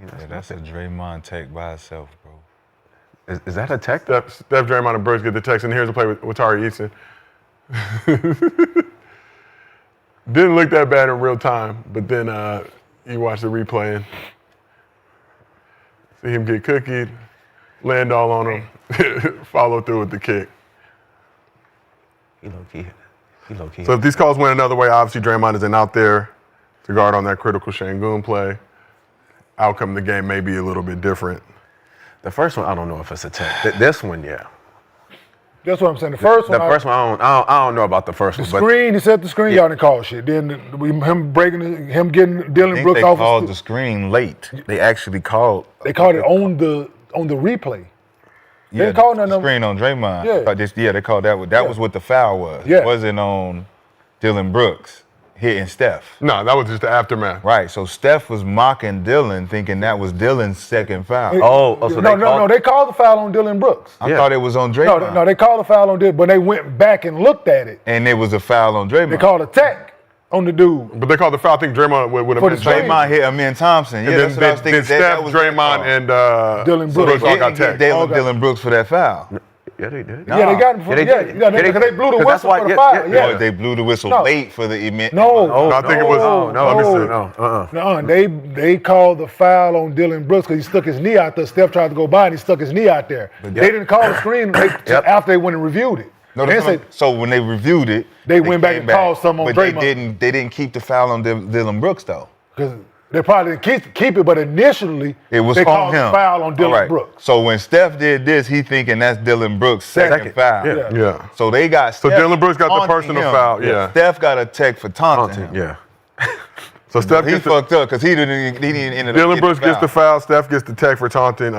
Yeah, that's a Draymond tech by itself, bro. Is that a tech? Steph, Draymond, and Brooks get the text, and here's a play with Tari Eason. Didn't look that bad in real time, but then you watch the replay and see him get cookied, land all on him, follow through with the kick. He low-key. So if these calls went another way, obviously Draymond isn't out there to guard on that critical Şengün play. Outcome of the game may be a little bit different. The first one, I don't know if it's a tech. This one, yeah. That's what I'm saying. The first one, I don't know about the first the one. screen, he set the screen, y'all didn't call shit. Then him getting Dillon I think Brooks they off. called the screen late. They actually called. They called it on the replay. They Yeah, didn't call the none of screen on Draymond. Yeah. They called that. That was what the foul was. Yeah. It wasn't on Dillon Brooks hitting Steph. No, that was just the aftermath. Right. So Steph was mocking Dillon, thinking that was Dillon's second foul. No, they called the foul on Dillon Brooks. I thought it was on Draymond. No, they called the foul on Dillon, but they went back and looked at it. And it was a foul on Draymond. They called a tech on the dude. But they called the foul. I think Draymond would have been Draymond hit Amin Thompson. Yeah, that's what I was thinking. Then Steph, Draymond, and Dillon Brooks all got tagged. Dillon Brooks for that foul. Yeah, they did. Yeah, they got him for because they blew the whistle for the foul. Yeah, They blew the whistle late for the event. No, I think it was. No, they called the foul on Dillon Brooks because he stuck his knee out there. Steph tried to go by and he stuck his knee out there. They didn't call the screen after they went and reviewed it. So when they reviewed it, they went back and called some on Draymond. But they didn't keep the foul on Dillon Brooks though. Because they probably didn't keep it, but initially it was they on called him. the foul on Dillon Brooks. So when Steph did this, he thinking that's Dillon Brooks' second foul. Yeah. So they got So Dillon Brooks got the personal foul. Yeah. Steph got a tech for taunting. Yeah. So Steph He fucked up because he didn't end up. Dillon Brooks gets the foul. Steph gets the tech for taunting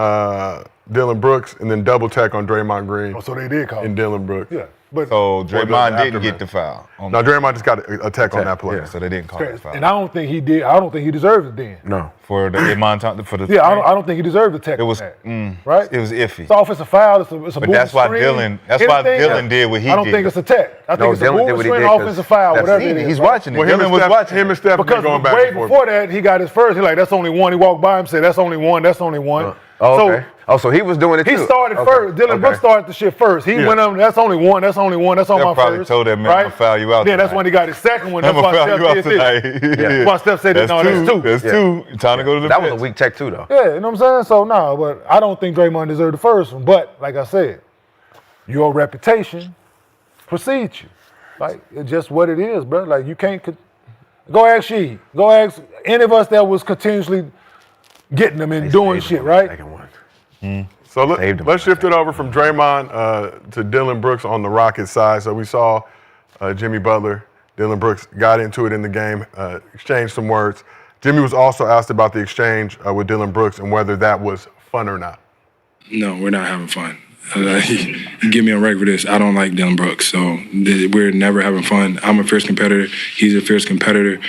Dillon Brooks, and then double tech on Draymond Green. Oh, so they did call and Dillon Brooks. Yeah. But so Draymond didn't get the foul. No, Draymond just got a tech on that play. Yeah, so they didn't call the foul. And I don't think he did. I don't think he deserved it then. No. For the for the yeah, I don't think he deserved the tech. It was right. It was iffy. It's offensive foul. It's a but that's why Dillon. That's why Dillon did what he did. I don't think it's a tech. I think it's a movement screen, offensive foul, whatever it is. He's watching it. Well, Dillon was watching him and Steph because going back way and forth. before that, he got his first. He's like, that's only one. He walked by him, said, that's only one. That's only one. Okay. So he was doing it too. He started first. Dillon Brooks started the shit first. He went up. That's only one. That's only one. That's on my probably first. Told that man, I'm gonna foul you out. Then that's when he got his second one. That's I'm why gonna foul Steph you out did tonight. That's why Steph said, no, that's two. That's two. Time to go to the That bench. was a weak tech too, though. Yeah, you know what I'm saying? So, no, but I don't think Draymond deserved the first one. But, like I said, your reputation precedes you. Like, it's just what it is, bro. Like, you can't... Go ask She. Go ask any of us that was continuously getting them and doing shit, right? Second one. So let's shift it over from Draymond to Dillon Brooks on the Rockets side. So we saw Jimmy Butler, Dillon Brooks got into it in the game, exchanged some words. Jimmy was also asked about the exchange with Dillon Brooks and whether that was fun or not. No, we're not having fun. You get me on record for this. I don't like Dillon Brooks, so we're never having fun. I'm a fierce competitor. He's a fierce competitor,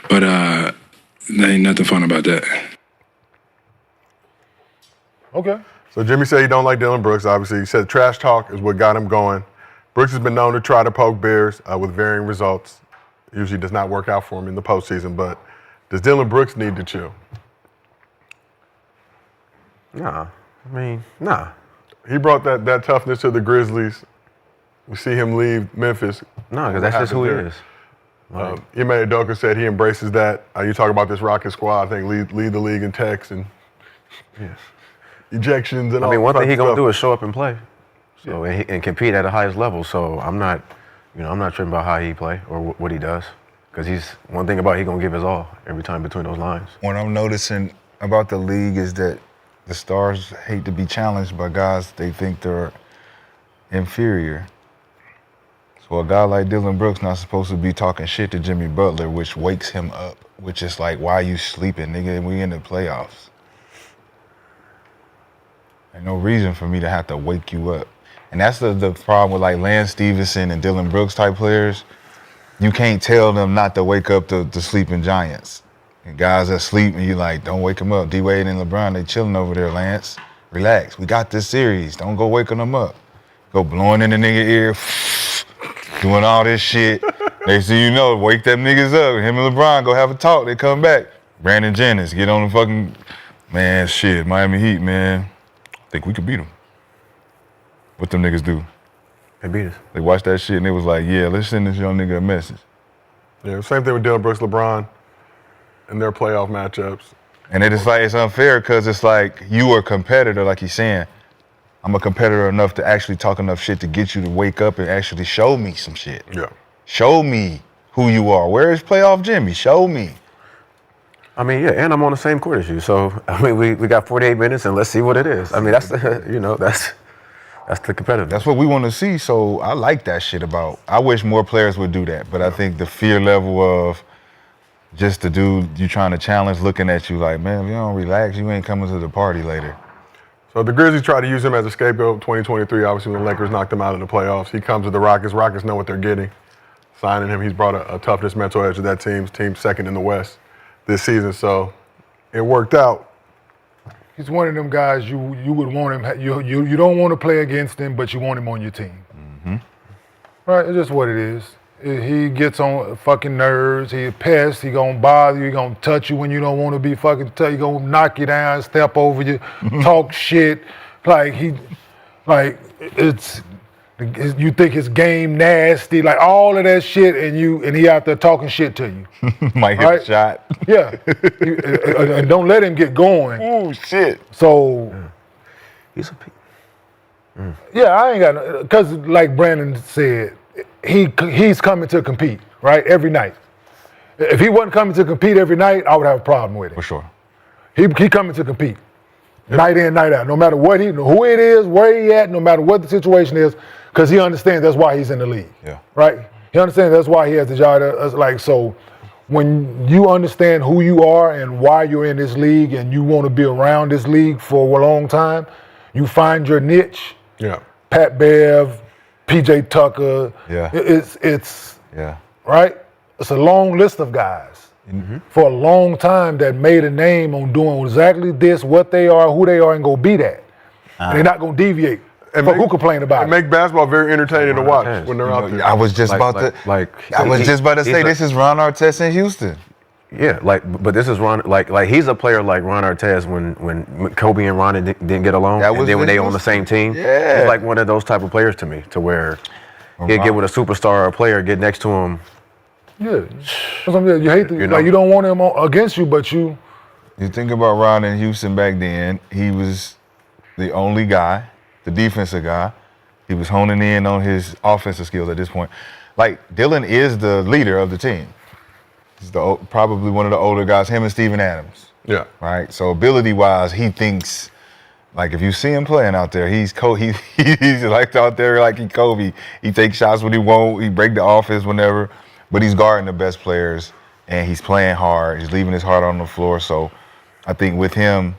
but there ain't nothing fun about that. Okay. So Jimmy said he don't like Dillon Brooks. Obviously, he said trash talk is what got him going. Brooks has been known to try to poke bears with varying results. Usually does not work out for him in the postseason, but does Dillon Brooks need to chill? Nah. I mean, nah. He brought that toughness to the Grizzlies. We see him leave Memphis. No, because that's just who he is. Ime Udoka said he embraces that. You talk about this Rocket squad, I think lead the league in techs and ejections and all. I mean, one thing he gonna stuff. do is show up and play, so and compete at the highest level. So I'm not tripping about how he play or what he does, because he's one thing about he gonna give his all every time between those lines. What I'm noticing about the league is that the stars hate to be challenged by guys they think they're inferior. So a guy like Dillon Brooks not supposed to be talking shit to Jimmy Butler, which wakes him up, which is like, why are you sleeping, nigga? We in the playoffs. There's no reason for me to have to wake you up. And that's the problem with like Lance Stevenson and Dillon Brooks type players. You can't tell them not to wake up the sleeping giants. And guys that sleep and you like, don't wake them up. D-Wade and LeBron, they chilling over there, Lance. Relax, we got this series. Don't go waking them up. Go blowing in the nigga ear, doing all this shit. Next thing you know, wake them niggas up. Him and LeBron go have a talk, they come back. Brandon Jennings, get on the fucking Man, shit, Miami Heat, man. I think we could beat them. What them niggas do? They beat us. They watched that shit and it was like, yeah, let's send this young nigga a message. Yeah, same thing with Dillon Brooks, LeBron, and their playoff matchups. And it's like, it's unfair because it's like you are a competitor, like he's saying. I'm a competitor enough to actually talk enough shit to get you to wake up and actually show me some shit. Yeah. Show me who you are. Where is playoff Jimmy? Show me. I mean, yeah, and I'm on the same court as you. So, I mean, we got 48 minutes and let's see what it is. I mean, that's the, that's the competitive. That's what we want to see. So I like that shit about. I wish more players would do that. But I think the fear level of just the dude you trying to challenge looking at you like, man, if you don't relax, you ain't coming to the party later. So the Grizzlies tried to use him as a scapegoat 2023, obviously when the Lakers knocked him out in the playoffs. He comes to the Rockets. Rockets know what they're getting. Signing him, he's brought a toughness, mental edge to that team second in the West this season. So it worked out. He's one of them guys you would want him. You don't want to play against him, but you want him on your team. Mm-hmm. Right? It's just what it is. He gets on fucking nerves. He a pest. He gonna bother you. He gonna touch you when you don't want to be fucking touched. He gonna knock you down, step over you, talk shit. It's you think his game nasty, like all of that shit, and he out there talking shit to you. Might hit Right? a shot. Yeah, and don't let him get going. Oh shit. So. He's a Yeah, I ain't got no, because like Brandon said, he's coming to compete, right? Every night. If he wasn't coming to compete every night, I would have a problem with it. For sure. He coming to compete. Night in, night out. No matter what who it is, where he at, no matter what the situation is, because he understands that's why he's in the league. Yeah. Right? He understands that's why he has the job. So when you understand who you are and why you're in this league and you want to be around this league for a long time, you find your niche. Yeah. Pat Bev, PJ Tucker. Yeah. It's Yeah. right? It's a long list of guys for a long time that made a name on doing exactly this, what they are, who they are, and go be that. And they're not gonna deviate. And Fuck, who complain about it? Make basketball very entertaining to watch when they're out there. I was just about to say this is Ron Artest in Houston. Yeah, but this is Ron. Like he's a player like Ron Artest when Kobe and Ron didn't get along, and then when they on the same team. Yeah. He's like one of those type of players to me, to where he'll get with a superstar or a player, get next to him. Yeah. That's what I'm saying. You hate you don't want him against you, but you. You think about Ron in Houston back then, he was the only guy, the defensive guy. He was honing in on his offensive skills at this point. Like, Dillon is the leader of the team. He's probably one of the older guys, him and Steven Adams. Yeah. Right? So ability-wise, he thinks, like, if you see him playing out there, he's like out there like he Kobe. He takes shots when he won't. He break the offense whenever. But he's guarding the best players, and he's playing hard. He's leaving his heart on the floor. So I think with him,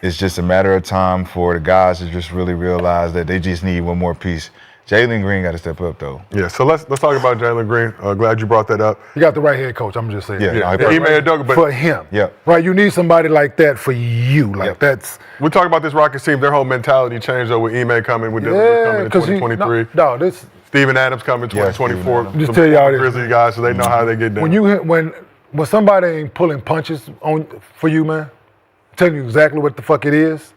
it's just a matter of time for the guys to just really realize that they just need one more piece. Jalen Green got to step up, though. Yeah, so let's talk about Jalen Green. Glad you brought that up. You got the right head coach. I'm just saying. Yeah. Ime Udoka, but for him. Yeah. Right. You need somebody like that for you. Like that's. we're talking about this Rockets team. Their whole mentality changed though with Ime coming, with Dillon coming in 2023. No, this. Steven Adams coming 2024. Steven Just tell y'all this. Grizzly guys, so they know how they get down. When somebody ain't pulling punches for you, man, I'm telling you exactly what the fuck it is.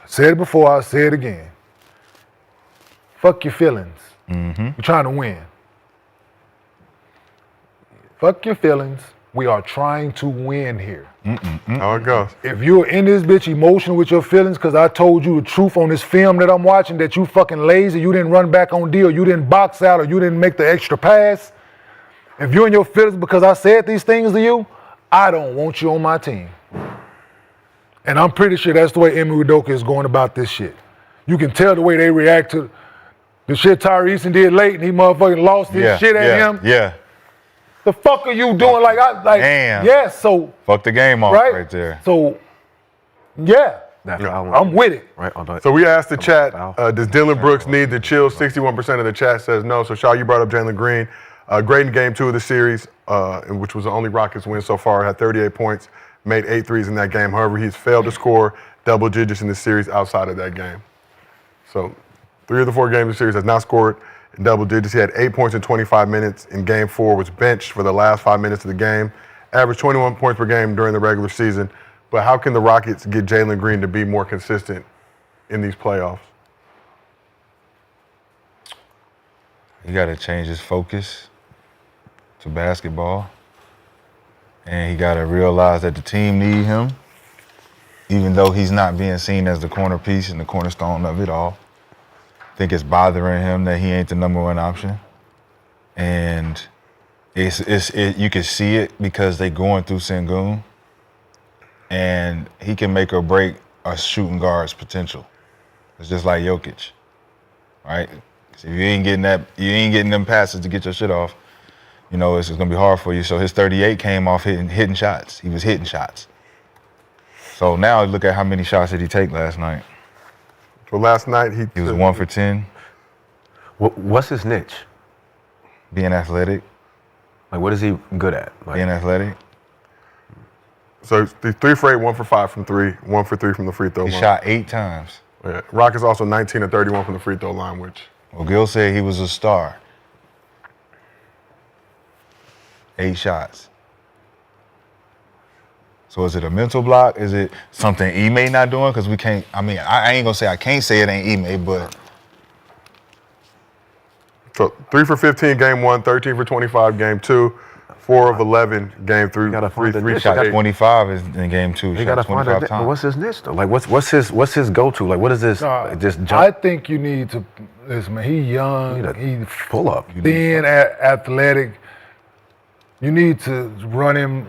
I said it before, I'll say it again. Fuck your feelings. We're trying to win. Fuck your feelings. We are trying to win here. How it goes. If you're in this bitch emotional with your feelings because I told you the truth on this film that I'm watching, that you fucking lazy, you didn't run back on D, or you didn't box out, or you didn't make the extra pass, if you're in your feelings because I said these things to you, I don't want you on my team. And I'm pretty sure that's the way Ime Udoka is going about this shit. You can tell the way they react to the shit Tyrese Easton did late, and he motherfucking lost his shit at him. Yeah. The fuck are you doing? Damn. Yeah, so. Fuck the game off right there. So, yeah, I'm with it. Right on. So we asked the chat, does Dillon Brooks need the chill? 61% of the chat says no. So Shaw, you brought up Jalen Green. Great in game 2 of the series, which was the only Rockets win so far. Had 38 points, made 8 threes in that game. However, he's failed to score double digits in the series outside of that game. So 3 of the 4 games of the series has not scored in double digits. He had 8 points in 25 minutes in game 4, was benched for the last 5 minutes of the game averaged 21 points per game during the regular season. But how can the Rockets get Jalen Green to be more consistent in these playoffs? He got to change his focus to basketball. And he got to realize that the team need him, even though he's not being seen as the corner piece and the cornerstone of it all. I think it's bothering him that he ain't the number one option. And you can see it because they going through Sengun. And he can make or break a shooting guard's potential. It's just like Jokic, right? So if you ain't getting them passes to get your shit off, you know, it's gonna be hard for you. So his 38 came off hitting shots. He was hitting shots. So now look at how many shots did he take last night? So last night He was 1 for 10. What's his niche? Being athletic. Like, what is he good at? Like, Being athletic. So 3 for 8, 1 for 5 from 3, 1 for 3 from the free throw He line. shot 8 times. Yeah. Rockets also 19 of 31 from the free throw line, which Well, Gil said he was a star. 8 shots. So is it a mental block? Is it something Ime not doing? Because we can't, I ain't gonna say I can't say it ain't Ime, but so 3 for 15 game 1, 13 for 25 game 2, 4 of 11 game 3. Gotta find the 3 niche. shot for 8. 25 is in game 2. he Shot got to find 25 a. But times. what's his niche though? Like, what's his go-to? Like, what is this? Like, just jump. I think you need to listen, man. He young. You need He pull up. thin, athletic. You need to run him,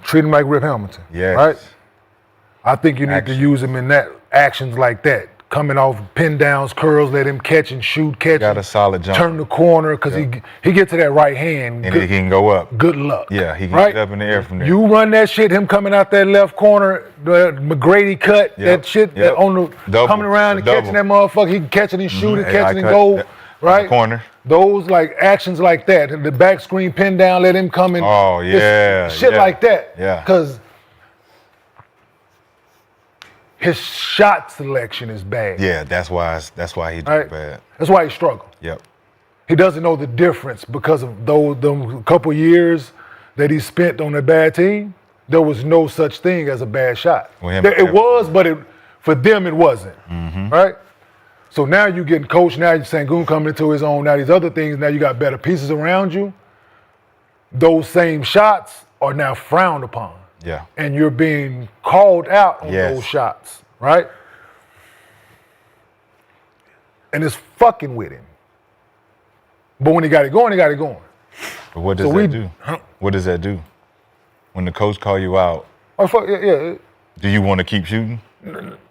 treat him like Rip Hamilton. Yes. Right. I think you need Action. to use him in that actions like that. Coming off pin downs, curls, let him catch and shoot, catch. Got a solid jump. Turn the corner because he get to that right hand. And he can go up. Good luck. Yeah, he can right? get up in the air from there. You run that shit, him coming out that left corner, the McGrady cut, that shit that on the Double. coming around and Double. catching that motherfucker. He can catch it and shoot it, AI catch it and cut. go. Yeah. Right? Corner. Those like actions like that. The back screen pin down, let him come in. Oh, yeah, Shit yeah. like that. Yeah. Because his shot selection is bad. Yeah, that's why he did Right? bad. That's why he struggled. Yep. He doesn't know the difference because of those couple years that he spent on a bad team. There was no such thing as a bad shot. Well, It was, but for them it wasn't. Right? So now you're getting coached. Now you're Sengun coming into his own. Now these other things. Now you got better pieces around you. Those same shots are now frowned upon. Yeah. And you're being called out on Yes. those shots, right? And it's fucking with him. But when he got it going, he got it going. But what does So that do? What does that do? When the coach call you out, Oh, fuck, yeah. do you want to keep shooting?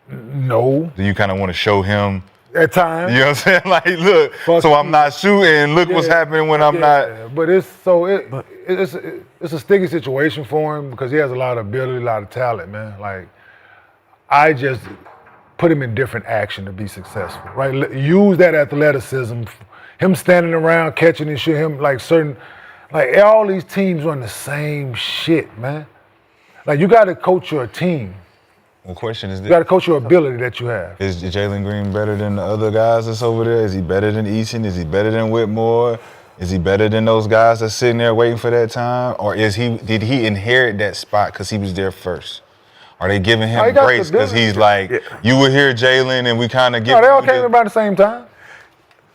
No, Do you kind of want to show him, at times. you know what I'm saying? Like, look, Fuck so I'm you. not shooting. Look what's Yeah, happening when I'm not. But it's a sticky situation for him because he has a lot of ability, a lot of talent, man. Like, I just put him in different action to be successful, right? Use that athleticism, him standing around catching and shit. Him like all these teams run the same shit, man. Like you got to coach your team. The question is You got this: to coach your ability that you have. is Jalen Green better than the other guys that's over there? Is he better than Easton? Is he better than Whitmore? Is he better than those guys that's sitting there waiting for that time? Or did he inherit that spot because he was there first? Are they giving he him got grace the because he's like, you were here, Jalen, and we kind of give No, they all you came the- about the same time.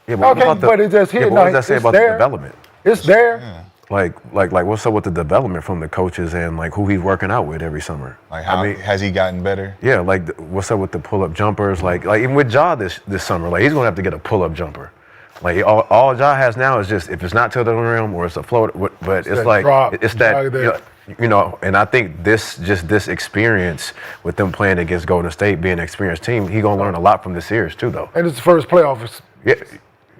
Yeah, but what Okay, about the- but it's just here. yeah, but No, what does that say it's about there. the development? It's there. Like, what's up with the development from the coaches and like who he's working out with every summer? Like, how has he gotten better? Yeah, like what's up with the pull-up jumpers? Like even with Ja this summer, like he's gonna have to get a pull-up jumper. Like all Ja has now is just if it's not to the rim or it's a float, but it's that like drop, it's that jog there. you know. And I think this experience with them playing against Golden State, being an experienced team, he gonna learn a lot from this series too, though. And it's the first playoff Yeah,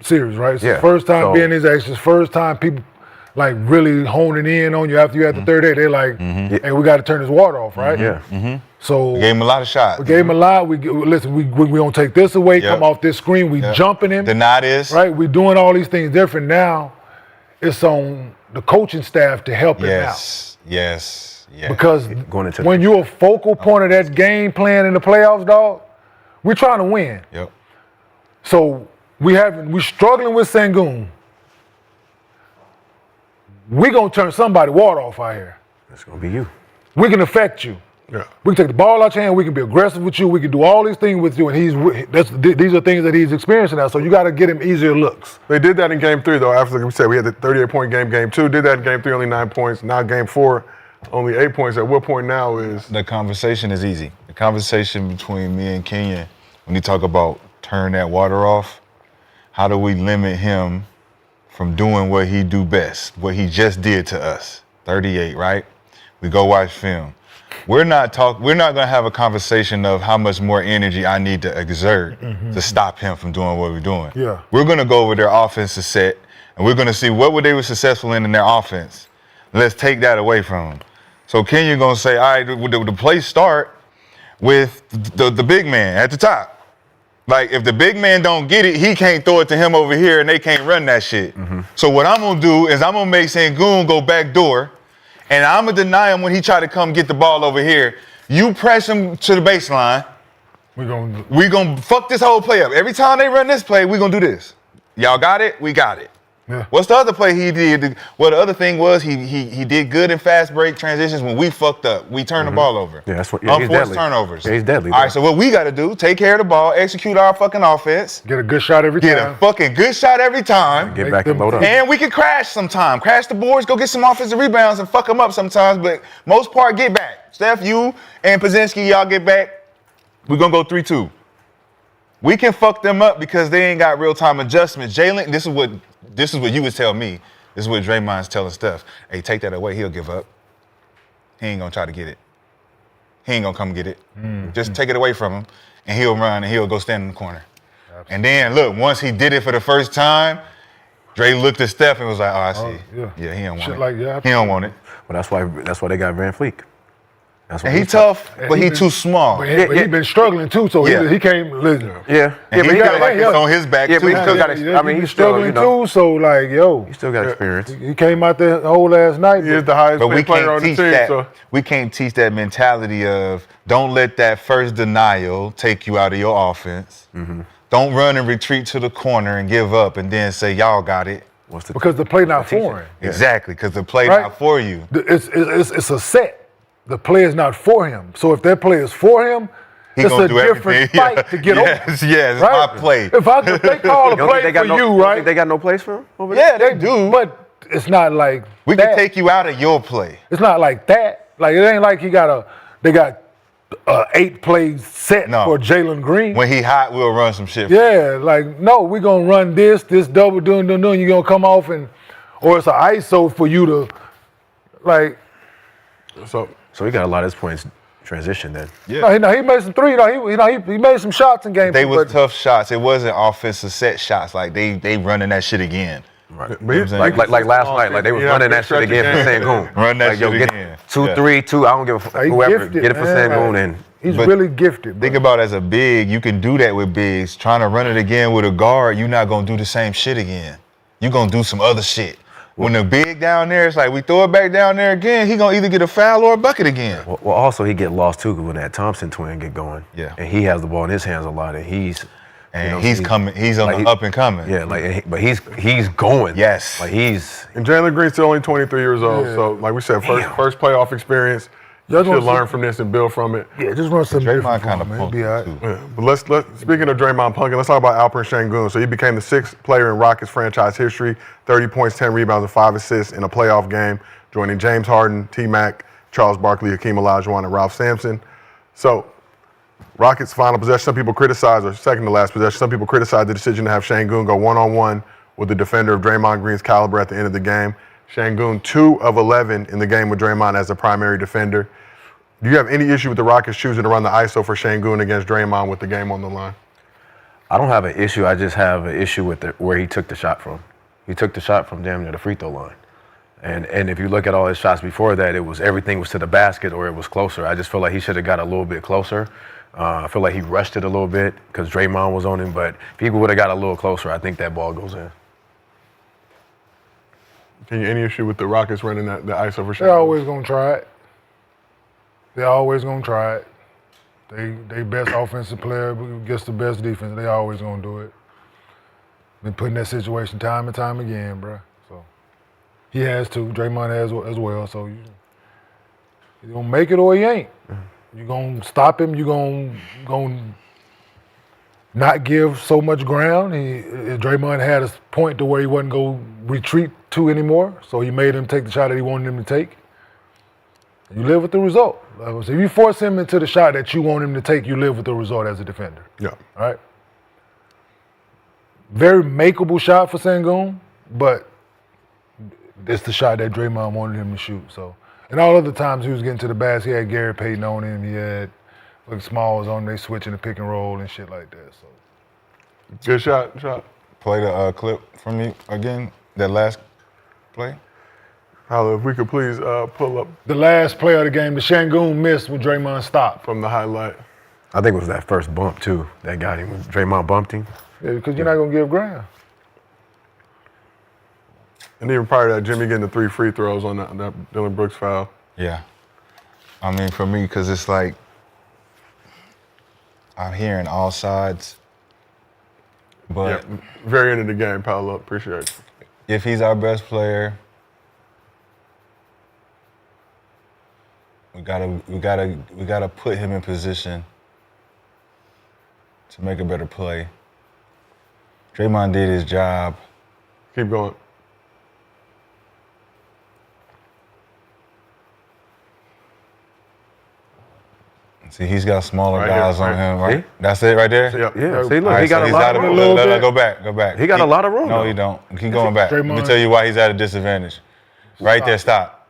series, right? It's Yeah. the first time So- being his age. It's the first time people like really honing in on you after you had the third day. They're like, hey, we got to turn this water off, right? yeah. So Gave him a lot of shots. we gave him a lot. Listen, we don't take this away. Yep. Come off this screen. We Yep. jumping him. The nod is Right? We're doing all these things different now. It's on the coaching staff to help him out. Yes. Because Going into when you're a focal point of that game plan in the playoffs, dog, we're trying to win. Yep. So we're struggling with Sengun. We gonna turn somebody water off out here. It's gonna be you. We can affect you. Yeah. We can take the ball out your hand. We can be aggressive with you. We can do all these things with you. And these are things that he's experiencing now. So you got to get him easier looks. They did that in game 3, though. After, like we said, we had the 38-point game. Game 2 did that in game 3, only 9 points. Now game 4, only 8 points. At what point now is The conversation is easy. The conversation between me and Kenyon, when you talk about turn that water off, how do we limit him from doing what he do best, what he just did to us? 38, right? We go watch film. We're not gonna have a conversation of how much more energy I need to exert to stop him from doing what we're doing. Yeah. We're gonna go over their offensive set and we're gonna see what they were successful in their offense. Let's take that away from them. So Kenyon gonna say, all right, the play start with the big man at the top. Like, if the big man don't get it, he can't throw it to him over here and they can't run that shit. So what I'm gonna do is I'm gonna make Sengun go back door and I'm gonna deny him when he try to come get the ball over here. You press him to the baseline. We gonna fuck this whole play up. Every time they run this play, we gonna do this. Y'all got it? We got it. Yeah. What's the other play he did? Well, the other thing was he did good in fast break transitions when we fucked up. We turned the ball over. Yeah, that's what. Yeah, he's Unforced deadly. turnovers. Yeah, he's deadly. All right, so what we got to do, take care of the ball, execute our fucking offense, Get a good shot every get time. a fucking good shot every time, Get Make back and them load up. and we can crash sometime. Crash the boards, go get some offensive rebounds and fuck them up sometimes, but most part, get back. Steph, you and Pazinski, y'all get back. We're going to go 3-2. We can fuck them up because they ain't got real-time adjustments. Jalen, this is what you would tell me. This is what Draymond's telling Steph. Hey, take that away, he'll give up. He ain't gonna try to get it. He ain't gonna come get it. Just take it away from him, and he'll run, and he'll go stand in the corner. Absolutely. And then, look, once he did it for the first time, Dre looked at Steph and was like, oh, I see. Yeah, he don't want Shit it. like that. He don't want it. Well, that's why they got Van Fleek. That's why And he tough, but he too small. But he been struggling too, so Yeah. he can't listen. Yeah, And but he got feel like it's on his back, Yeah, too. but he still got. I mean, He's he's still, struggling too, so like, yo, he still got experience. he came out there whole last night. he is the highest But we paid player can't on the teach team? that. So We can't teach that mentality of don't let that first denial take you out of your offense. Don't run and retreat to the corner and give up and then say y'all got it. Because the play not for him. Exactly, because the play Right. not for you. It's a set. The play is not for him. So if that play is for him, He it's gonna a do different everything. fight to get over. Yes, it's Right? my play. If they call a play for you, right? They got no place for him over there. Yeah, they do. But it's not like We that. can take you out of your play. It's not like that. Like it ain't like they got 8 plays set No. for Jalen Green. When he hot, we'll run some shit. Yeah, like no, we gonna run this double doing. You're gonna come off or it's an ISO for you to like. So he got a lot of his points transition then. Yeah. No, he made some threes. He made some shots in game. They two, was but tough shots. It wasn't offensive set shots. Like they running that shit again. Right. But he's Like last night, like they was running that shit again for Sengun. Run that Like, yo, shit get again. 2, Yeah. 3, 2. I don't give a fuck. He Whoever, gifted, get it for man. Sengun and he's But really gifted. Think bro. about as a big, you can do that with bigs. Trying to run it again with a guard, you're not gonna do the same shit again. You're gonna do some other shit. When the big down there, it's like we throw it back down there again, he gonna either get a foul or a bucket again. well, also he get lost too when that Thompson twin get going. Yeah. And he has the ball in his hands a lot, and he's Coming. He's on like the up and coming. Yeah, but he's going. Yes. Like he's And Jalen Green's still only 23 years old. Yeah. So like we said, first playoff experience. Y'all You should gonna learn from this and build from it. Yeah, just run some Draymond different kind of for him, man. punked Be all right. too. Yeah, but let's speaking of Draymond punking, let's talk about Alperen Sengun. So he became the 6th player in Rockets franchise history, 30 points, 10 rebounds, and 5 assists in a playoff game, joining James Harden, T-Mac, Charles Barkley, Hakeem Olajuwon, and Ralph Sampson. So Rockets' final possession, some people criticize, or second to last possession, some people criticize the decision to have Sengun go one-on-one with the defender of Draymond Green's caliber at the end of the game. Sengun 2 of 11 in the game with Draymond as the primary defender. Do you have any issue with the Rockets choosing to run the ISO for Sengun against Draymond with the game on the line? I don't have an issue. I just have an issue with where he took the shot from. He took the shot from damn near the free throw line. And if you look at all his shots before that, everything was to the basket or it was closer. I just feel like he should have got a little bit closer. I feel like he rushed it a little bit because Draymond was on him. But if he would have got a little closer, I think that ball goes in. Any issue with the Rockets running the ISO for Sengun? They're always gonna try it. They're always gonna try it. They best offensive player gets the best defense. They always gonna do it. Been put in that situation time and time again, bro. So he has to. Draymond has as well. So He's gonna make it or he ain't. You're gonna stop him. You're gonna not give so much ground. Draymond had a point to where he wasn't gonna retreat to anymore, so he made him take the shot that he wanted him to take. You live with the result. So if you force him into the shot that you want him to take, you live with the result as a defender. Yeah. All right. Very makeable shot for Sengun, but it's the shot that Draymond wanted him to shoot. So, and all other times he was getting to the basket, he had Gary Payton on him. He had Smalls on. They switching the pick and roll and shit like that. So, Good shot. Play the clip from me again. That last play. Holla, if we could please pull up the last play of the game, the Sengun missed when Draymond stopped. from the highlight. I think it was that first bump too that got him. Draymond bumped him. Yeah, because you're not gonna give ground. And even prior to that, Jimmy getting the 3 free throws on that Dillon Brooks foul. Yeah. I mean, for me, because it's like I'm hearing all sides. But Yeah, very end of the game, Paolo. Appreciate it. if he's our best player, we gotta put him in position to make a better play. Draymond did his job. Keep going. See, he's got smaller Right guys here, on right. him, right? See? That's it right there? Yep. Yeah, see, look, All right, he got so a he's lot out of of room. no, go back. He got a lot of room. No, though. he don't. Keep going back. Let me Draymond- tell you why he's at a disadvantage. Right there, stop.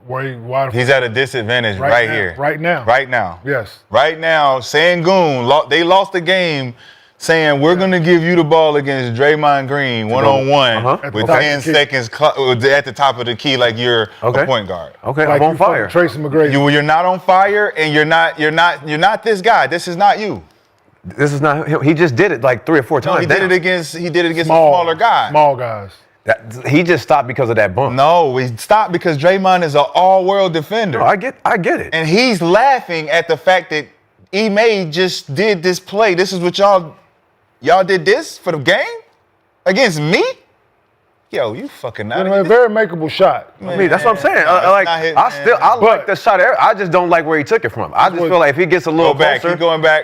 Why He's at a disadvantage Right right now, here. right now. Right now. Yes. Right now, Sengun, they lost the game saying, we're going to give you the ball against Draymond Green one-on-one Uh-huh. with Okay. 10 seconds at the top of the key like you're Okay. a point guard. Okay, Like I'm on you fire. fucking Tracy McGrady. You're not on fire, and you're not this guy. This is not you. This is not him. He just did it like 3 or 4 No, times. he did down. it against a smaller guy. Small guys. He just stopped because of that bump. No, we stopped because Draymond is an all-world defender. No, I get it. And he's laughing at the fact that Ime just did this play. This is what y'all did this for the game against me? Yo, you fucking not. A very makeable shot. I mean, that's what I'm saying. No, Like, not hitting, I man. like the shot. I just don't like where he took it from. I just feel like if he gets a little Go back, closer, keep going back.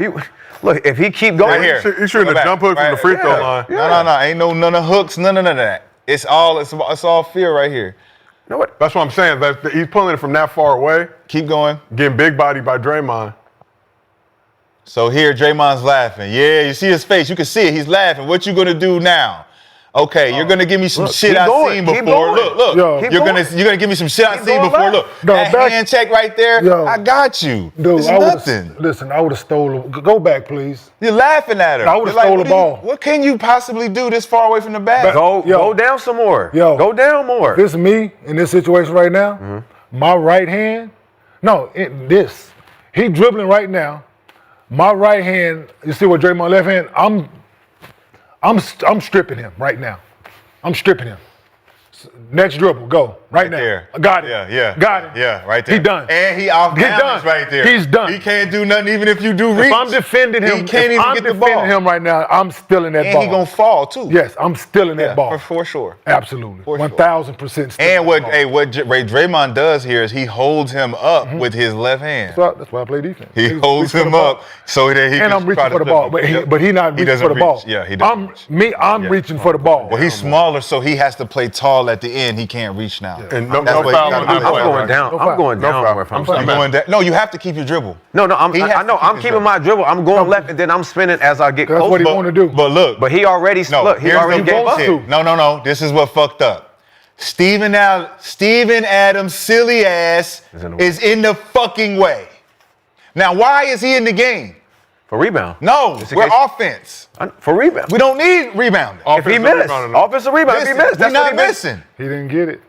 Look, if he keep going, Right here. He's shooting Go a back. jump hook from the free throw line. No. Ain't none of hooks, none of that. It's all fear right here. You know what? That's what I'm saying. He's pulling it from that far away, Keep going. getting big bodied by Draymond. So here, Draymond's laughing. Yeah, you see his face. You can see it. He's laughing. What you gonna do now? Okay, you're gonna give me some shit keep I going, seen keep before. going. Look, Yo. Keep you're going. gonna give me some shit I Keep seen going before. back. Look, No, that back- hand check right there. Yo. I got you. Dude, It's I nothing. would have stolen. Go back, please. You're laughing at her. I would've You're stole the what ball. What can you possibly do this far away from the basket? Go down some more. Yo. Go down more. This is me in this situation right now. My right hand. No, he dribbling right now. My right hand. You see what Draymond left hand? I'm stripping him right now. I'm stripping him. Next dribble, go right now. There. I got it. Yeah. Got it. Yeah, right there. He done. And he off He balance done. right there. He's done. He can't do nothing even if you do reach. If I'm defending him, he can't even I'm get the defending ball. him right now, I'm stealing that And ball. he gonna fall too. Yes, I'm stealing that ball. for sure. Absolutely. For sure. 1,000%. And what Ray Draymond does here is he holds him up with his left hand. That's why I play defense. He holds him up so that he And can I'm reaching try to for the flip ball, him. but Yep. he not reaching doesn't for the ball. reach. Yeah, he doesn't reach. I'm reaching for the ball. Well, he's smaller, so he has to play tall at the end. He can't reach now. And That's no what foul he on gotta the do. I'm play. going down. No I'm foul. going No down foul. more if I'm I'm You sorry. swinging. going that? No, you have to keep your dribble. No, He has to I know. keep I'm his keeping dribble. my dribble. I'm going left, and then I'm spinning as I get That's closer. what he want to do. But look, But he already look. He here's already the gave up. bullshit. No. This is what fucked up. Steven Adams' silly ass is in the fucking way. Now, why is he in the game? For rebound. No, Just in we're case- offense. For rebound. We don't need rebounding. If he missed, offensive rebound. If he missed, We're that's what not he missed. missing. He didn't get it.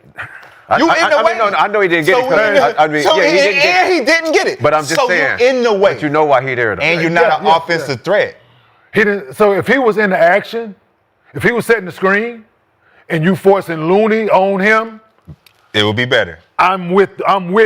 You in the way. No, I know he didn't get it. So He didn't get it. he didn't get it. But I'm just so saying. you're in the way. But you know why he there though. And you're not an Yeah, offensive threat. He didn't. So if he was in the action, if he was setting the screen, and you forcing Looney on him, It would be better. I'm with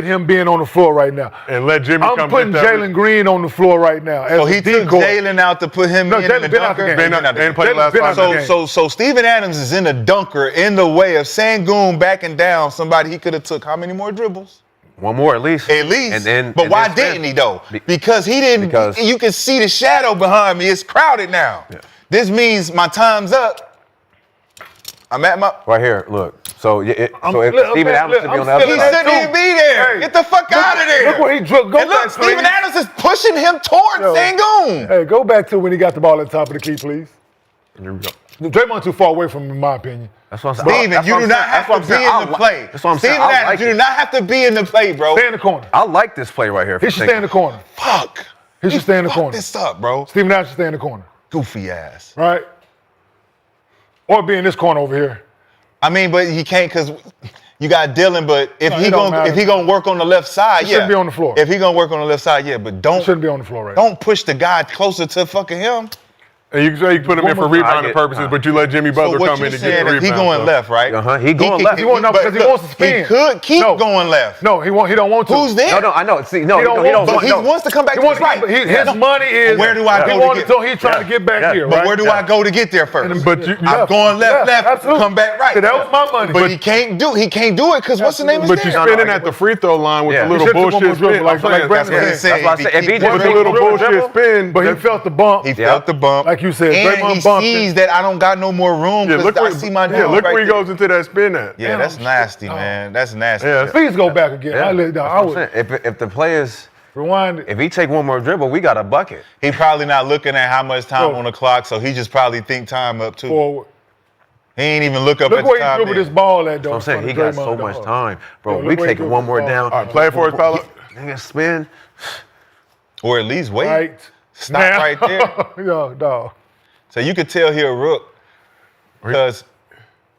him being on the floor right now. And let Jimmy I'm come putting get that. Jalen Green on the floor right now. As So a he took decoy. Jalen out to put him No, in Jalen the been out the dunker. game. Been out- and played Jalen's last been five out the minutes. game. So Steven Adams is in a dunker in the way of Sengun backing down somebody he could have took how many more dribbles? One more at least. At least. And then, but and why then spin. didn't he though? Because he didn't. Because- you can see the shadow behind me. It's crowded now. Yeah. This means my time's up. I'm at my. Right here, look. So, if look, Steven look, Adams should be I'm on the other He still side. at shouldn't even be there. Hey, Get the fuck out of there. Look where he drew. Go And back, look, Steven please. Adams is pushing him towards Yo. Sengun. Hey, go back to when he got the ball at the top of the key, please. Here we go. Draymond too far away from him, in my opinion. That's what I'm saying. Steven, you do not have to be in the play. That's what I'm saying. Steven I Adams, like you do it. not have to be in the play, bro. Stay in the corner. I like this play right here. He should stay in the corner. Fuck. He should stay in the Fuck corner. this up, bro. Steven Adams should stay in the corner, Goofy ass. right? Or be in this corner over here. I mean, but he can't because you got Dylan. But if No, he it don't gonna matter. work on the left side, He yeah, shouldn't be on the floor. If he gonna work on the left side, yeah, but He don't shouldn't be on the floor right now. don't push the guy closer to fucking him. And you can say you put him in for One more time. rebounding purposes, but you let Jimmy So Butler what come you in and get saying the is he rebound. going left, right? He going left. He won't, no, but because he look, wants to spin. He could keep No. going left. No, he don't want to. Who's there? No, I know. See, no, He don't he don't want- But he no. wants to come back He to wants the right. to, his money is. Where do I he go to wanted get- to, he's trying to get back Yeah. here, But right? where do I go to get there first? But you, I'm going left, absolutely. come back right. So that was my money. But he can't do it because what's the name is but you there? spinning at the free throw line with Yeah. the little He should've took one bullshit more spin. dribble, I'm saying, like That's what Brandon he said. said. That's why I said, if he Keep just with doing the it. little bullshit spin. But he felt the bump. He felt the bump. Like you said, and Draymond he bumped sees it. that I don't got no more room Yeah, because look I where, see my yeah, dog look right where he there. goes into that spin at. Yeah, that's nasty, man. That's nasty. Yeah. Please go back again. Yeah. I That's what I'm would saying. If the players, rewind it. if he take one more dribble, we got a bucket. He probably not looking at how much time Bro. on the clock, so he just probably think time up too. Forward. He ain't even look up Look at the where he time. dribbled then. this ball at, though. I'm saying in he front got of so Draymond, much dog. time, bro. Yo, We look where he take dribbled one this more ball. down. All right, play it for us, Paolo. Nigga, spin. Or at least wait. Right. Stop Now. right there. Yo, dog. So you could tell he a rook because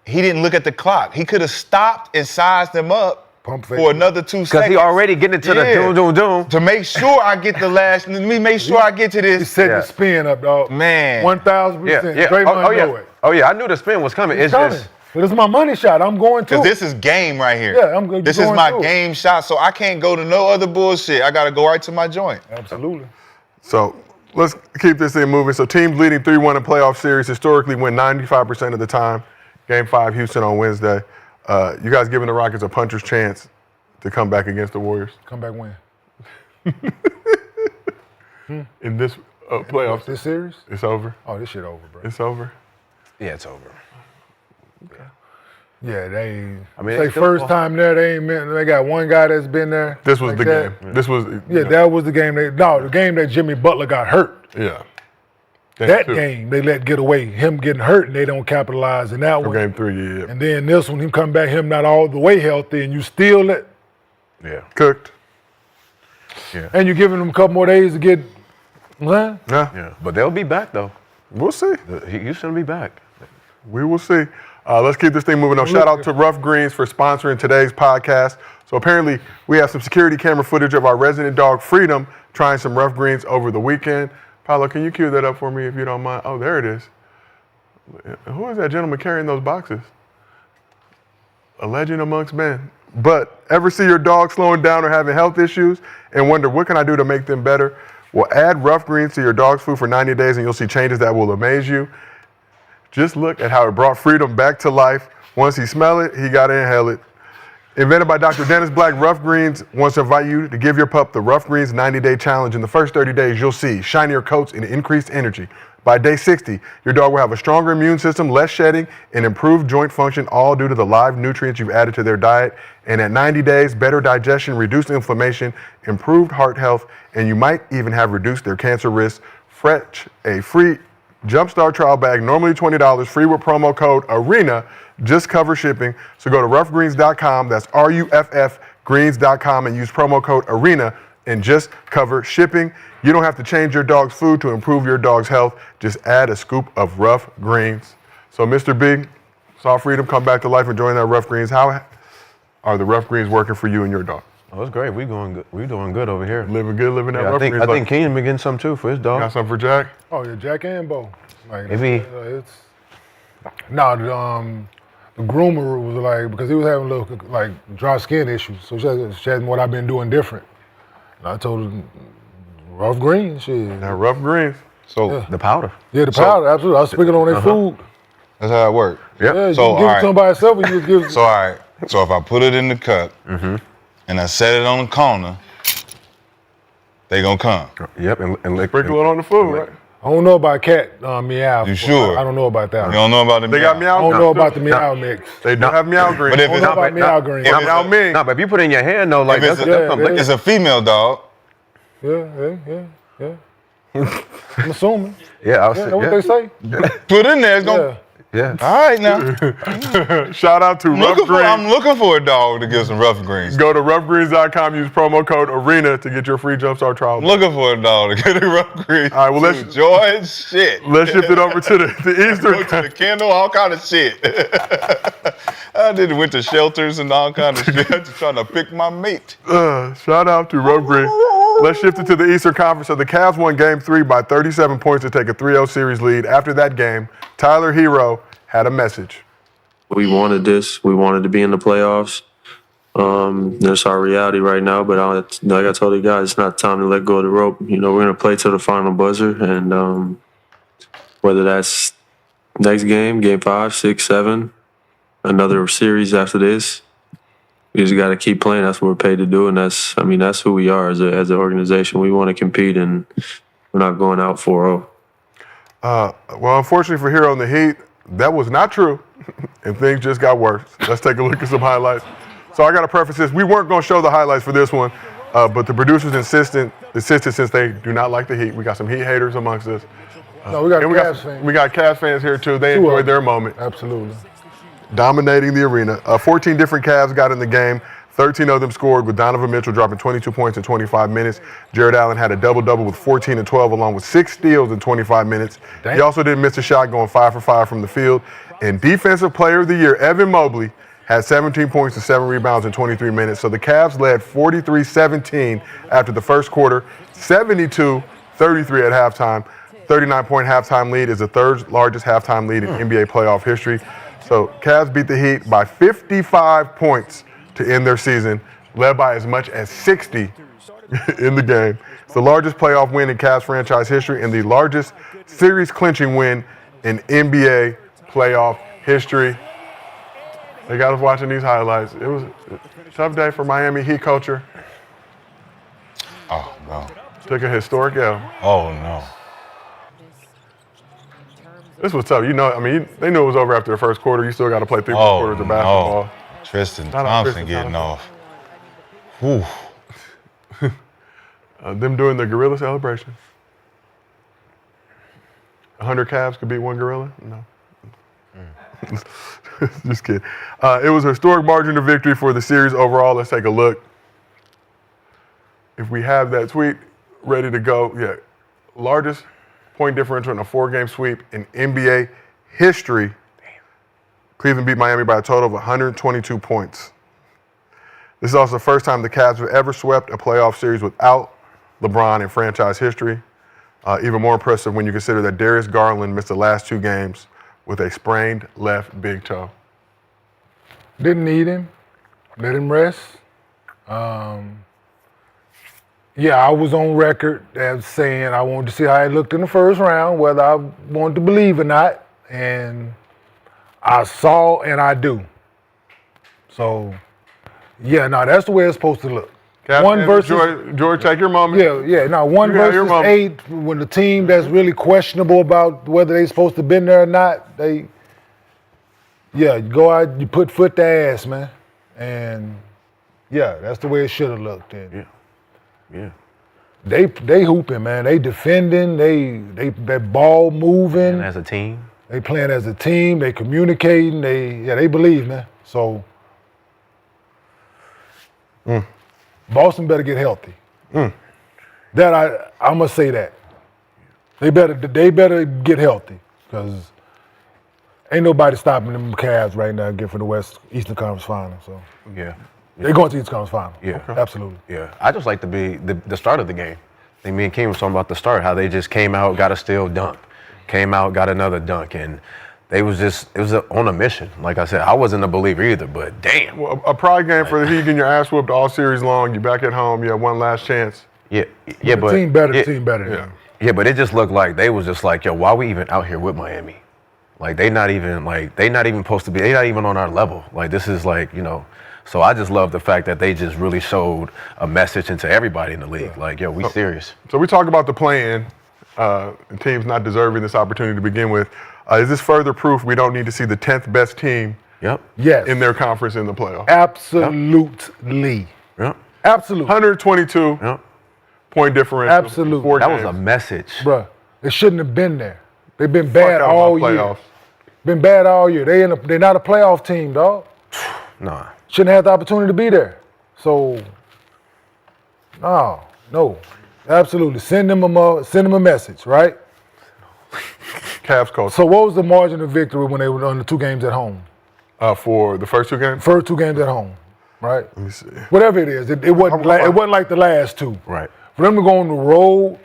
he didn't look at the clock. He could have stopped and sized him up Pump fake. for another 2 seconds. Because he already getting into the Yeah. doom. To make sure I get the last, let me make sure I get to He this. set Yeah. the spin up, dog. Man. 1,000%. Yeah. Draymond Oh, yeah. know it. Oh, yeah. I knew the spin was coming. It's Coming. just. But it's my money shot. I'm going to. Because this is game right here. Yeah, I'm good. This You're is going my through it. game shot, so I can't go to no other bullshit. I got to go right to my joint. Absolutely. So let's keep this thing moving. So teams leading 3-1 in playoff series historically win 95% of the time. Game 5, Houston on Wednesday. You guys giving the Rockets a puncher's chance to come back against the Warriors Come back when? in this playoff? This series? It's over. Oh, this shit over, bro. It's over. Yeah, it's over. Yeah, they. I mean, It's their they still- first time there. They got one guy that's been there. This was like the that. game. This was Yeah, that was the game. The game that Jimmy Butler got hurt. yeah. That two. game they let get away. Him getting hurt and they don't capitalize in that For one. game 3, yeah. And then this one, him come back, him not all the way healthy, and you still let. Yeah. Cooked. And you giving him a couple more days to get. Huh? Yeah. Yeah. But they'll be back, though. We'll see. Houston will be back. We will see. Let's keep this thing moving on. Shout out to Rough Greens for sponsoring today's podcast. So apparently we have some security camera footage of our resident dog Freedom trying some Rough Greens over the weekend. Paolo, can you cue that up for me if you don't mind? Oh, there it is. Who is that gentleman carrying those boxes? A legend amongst men. But ever see your dog slowing down or having health issues and wonder what can I do to make them better? Well, add Rough Greens to your dog's food for 90 days and you'll see changes that will amaze you. Just look at how it brought Freedom back to life. Once he smelled it, he got to inhale it. Invented by Dr. Dennis Black, Rough Greens wants to invite you to give your pup the Rough Greens 90-day challenge. In the first 30 days, you'll see shinier coats and increased energy. By day 60, your dog will have a stronger immune system, less shedding, and improved joint function, all due to the live nutrients you've added to their diet. And at 90 days, better digestion, reduced inflammation, improved heart health, and you might even have reduced their cancer risk. Fetch a free Jumpstart trial bag, normally $20, free with promo code ARENA. Just cover shipping. So go to roughgreens.com, that's RUFF greens.com, and use promo code ARENA and just cover shipping. You don't have to change your dog's food to improve your dog's health. Just add a scoop of Rough Greens. So Mr. B, saw Freedom come back to life enjoying that Rough Greens. How are the Rough Greens working for you and your dog? Oh, it's great. We doing good over here. Living good, living that Yeah, Rough Greens. I think Kenyon been getting some too for his dog. Got some for Jack? Oh yeah, Jack and Bo. Like, Maybe- it's the groomer was like, because he was having a little like dry skin issues, so she had what I've been doing different. And I told her, Rough Greens, shit. Now Rough Greens. So The powder. Yeah, the powder, absolutely. I was sprinkling on their food. that's how it works. Yep. Yeah, you So, can give it alright. to them by itself, or you just give. So all right. So if I put it in the cup and and I set it on the corner, they gonna come. Yep, and lick. Sprinkle it on the food, right? I don't know about cat meow. You sure? I don't know about that. You don't know about the They got I meow don't greens. know about the too. meow mix. They do have meow greens. But if I don't it's know about meow green. Or meow ming. No, but if you put it in your hand though, like If that's it's that's something. it's a female dog, Yeah. I'm assuming. Yeah, I was Yeah, that's what they say. put in there. It's gonna. Yeah. Yeah. All right now. Shout out to Rough I'm Greens. looking for a dog to get some rough greens. Go to roughgreens.com, use promo code ARENA to get your free Jumpstart trial. I'm looking for a dog to get a rough greens. All right, well, let's- enjoy and shit. Let's shift it over to the Go Eastern. to the Kindle, all kind of shit. I went to shelters and all kind of shit. Just trying to pick my mate. Shout out to Rough Greens. Let's shift it to the Eastern Conference. So the Cavs won Game 3 by 37 points to take a 3-0 series lead. After that game, Tyler Hero had a message. We wanted this. We wanted to be in the playoffs. That's our reality right now. But like I told you guys, it's not time to let go of the rope. You know, we're going to play to the final buzzer. And whether that's next game, Game 5, 6, 7, another series after this, we just got to keep playing. That's what we're paid to do. And that's who we are as an organization. We want to compete, and we're not going out 4-0. Well, unfortunately for Hero and the Heat, that was not true, and things just got worse. Let's take a look at some highlights. So I got to preface this. We weren't going to show the highlights for this one, but the producers insisted since they do not like the Heat. We got some Heat haters amongst us. No, we got And Cavs fans. we got Cavs fans here, too. They Two of enjoyed them. their moment. Absolutely. Dominating the arena. 14 different Cavs got in the game. 13 of them scored, with Donovan Mitchell dropping 22 points in 25 minutes. Jared Allen had a double-double with 14 and 12, along with 6 steals in 25 minutes. Dang. He also didn't miss a shot, going 5 for 5 from the field. And Defensive Player of the Year, Evan Mobley, had 17 points and 7 rebounds in 23 minutes. So the Cavs led 43-17 after the first quarter, 72-33 at halftime. 39-point halftime lead is the third largest halftime lead in NBA playoff history. So Cavs beat the Heat by 55 points to end their season, led by as much as 60 in the game. It's the largest playoff win in Cavs franchise history and the largest series clinching win in NBA playoff history. They got us watching these highlights. It was a tough day for Miami Heat culture. Oh no. Took a historic L. Oh no. This was tough. You know, they knew it was over after the first quarter. You still got to play 3 more Oh quarters of basketball. no. Tristan Not on Thompson Tristan getting Thompson. off. Whew. Them doing the gorilla celebration. 100 Cavs could beat one gorilla? No. Just kidding. It was a historic margin of victory for the series overall. Let's take a look. If we have that tweet ready to go, yeah. Largest point differential in a 4-game sweep in NBA history. Cleveland beat Miami by a total of 122 points. This is also the first time the Cavs have ever swept a playoff series without LeBron in franchise history. Even more impressive when you consider that Darius Garland missed the last 2 games with a sprained left big toe. Didn't need him. Let him rest. Yeah, I was on record as saying I wanted to see how he looked in the first round, whether I wanted to believe or not. And I saw and I do. So, yeah, no, that's the way it's supposed to look. Cavs One fans, versus George, take your moment. yeah. No, 1 You got your versus moment. 8. When the team that's really questionable about whether they supposed to been there or not, you go out, you put foot to ass, man, and yeah, that's the way it should have looked. And Yeah. they hooping, man. They defending. They ball moving. And as a team. They playing as a team. They communicating. They believe, man. So Boston better get healthy. That I'm gonna say that. They better get healthy, because ain't nobody stopping them Cavs right now getting from the Eastern Conference Final. So Yeah. they're going to the Eastern Conference Final. Yeah. Okay. Absolutely. Yeah. I just like to be the start of the game. I think me and King was talking about the start, how they just came out, got a steal, dunk. Came out, got another dunk, and it was on a mission. Like I said, I wasn't a believer either, but damn. Well, a pride game for the Heat, getting your ass whooped all series long. You're back at home. You have one last chance. Yeah, The but team better. yeah, The team better. Yeah. Yeah, but it just looked like they was just like, yo, why we even out here with Miami? Like they not even supposed to be. They not even on our level. Like this is like, So I just love the fact that they just really showed a message into everybody in the league. Like, yo, we serious. So we talk about the play-in, and teams not deserving this opportunity to begin with. Is this further proof we don't need to see the 10th best team Yes. in their conference in the playoffs? Absolutely. Yep. Absolutely. 122 Yep. point differential. Absolutely. 4 That was games. a message. Bruh, they shouldn't have been there. They've been Fuck bad out all about year. playoffs. Been bad all year. They're not a playoff team, dog. Nah. Shouldn't have the opportunity to be there. So, no, absolutely. Send them a message, right? Cavs coach. So, what was the margin of victory when they were on the 2 games at home? For the first 2 games? First 2 games at home, right? Let me see. Whatever it is, it wasn't like the last 2. Right. For them to go on the road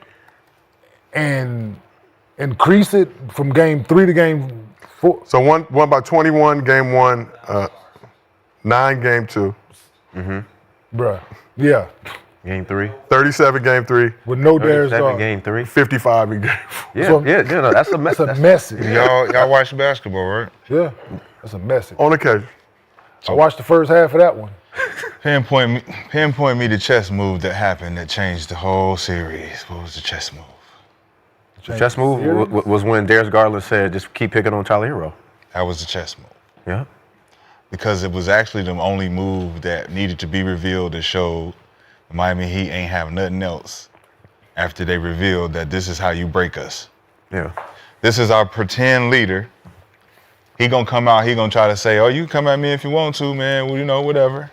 and increase it from game 3 to game 4. So one by 21, game 1, 9, game 2. Bruh, yeah, Game 3. 37, game 3. with no Darius 37 Garland. game 3. 55 in game 4. Yeah, So- no, that's a That's a message. message. Y'all watch basketball, right? Yeah, that's a message. On occasion. I watched the first half of that one. Pinpoint me the chess move that happened that changed the whole series. What was the chess move? The chess move was when Darius Garland said, just keep picking on Tyler Hero. That was the chess move. Yeah. Because it was actually the only move that needed to be revealed that showed the Miami Heat ain't have nothing else after they revealed that this is how you break us. Yeah. This is our pretend leader. He gonna come out, he gonna try to say, oh, you can come at me if you want to, man, well, you know, whatever.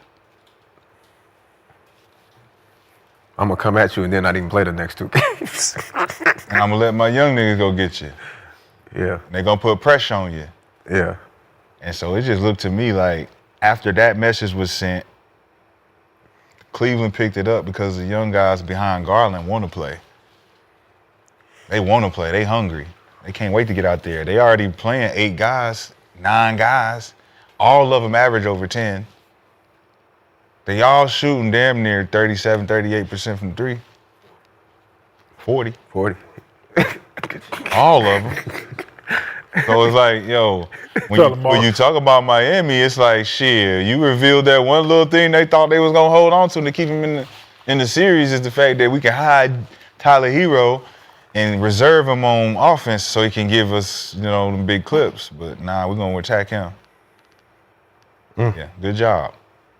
I'm going to come at you and then not even play the next 2 games. And I'm gonna let my young niggas go get you. Yeah. They gonna put pressure on you. Yeah. And so it just looked to me like after that message was sent, Cleveland picked it up because the young guys behind Garland want to play. They want to play. They hungry. They can't wait to get out there. They already playing 8 guys, 9 guys. All of them average over 10. They all shooting damn near 37, 38% from 3. 40. 40. All of them. So it's like, yo, when you talk about Miami, it's like, shit, you revealed that one little thing they thought they was going to hold on to keep him in the series is the fact that we can hide Tyler Hero and reserve him on offense so he can give us, you know, them big clips. But nah, we're going to attack him. Yeah, good job.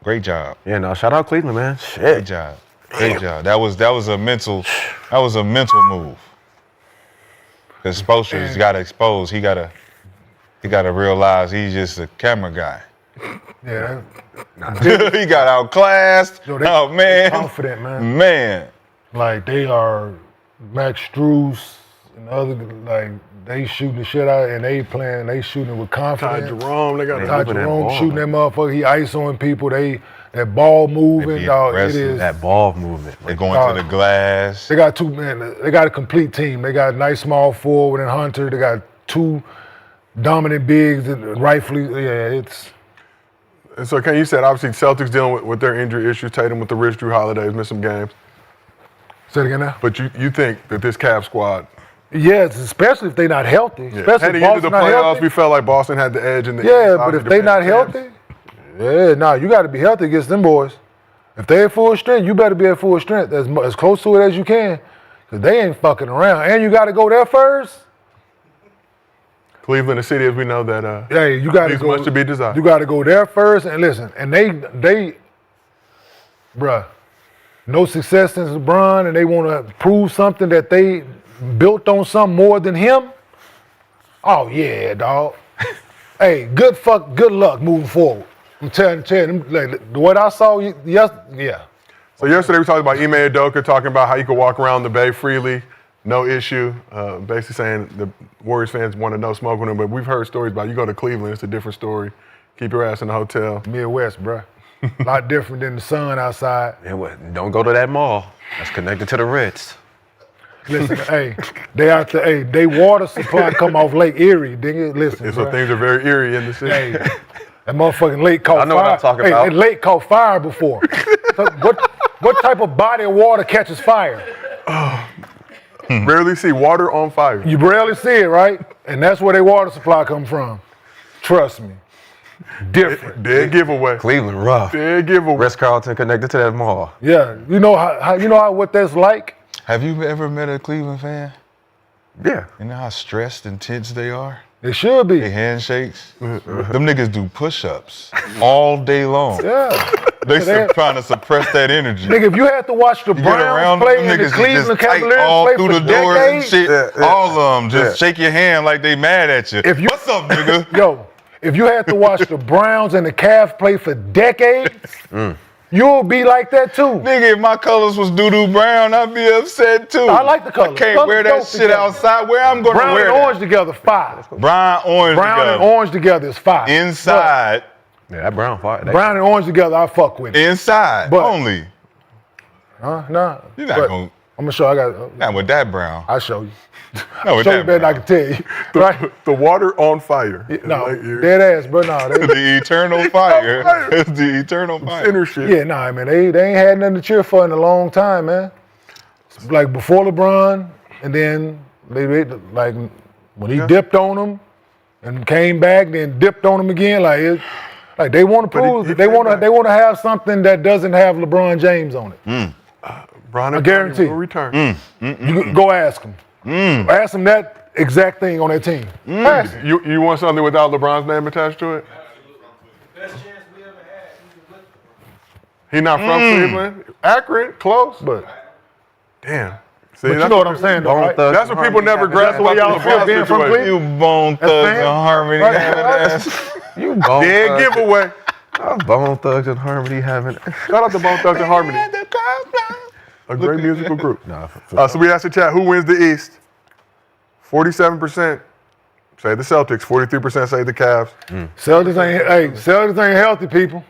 Great job. Yeah, no, shout out Cleveland, man. Great Shit. job. Great job. That was a mental move. Because Spoelstra's got to expose. He got to realize he's just a camera guy. Yeah, He got outclassed. Yo, they Man. confident, man. Man. Like they are Max Strus and other they shooting the shit out and they shooting with Ty confidence. Jerome, they got They Ty moving that Jerome ball, shooting man. that motherfucker. He isoing people. That ball moving. be Dog, it aggressive. is. That ball movement. They're going to the glass. They got 2 men. They got a complete team. They got a nice small forward and Hunter. They got 2 dominant bigs and rightfully. Yeah, it's. And so, Ken, you said obviously Celtics dealing with their injury issues, Tatum with the wrist, Drew Holiday's missed some games. Say it again now. But you think that this Cavs squad, Yes, especially if they're not healthy. Especially if heading into Boston the not playoffs, healthy. we felt like Boston had the edge in the Yeah, East. but if Obviously, they not the Cavs. healthy, you got to be healthy against them boys. If they at full strength, you better be at full strength as close to it as you can, because they ain't fucking around. And you got to go there first. Cleveland, a city as we know that Hey, you got to leaves go. much to be desired. You got to go there first and listen. And they, bruh, no success since LeBron, and they want to prove something that they built on something more than him. Oh yeah, dog. Hey, good luck moving forward. I'm telling them, like, what I saw, yeah. So yesterday we talked about Ime Udoka talking about how you could walk around the Bay freely, no issue. Basically saying the Warriors fans want to no smoke with him, but we've heard stories about you go to Cleveland, it's a different story. Keep your ass in the hotel. Midwest, bruh. A lot different than the sun outside. Yeah, well, don't go to that mall. That's connected to the Ritz. Listen, hey, they water supply come off Lake Erie. Listen, And so bruh. things are very eerie in the city. Hey, that motherfucking lake caught fire. I know what I'm talking Hey, about. that lake caught fire before. So what type of body of water catches fire? Rarely see water on fire. You rarely see it, right? And that's where their water supply come from. Trust me. Different. Dead giveaway. Cleveland rough. Dead giveaway. Ritz-Carlton connected to that mall. Yeah, you know how what that's like. Have you ever met a Cleveland fan? Yeah. You know how stressed and tense they are? It should be. They handshakes. Them niggas do push-ups all day long. Yeah. They trying to suppress that energy. Nigga, if you had to watch the You get around Browns play them and the niggas Cleveland just tight Cavaliers all play through for the doors and decades, shit. Yeah. All of them just shake your hand like they mad at you. What's up, nigga? Yo, if you had to watch the Browns and the Cavs play for decades, you'll be like that too. Nigga, if my colors was doo-doo brown, I'd be upset too. I like the colors. I can't Colors wear that dope shit together. outside. Where I'm gonna Brown wear and that? orange together, 5. Brown, orange Brown together. and orange together is 5. Inside. Yeah, that brown fire. But brown and orange together, I fuck with it. Inside. But- only. Nah. You're not But gonna. I'm gonna show. I got. Not with that brown. I'll show you. Not with Show you that better than I brown. can tell you. Right? The water on fire. No, Like, you're- dead ass, bro. No, they, The eternal fire. It's the eternal fire. Inner shit. yeah, nah, man. They ain't had nothing to cheer for in a long time, man. Like before LeBron, and then they like when he dipped on them and came back, then dipped on them again. Like they want to But prove he they came want to back. they want to have something that doesn't have LeBron James on it. Bron I and guarantee. will return. You go ask him. Ask him that exact thing on that team. Ask him. You want something without LeBron's name attached to it? Best chance we ever had. He not from Cleveland. Akron, close. But Damn. See, you that's know what I'm saying, though, right? That's what people never grasp. the way y'all about feel LeBron being from situation. You bone thugs fam. and harmony. Right. having ass. You bone Dead thugs. giveaway. Bone thugs and harmony having. Shout out to Bone Thugs and Harmony, a great musical group. Nah, So we asked the chat, who wins the East? 47% say the Celtics. 43% say the Cavs. Celtics ain't healthy, people.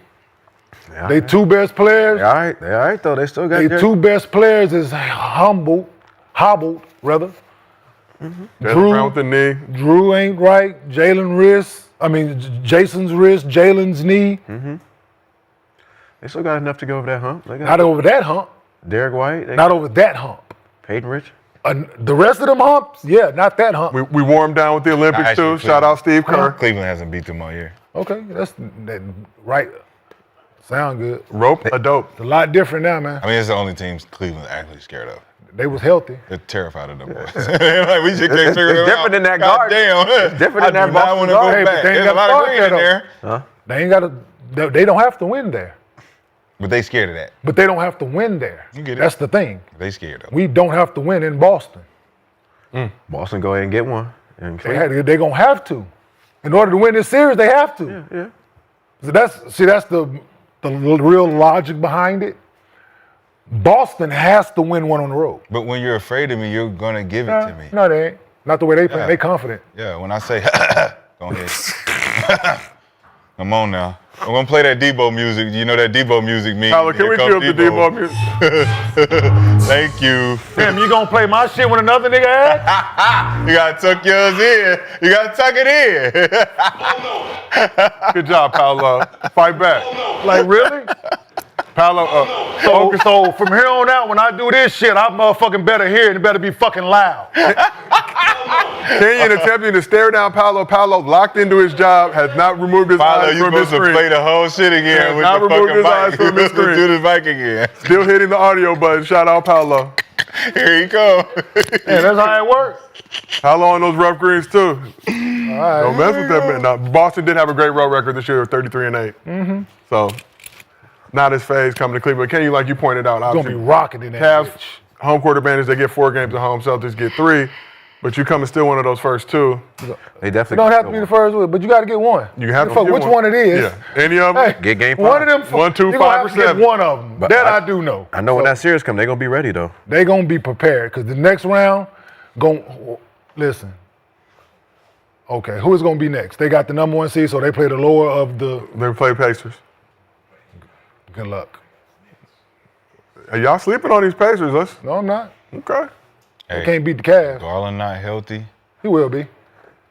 Yeah, They two best players. They all right though. They still got They Derek. two best players is hobbled rather. Jaylen Drew- Brown with the knee. Drew ain't right. Jason's wrist, Jalen's knee. They still got enough to go over that hump. They got Not over that hump. Derek White. They Not over that hump. Peyton Rich. The rest of them humps, yeah, not that hump. We wore him down with the Olympics Actually, too. Shout out Steve Kerr. Cleveland hasn't beat them all year. Okay, that's that, right. Sound good. Rope a dope. It's a lot different now, man. I mean, it's the only teams Cleveland actually scared of. They was healthy. They're terrified of them boys. Like, we should It's different than that guard. Damn. It's different than that I do not Boston want to guard. go Hey, but back. they ain't There's a got lot of to green in start there. They ain't got to. They don't have to win there, But they scared of that. but they don't have to win there. You get it. That's the thing. They scared of it. We don't have to win in Boston. Boston, go ahead and get one. And They're gonna have to. In order to win this series, they have to. yeah. So that's the real logic behind it. Boston has to win one on the road. But when you're afraid of me, you're going to give it to me. No, they ain't. Not the way they play. Yeah. They confident. Yeah, when I say, go ahead. Come on now. I'm going to play that Debo music. You know that Debo music means. Tyler, can we Here cue up come the Debo music? Thank you. Damn, you gonna play my shit when another nigga ass? You got to tuck yours in. You got to tuck it in. Good job, Paolo. Fight back. Like really? Paolo, So from here on out, when I do this shit, I motherfucking better hear it. It better be fucking loud. Kenyon attempting to stare down Paolo. Paolo locked into his job, has not removed his Paolo, eyes you from his supposed to screen. play the whole shit again with now the remove fucking his eyes mic. from his screen. Do this mic again. Still hitting the audio button. Shout out Paolo. Here you go. Yeah, that's how it works. Paolo on those rough greens too. All right. Don't mess with that man. Now, Boston did have a great road record this year, 33-8. So, not his phase coming to Cleveland. Kenyon, like you pointed out, It's gonna be obviously, rocking in that Cavs, bitch. home court advantage, they get 4 games at home. Celtics get 3. But you come and steal one of those first 2. They definitely You don't have to be the first one, but you got to get one. You have to Fuck get which one it is. Yeah. Any of them? Hey, Get game one of 5. them. 1, 2, you gonna 5, have or to get 7. one of them. But That I- I do know. I know when that series come, they're gonna be ready though. They gonna be prepared because the next round, listen. Okay, who is gonna be next? They got the number 1 seed, so they play the lower of the. They play Pacers. Good luck. Hey, y'all sleeping on these Pacers? No, I'm not. Okay. They can't beat the Cavs. Garland not healthy. He will be.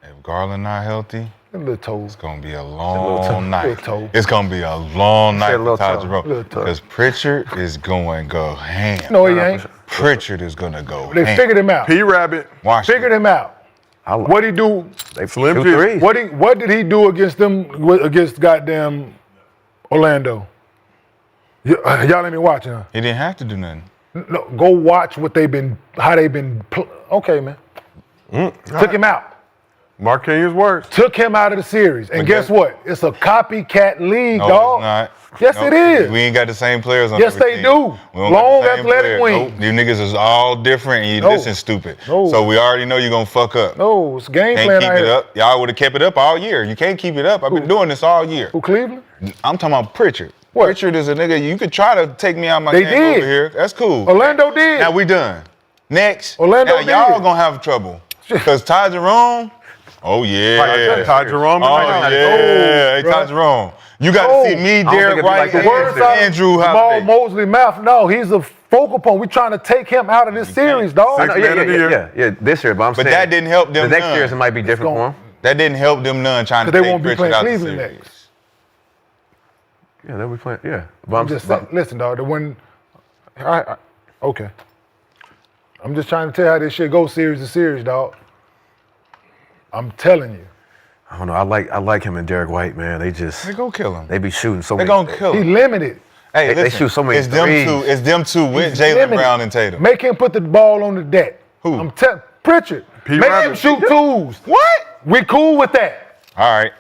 If Garland not healthy, A little toes. it's gonna be a long night. Little toe. It's gonna be a long night little for Todd toe. Jerome Little toe. because Pritchard is going to go ham. No, he ain't. Pritchard is gonna go They ham. figured him out. P Rabbit. Watch Figured him out. What he do? They Slim shoot Jim. threes. What did he do against them? Against goddamn Orlando? Y'all let me watch, huh? He didn't have to do nothing. No, go watch how they've been. Okay, man. Took him out. Mark Kenyon's words. Took him out of the series. And guess what? It's a copycat league, No, dog. it's not. Yes, No, it is. We ain't got the same players on Yes, every they team. do. We don't Long, got the same athletic players. wings. Nope. You niggas is all different and you No. listen stupid. No. So we already know you're going to fuck up. No, it's game Can't plan keep out it here. up. Y'all would have kept it up all year. You can't keep it up. I've been doing this all year. Who, Cleveland? I'm talking about Pritchard. What? Pritchard is a nigga. You could try to take me out my They game did. over here. That's cool. Orlando did. Now we done. Next. Orlando now y'all did. gonna have trouble. Because Ty Jerome, oh yeah. Ty Jerome. Oh and yeah. Hey, Ty bruh. Jerome. You got No. to see me, think Derek it'd be White, like the and words out of Andrew Jamal Holiday. Mosley mouth. No, he's a focal point. We're trying to take him out of this series, dog. I know, Man of the year. yeah, this year, but I'm But saying that didn't help them the next none. years it might be different for gonna- them. That didn't help them none trying to Because they take won't be Pritchard playing out the Cleveland series. next. Yeah, they'll be playing. Yeah, but I'm just saying, listen, dog. Okay. I'm just trying to tell you how this shit goes series to series, dog. I'm telling you. I don't know. I like him and Derek White, man. They go kill him. They be shooting so They many. gonna kill He him. limited. Hey, they listen, shoot so many it's them threes. two. It's them two with He's Jalen limited. Brown and Tatum. Make him put the ball on the deck. Who? I'm telling Pritchard. P. Make him Rabbit. shoot twos. What? We cool with that. All right.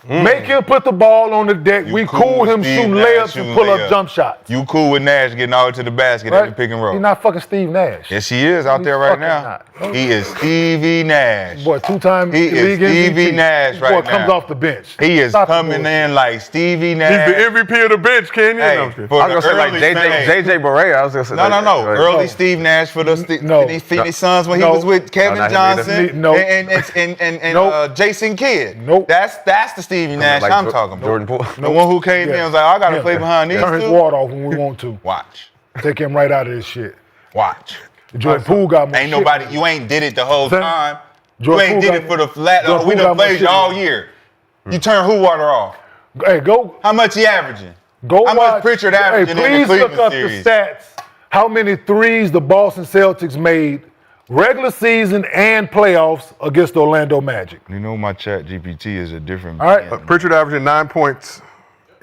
Make him put the ball on the deck. You We cool cool with him Steve shooting Nash layups shooting and pull up layups. jump shots. You cool with Nash getting all to the basket Right? every pick and roll. He's not fucking Steve Nash. Yes, he is out He's there right fucking now. not. He is Stevie Nash. Boy, two-time He is league Stevie MVP. Nash right Boy now. comes off the bench. He is Stop the coming bullshit. in like Stevie He's Nash. the MVP of the bench, Kenyon. Hey, No, I'm kidding. for I was the gonna say like early JJ Barea. I was gonna say No. Early No. Steve Nash for the No. Phoenix Suns when No. he was with Kevin No, not Johnson No. and Nope. Jason Kidd. Nope. That's the Stevie Nash like I'm talking about. Jordan Poole. The one who came in and was like, I gotta play behind these Turn his two. water off when we want to. Watch. Take him right out of this shit. Watch. Jordan Poole got more Ain't shit. nobody, you ain't did it the whole Son, time. You Jordan ain't Poole did got it for more- the flat. Jordan We Poole done got more played shit. all year. You turn who water off? Hey, go How much he averaging? Go How watch. much Pritchard averaging hey, in the please Cleveland look up series? the stats. How many threes the Boston Celtics made regular season and playoffs against the Orlando Magic? You know my chat GPT is a different All right. being Pritchard averaging 9 points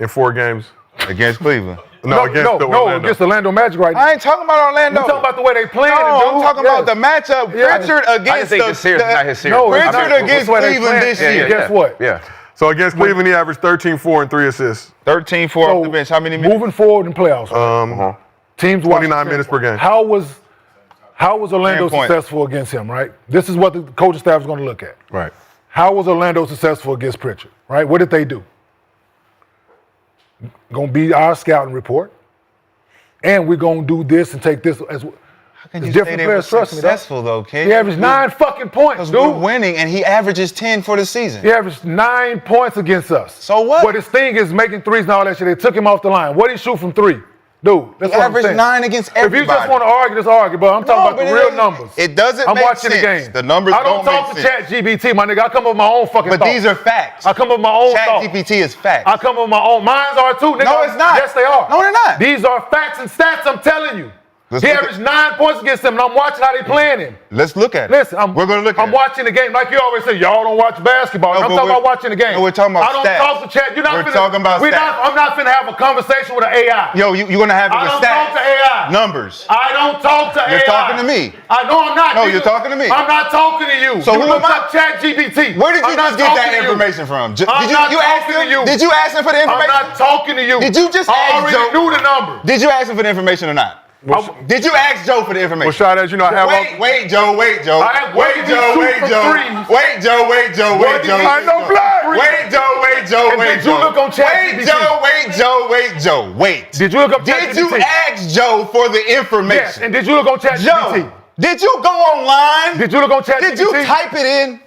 in 4 games. against Cleveland. No, against the Orlando. against Orlando Magic right now. I ain't talking about Orlando. I'm talking about the way they playing. No, dude. I'm talking about the matchup. Yeah. Pritchard I against just think this series is not his series. No, it's Pritchard not. against It's the way they Cleveland playing. this year. Guess what? Yeah. So against Cleveland, he averaged 13, 4, and 3 assists. 13-4 off the bench. How many minutes? Moving forward in playoffs, teams watch 29 minutes per game. How was Orlando 10 points. successful against him? Right. This is what the coaching staff is going to look at. Right. How was Orlando successful against Pritchard? Right. What did they do? Going to be our scouting report, and we're going to do this and take this as. How can It's you different say they were players, trust me, dog. successful though, Ken? He averaged 9 fucking points, Because we're dude. winning, and he averages 10 for the season. He averaged 9 points against us. So what? But his thing is making threes and all that shit. They took him off the line. What did he shoot from 3? Dude, that's He what I'm averaged saying. 9 against If you everybody. just want to argue, just argue. But I'm talking about but the it real doesn't- numbers. it doesn't I'm make watching sense. the game. The numbers I don't don't talk make to sense. ChatGPT, my nigga. I come up with my own fucking But thoughts. these are facts. I come up with my own thoughts. ChatGPT is facts. I come up with my own. Mines are too, nigga. No, it's not. Yes, they are. No, they're not. These are facts and stats, I'm telling you. Let's He look averaged 9 points against them, and I'm watching how they playing him. Let's look at it. Listen, we're going to look at I'm it. watching the game. Like you always say, y'all don't watch basketball. No, I'm but talking we're- about watching the game. no, we're talking about I don't stats. talk to chat. You're not We're finna, talking about we're stats. not, I'm not finna have a conversation with an AI. Yo, you're going to have it I with don't stats. talk to AI. Numbers. I don't talk to AI. You're talking to me. I know I'm not. No, nigga. you're talking to me. I'm not talking to you. So you who looked am I? up ChatGPT. Where did you I'm not just get that talking to you. information from? I'm not talking to you. Did you ask him for the I'm information? not talking to you. Did you just I ask already Joe? knew the number. Did you ask him for the information or not? Did you ask Joe for the information? Rashad, as you know, I have Wait, Joe. What did he I know black. Did you look on ChatGPT? Wait, Joe. Did you look up Did you ChatGPT? ask Joe for the information? Yes, and did you look on ChatGPT? Joe, did you go online? Did you look on ChatGPT? Did you type it in?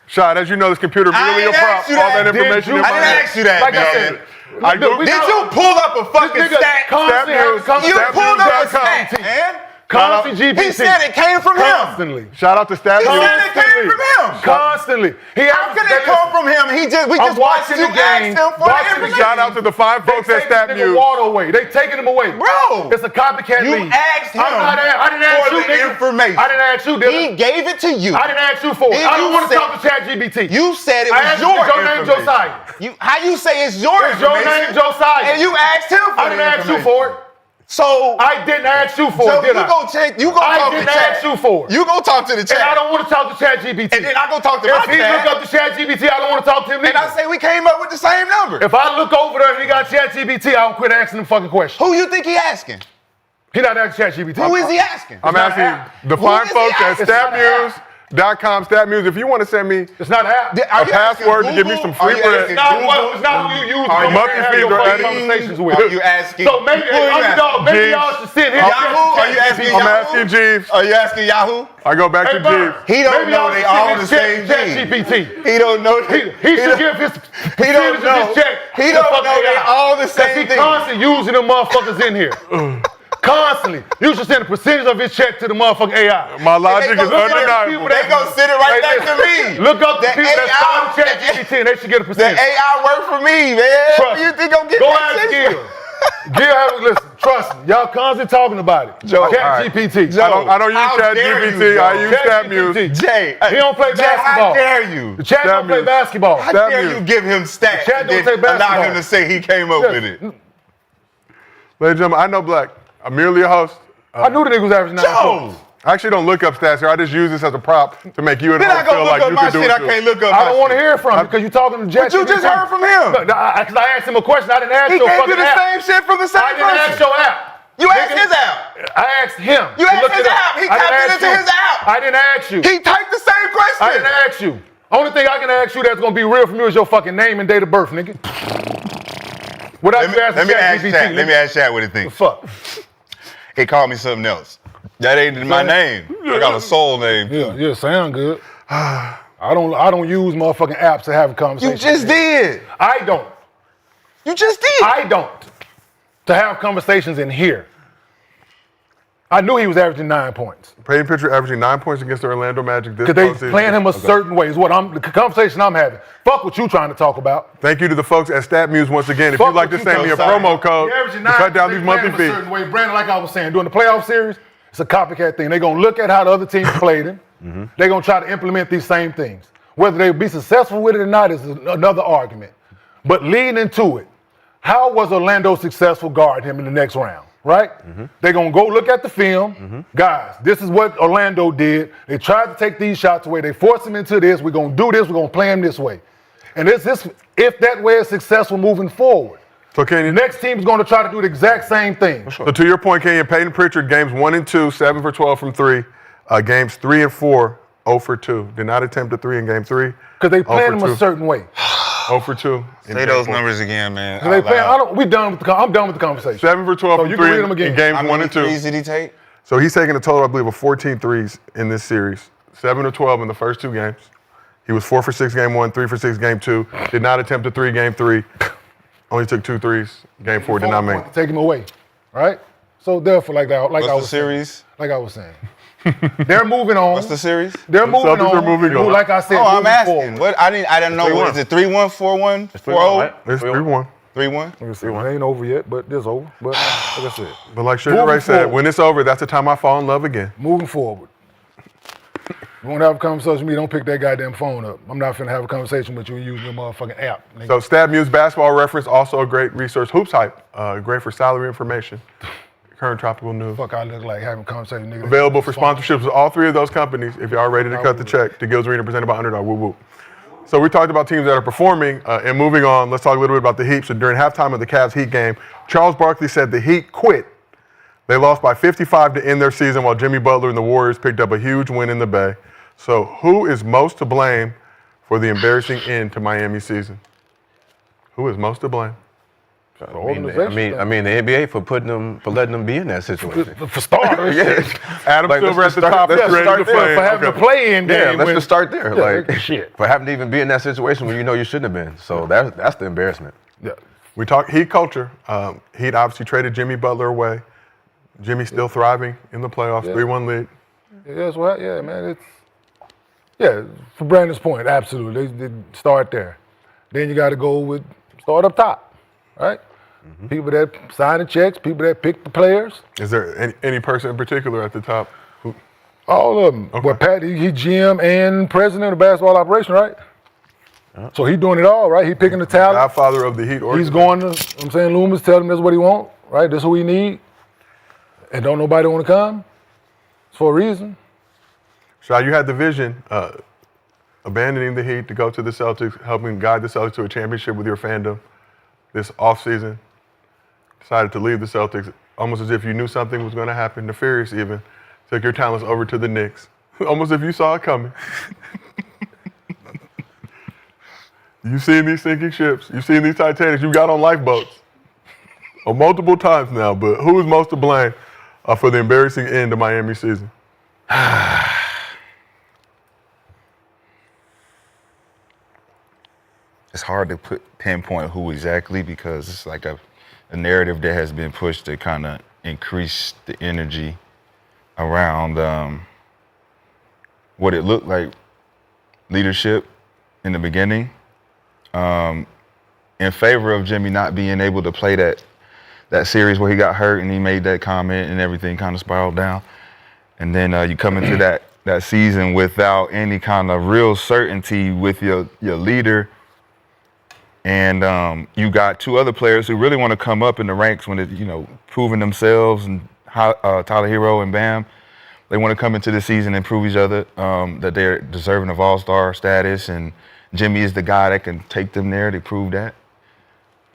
Shad, as you know, this computer I really a ain't prop. asked you All that. that Did information you- in I my didn't head. ask you that, Like I man. said, I do. we Did know- you pull up a fucking This nigga stat? constantly Stat having news. You conversations pulled with up a Stat stat, man. Constant GPT. He said it came from him. Constantly. Shout out to Stat He News. said it came from him. Constantly. How can it come from him? We just watched you ask him for the information. Shout out to the fine folks at Stat They taking News. water away. They taking him away. Bro, It's a copycat you league. asked him I didn't ask for you, the nigga. information. I didn't ask you, did He gave it to you. I didn't ask you for it. Then I don't you want to said- talk to ChatGPT. You said it I was asked your you, your name information. Josiah. How you say it's your Is your information? name Josiah? And you asked him for I didn't ask you for it. So I didn't ask you for Joe, it, did you I? go check. You go I talk to didn't chat. ask you for it. You go talk to the chat. And I don't want to talk to ChatGPT. And then I go talk to my If he chat. look up to ChatGPT, I don't want to talk to him And I either. say we came up with the same number. If I look over there and he got ChatGPT, I don't quit asking him fucking questions. Who you think he asking? He not asking ChatGPT. Who is he asking? I'm not asking app. the Who fine is he folks at asking? statnews.com, StatNews. If you want to send me It's not an app. Are a you asking password to give me Google? some free Are you bread. asking It's not Google? it's not who you use. Are to you go and have asking- your fucking are conversations with. Are you asking? So maybe, Who are you underdog, asking? maybe Jeeves. y'all should sit here. Yahoo? Are you asking I'm Yahoo? asking Jeeves. Are you asking Yahoo? I go back to Hey, Bird, Jeeves. He don't maybe know y'all they should all sit the and same check thing. ChatGPT. He don't know. He should give his He don't percentage of know. his check. He to don't fucking know they AI. all the 'Cause same he thing. constantly using them motherfuckers in here. Constantly. You should send a percentage of his check to the motherfucking AI. My logic is They gonna sit there- undeniable. They gonna sit it right Hey, next to me. Look up the The people that AI started ChatGPT and they should get a The percentage. AI work for me, man. Trust You think I'm getting Go that ask shit? Gil. Gil, listen, trust me. Y'all constantly talking about it. Joe, ChatGPT. I don't use How dare you, ChatGPT. I Joe? use StatNews. Jay, He don't play Jay, basketball. how dare you? The chat don't play Stat basketball. How Stat dare News. you give him stats Chat and don't then play allow basketball. him to say he came up with it? Ladies and gentlemen, I know Black. I'm merely a host. I knew the nigga was averaging 9 Joe, points. I actually don't look up stats here. I just use this as a prop to make you and then I host go feel look like up you my can do shit. it I too. can't look up I my don't want to shit. hear from you because you talking to But you just heard from him. Because I asked him a question. I didn't ask He your gave fucking you the app. same shit from the same I didn't ask person. your app. You asked Nigga, his app. I asked him. You to asked look his it up. app. He I didn't typed it ask into you. his app. I didn't ask you. He typed the same question. I didn't ask you. Only thing I can ask you that's gonna be real from you is your fucking name and date of birth, nigga. Without you asking Let me ask ChatGPT, Chat. Let me nigga. ask Chat what he thinks. Fuck. He called me something else. That ain't my name. I got a soul name. Yeah, sound good. I don't use motherfucking apps to have a conversation. You just did. I don't. You just did. I don't. To have conversations in here. I knew he was averaging 9 points. Peyton Pritchard averaging 9 points against the Orlando Magic this Because they postseason. playing him a certain way is what the conversation I'm having. Fuck what you trying to talk about. Thank you to the folks at StatMuse once again. If Fuck you'd like what to you send me a talking promo about. code He to averaging 9, cut down they these playing monthly him a fees. certain way. Brandon, like I was saying, during the playoff series, it's a copycat thing. They're going to look at how the other teams played him. They're going to try to implement these same things. Whether they be successful with it or not is another argument. But leading into it, how was Orlando successful guarding him in the next round? Right? They're going to go look at the film. Guys, this is what Orlando did. They tried to take these shots away. They forced him into this. We're going to do this. We're going to play him this way. And if that way is successful moving forward, So the Kenyon, next team is going to try to do the exact same thing. so to your point, Kenyon, Peyton Pritchard, games 1 and 2, 7 for 12 from 3. Games 3 and 4, 0 for 2. Did not attempt a 3 in game 3. Because they playing 0 him for a 2. certain way. 0 for 2. in Say game those 4. numbers again, man. They out playing, loud. I'm done with the conversation. 7 for 12 So from you can 3 read them again. in games How 1 many and 2. threes did he take? So he's taking a total, I believe, of 14 threes in this series. 7 of 12 in the first 2 games. He was 4 for 6 game 1, 3 for 6 game 2. Did not attempt a 3 game 3. Only took 2 threes. Game 4 did not make. Take him away. Right? So therefore, like I What's the was saying, series? like I was saying. They're moving on. What's the series? They're moving Celtics on. are moving on. Like I said, Oh, I'm moving asking. forward. What? I didn't know. What is it? 3-1, 4-1, 4-0, It's 3-1. 3-1. Let me see. It ain't over yet, but it's over. But like I said, But like Sugar Moving Ray said, forward. when it's over, that's the time I fall in love again. moving forward. You want to have a conversation with me, don't pick that goddamn phone up. I'm not finna have a conversation with you using your motherfucking app. Nigga. So StatMuse Basketball Reference, also a great resource. Hoops Hype, great for salary information. Current tropical news. Fuck, I look like having a conversation with niggas. Available for sponsorships with all 3 of those companies if y'all are ready to cut the check. To Gil's Arena presented by Underdog. Woo woo. So we talked about teams that are performing and moving on. Let's talk a little bit about the Heat. So during halftime of the Cavs Heat game, Charles Barkley said the Heat quit. They lost by 55 to end their season while Jimmy Butler and the Warriors picked up a huge win in the Bay. So who is most to blame for the embarrassing end to Miami season? Who is most to blame? The I organization. mean, the NBA for letting them be in that situation. For starters, Adam Like, Silver at let's the just top is start- ready start to there. play. for having Okay. a play-in game. Yeah, let's when- just start there. Yeah, Like shit. for having to even be in that situation when you know you shouldn't have been. So that's the embarrassment. Yeah. We talk Heat culture. Heat obviously traded Jimmy Butler away. Jimmy still thriving in the playoffs, 3-1 lead. That's what. Yeah, man. For Brandon's point, absolutely. They start there. Then you got to start up top, right? People that sign the checks, people that pick the players. Is there any person in particular at the top? All of them. Okay. But Pat, he GM and president of basketball operation, right? So he's doing it all, right? He picking the talent. Godfather of the Heat. He's going to, I'm saying, Loomis, tell him that's what he want, right? That's who we need. And don't nobody want to come. It's for a reason. Rashad, you had the vision, abandoning the Heat to go to the Celtics, helping guide the Celtics to a championship with your fandom this offseason. Decided to leave the Celtics almost as if you knew something was going to happen, nefarious even. Took your talents over to the Knicks, almost as if you saw it coming. You've seen these sinking ships. You've seen these Titanics. You got on lifeboats multiple times now, but who is most to blame for the embarrassing end of Miami season? It's hard to pinpoint who exactly because it's like a narrative that has been pushed to kind of increase the energy around what it looked like leadership in the beginning in favor of Jimmy not being able to play that series where he got hurt and he made that comment and everything kind of spiraled down. And then you come into that season without any kind of real certainty with your leader. And you got two other players who really want to come up in the ranks when proving themselves, and Tyler Hero and Bam. They want to come into the season and prove each other that they're deserving of all-star status, and Jimmy is the guy that can take them there to prove that.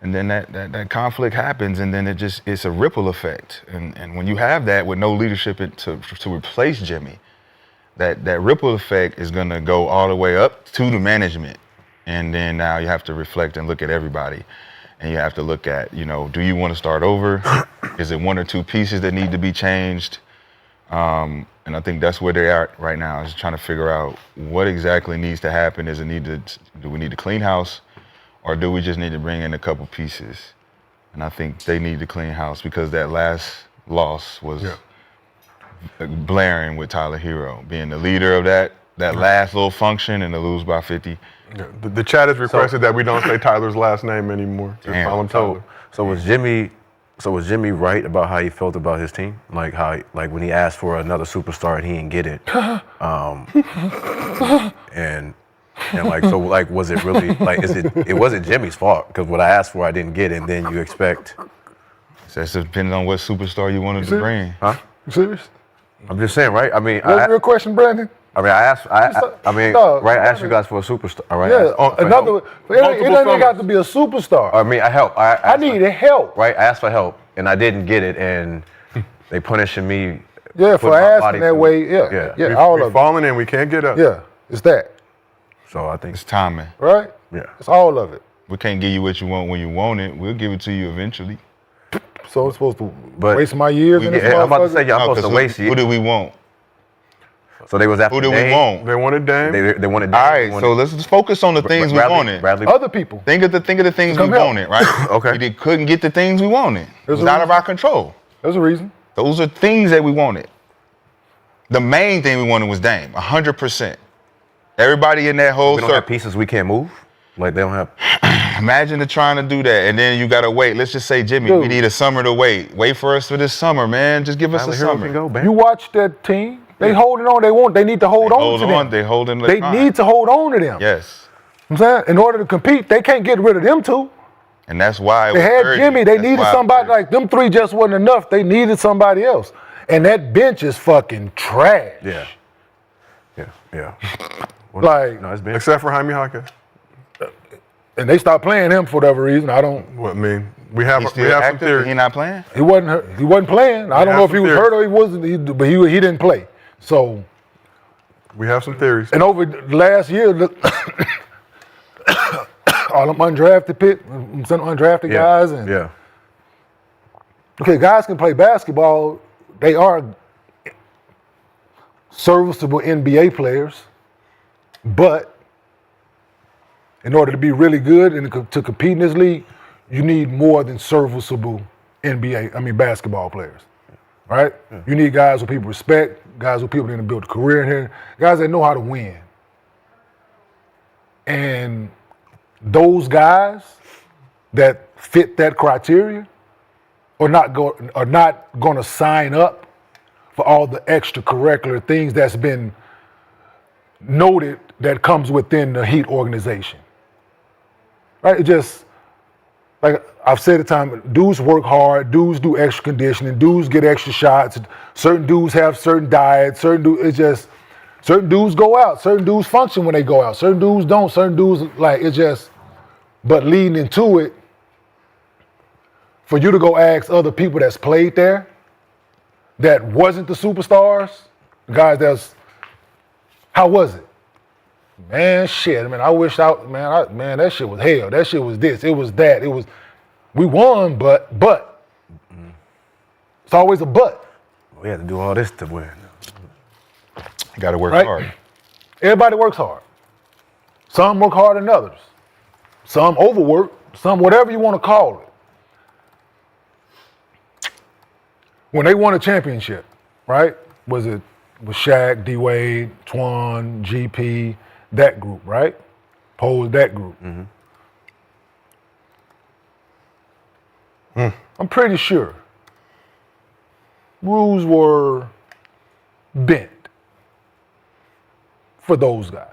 And then that conflict happens, and then it's a ripple effect. And when you have that with no leadership to replace Jimmy, that ripple effect is going to go all the way up to the management. And then now you have to reflect and look at everybody. And you have to look at, do you want to start over? Is it one or two pieces that need to be changed? And I think that's where they are right now, is trying to figure out what exactly needs to happen. Do we need to clean house, or do we just need to bring in a couple pieces? And I think they need to clean house because that last loss was blaring with Tyler Hero being the leader of that last little function and to lose by 50. Yeah, the chat has requested that we don't say Tyler's last name anymore. Just call him Tyler. So was Jimmy right about how he felt about his team? Like when he asked for another superstar and he didn't get it. Was it really it wasn't Jimmy's fault because what I asked for I didn't get, and then you expect. So that's depending on what superstar you wanted to bring. Huh? You serious? I'm just saying, right? I mean, What's your question, Brandon? I asked you guys for a superstar, all right? Yeah, it doesn't got to be a superstar. I mean, I needed help. Right, I asked for help, and I didn't get it, and they punishing me. Yeah, for asking that way. Yeah. All of it. Falling in, we can't get up. Yeah, it's that. So I think it's timing. Right? Yeah. It's all of it. We can't give you what you want when you want it. We'll give it to you eventually. So it's supposed to waste my years in this motherfucker? I'm about to say, I'm supposed to waste you. Who do we want? So they was after Who do we want? They wanted Dame. They wanted Dame. All right, so let's just focus on the things we wanted. Other people. Think of the things we wanted, right? Okay. We couldn't get the things we wanted. It was out of our control. There's a reason. Those are things that we wanted. The main thing we wanted was Dame, 100%. Everybody in that whole We don't have pieces we can't move? Like they don't have. Imagine trying to do that, and then you gotta wait. Let's just say, Jimmy, we need a summer to wait. Wait for us for this summer, man. Just give us a summer. You watch that team. They holding on. They need to hold on to them. They holding. They need to hold on to them. Yes. I'm saying, in order to compete, they can't get rid of them two. And that's why they had Jimmy. They needed somebody like them three. Just wasn't enough. They needed somebody else. And that bench is fucking trash. Yeah. Like, no, it's been. Except for Jaime Jaquez. And they stopped playing him for whatever reason. I don't. What I mean, we have some theories. He not playing? He wasn't playing. I don't know if he was hurt or he wasn't. But he didn't play. So we have some theories. And over the last year, all them undrafted guys. And okay, guys can play basketball. They are serviceable NBA players, but in order to be really good and to compete in this league, you need more than serviceable basketball players. right? You need guys who people respect, guys who people didn't build a career in here, guys that know how to win. And those guys that fit that criteria are not going to sign up for all the extracurricular things that's been noted that comes within the Heat organization. Right? It just, like I've said at times, dudes work hard, dudes do extra conditioning, dudes get extra shots, certain dudes have certain diets, certain dudes go out, certain dudes function when they go out, certain dudes don't, certain dudes, but leading into it, for you to go ask other people that's played there, that wasn't the superstars, the guys how was it? Man, shit, man, I wish man, that shit was hell. That shit was this, it was that, we won, but, it's always a but. We had to do all this to win. You got to work Right? hard. Everybody works hard. Some work harder than others. Some overwork, some whatever you want to call it. When they won a championship, right? Was Shaq, D-Wade, Twan, GP, that group, right? Pose that group. I'm pretty sure rules were bent for those guys.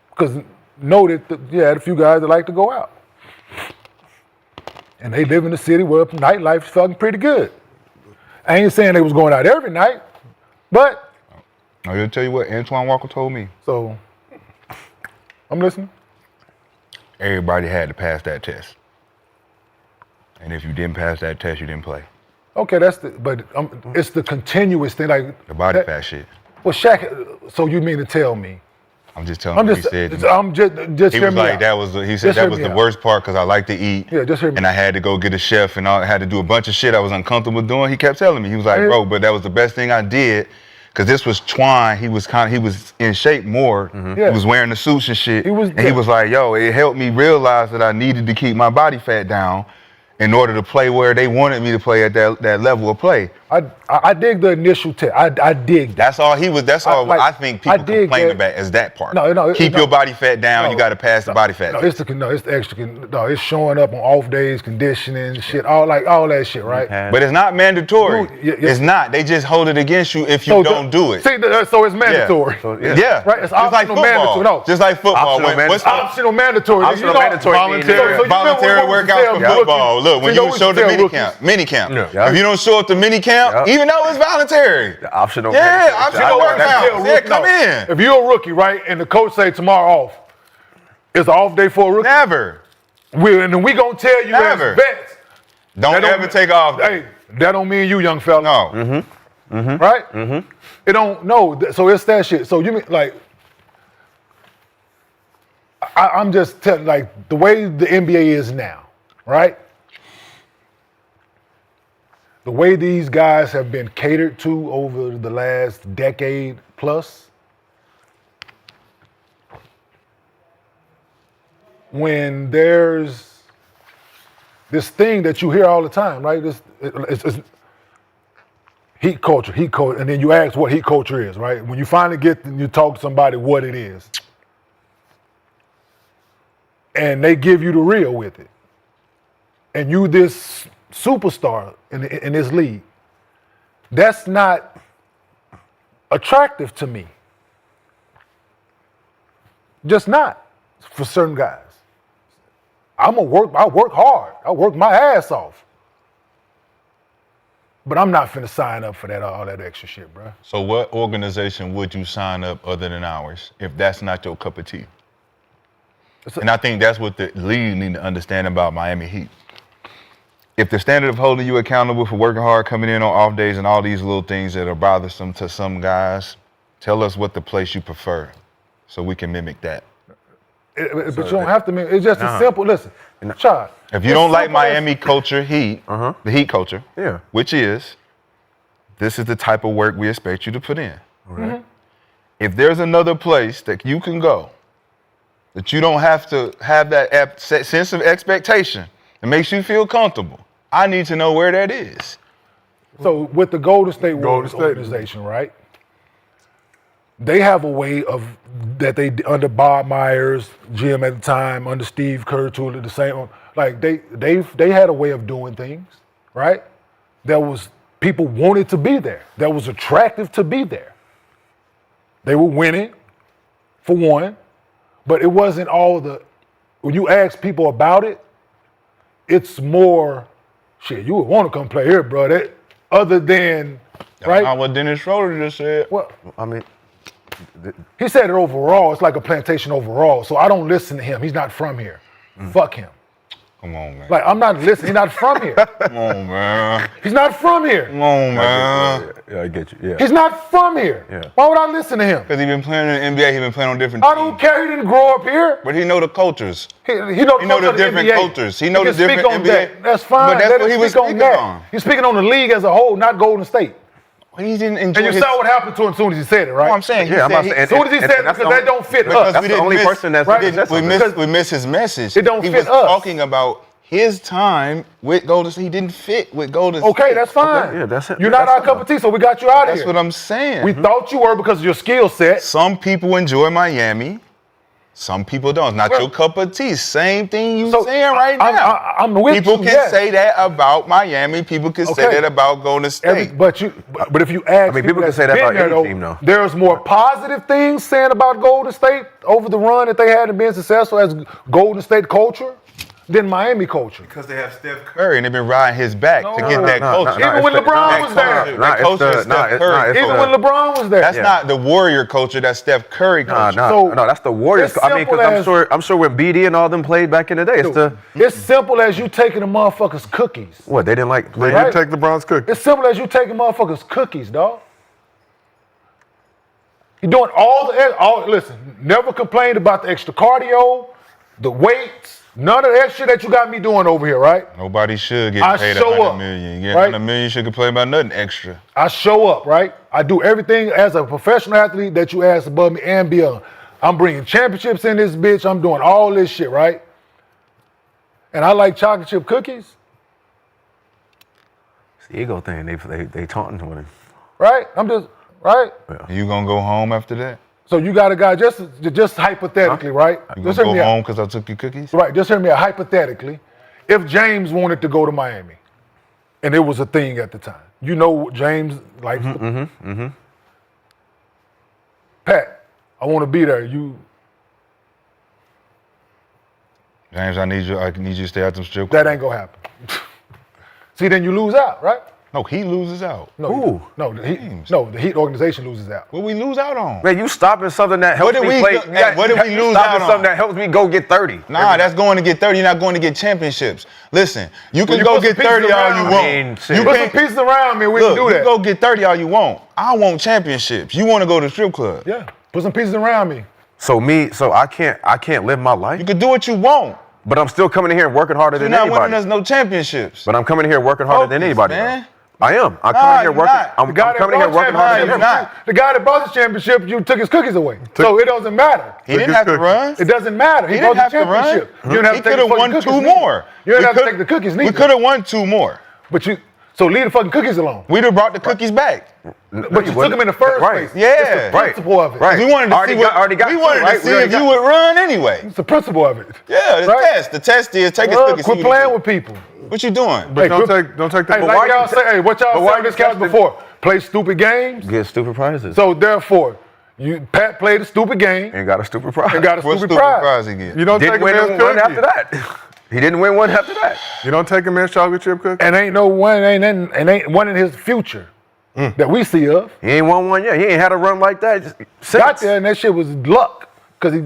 Because noted that you had a few guys that like to go out. And they live in a city where nightlife is fucking pretty good. I ain't saying they was going out every night, but. I'll tell you what Antoine Walker told me. So, I'm listening. Everybody had to pass that test. And if you didn't pass that test, you didn't play. Okay, it's the continuous thing, like. The body fat shit. Well, Shaq, so you mean to tell me? I'm just telling you what he said. I'm just he hear was me like, out. he said that was the worst part because I like to eat. Yeah, just hear me. And I had to go get a chef and I had to do a bunch of shit I was uncomfortable doing. He kept telling me, he was like, bro, but that was the best thing I did. Cause this was Twine, he was in shape more. Yeah. He was wearing the suits and shit. He was like, yo, it helped me realize that I needed to keep my body fat down in order to play where they wanted me to play at that level of play. I dig the initial test. I dig that. That's all I think people complain about is that part. Keep your body fat down, you gotta pass the body fat test. It's the extra, it's showing up on off days, conditioning, shit, all that shit, right? But it's not mandatory. Dude, it's not. They just hold it against you if you don't do it. See, so it's mandatory. Yeah. Right? It's just like optional football. mandatory. No. Just like football. What's optional mandatory? Optional mandatory. Voluntary workouts for football. Look, when you show the mini camp. If you don't show up to mini camp, even though it's voluntary. Optional. Yeah, optional workouts. Yeah, come in. If you're a rookie, right, and the coach say tomorrow off, it's an off day for a rookie. Never. And then we gonna tell you Never. as vets. Don't ever take off. Hey, that don't mean you, young fella. No. Right? It don't. No. So it's that shit. So you mean like? I'm just telling, like, the way the NBA is now, right? The way these guys have been catered to over the last decade plus, when there's this thing that you hear all the time, right? It's heat culture, and then you ask what heat culture is, right? When you finally get and you talk to somebody what it is, and they give you the real with it, and you this superstar in this league, that's not attractive to me. Just not for certain guys. I work hard. I work my ass off. But I'm not finna sign up for that all that extra shit, bro. So what organization would you sign up other than ours if that's not your cup of tea? And I think that's what the league need to understand about Miami Heat. If the standard of holding you accountable for working hard, coming in on off days, and all these little things that are bothersome to some guys, tell us what the place you prefer so we can mimic that. But you don't have to mimic. It's just as simple. Listen, Rashad. If you don't like Miami culture, Heat, the Heat culture, which is, this is the type of work we expect you to put in. If there's another place that you can go, that you don't have to have that sense of expectation that makes you feel comfortable, I need to know where that is. So with the Golden State Golden Warriors State. organization, right? They have a way of that they under Bob Myers, GM at the time, under Steve Kerr, too, the same. Like they had a way of doing things, right? That was people wanted to be there. That was attractive to be there. They were winning, for one, but it wasn't all the. When you ask people about it, it's more shit. You would want to come play here, bro. That, other than right. Not what Dennis Schroeder just said. Well, I mean, he said it overall. It's like a plantation overall. So I don't listen to him. He's not from here. Fuck him. Come on, man. Like I'm not listening. He's not from here. Come on, man. He's not from here. Come on, man. yeah, I get you. Yeah. He's not from here. Yeah. Why would I listen to him? Because he been playing in the NBA, he been playing on different I teams. don't care. He didn't grow up here. But he know the cultures. He know He know culture the of different NBA. cultures. He know the can speak different on NBA. that. That's fine. But that's Let what him he was speak on speaking that. on. He's speaking on the league as a whole, not Golden State. He didn't enjoy And you his... saw what happened to him as soon as he said it, right? No, I'm saying, he Yeah, I'm said about to say, As soon as he said it, that's because that don't fit because us. That's we the didn't only miss- person that's right? did that we missed his message. It don't he fit was us. talking about his time with Golden State. He didn't fit with Golden State. Okay, that's fine. Okay, yeah, that's it. You're not That's our cup of tea, so we got you out of That's here. what I'm saying. We thought you were because of your skill set. Some people enjoy Miami. Some people don't. It's not Well- your cup of tea. Same thing you So, saying right now. I'm with People you, can yes. say that about Miami. People can say Okay. that about Golden State. But if you ask, mean, people can that's say that been about there, any team, though. There's more positive things saying about Golden State over the run that they had and being successful as Golden State culture than Miami culture. Because they have Steph Curry and they've been riding his back to get that No, culture. Even it's when the- LeBron was there. That culture is Steph Curry. Even when LeBron was there. That's not the Warrior culture. That's Steph Curry culture. So, no, that's the Warriors. it's I mean, because simple I'm sure when BD and all them played back in the day, it's the It's simple as you taking a motherfucker's cookies. what they didn't like. They Right. did take LeBron's cookie. It's simple as you taking motherfuckers' cookies, dog. You're doing all. Listen, never complained about the extra cardio, the weights, none of that shit that you got me doing over here, right? Nobody should get I paid show 100 up, million. You get right? 100 million, you should complain about nothing extra. I show up, right? I do everything as a professional athlete that you ask above me and beyond. I'm bringing championships in this bitch. I'm doing all this shit, right? And I like chocolate chip cookies, It's the ego thing. They taunting with him. right? I'm just, right? You gonna go home after that? So you got a guy, just hypothetically, right? You Just gonna hear go me out. home because I took your cookies? Right, just hear me out. Hypothetically, if James wanted to go to Miami, and it was a thing at the time, you know what James likes. Pat, I want to be there. James, I need you to stay out them strip That clubs. ain't gonna happen. See, then you lose out, right? No, he loses out. No, Who? the Heat organization loses out. What we lose out on? Man, you stopping something that helps did me we play. go- what did we you lose stopping out on? something that helps me go get 30. Nah, that's going to get 30. You're not going to get championships. Listen, you can you go put some get 30 pieces all around you me. want. I mean, shit. You Put can't some pieces around me, we look. can do You that. go get 30 all you want. I want championships. You want to go to the strip club. Yeah, put some pieces around me. So I can't live my life, You can do what you want. but I'm still coming in here and working harder You're than not anybody. winning us no championships. But I'm coming in here working harder than Focus, anybody. man. Though. I am. I'm Nah, coming in here you're working. not. I'm coming in here working harder than you're him. not. The guy that brought the championship, you took his cookies away. So it doesn't matter. He didn't his have to cookies. run. It doesn't matter. He, He brought didn't the have to run. championship. You didn't have He to take could the have fucking won cookies 2 neither. more. You didn't have We to take the cookies neither. We could have won 2 more. So leave the fucking cookies alone. We'd have brought the cookies back. But you took them in the first Right. place. Yeah. It's the principle of it. Right. We wanted to Already see got- already got we two, wanted right? to We see already if you got- would run anyway. It's the principle of it. Yeah, the Right. test. The test is take his Well, cookies. quit see what playing you with people. do. What you doing? Hey, Don't quit- take the Hey, why like you y'all te- say, hey, what y'all but said why on you this couch testing- before? Play stupid games. Get stupid prizes. So therefore, Pat played a stupid game and got a stupid prize. and got a What stupid stupid prize. prize he get? You don't take Didn't a win man's one cookie. after that. He didn't win one after that. You don't take a man's chocolate chip cookie. And ain't one in his future that we see of. He ain't won one yet. He ain't had a run like that since. Got there and that shit was luck because he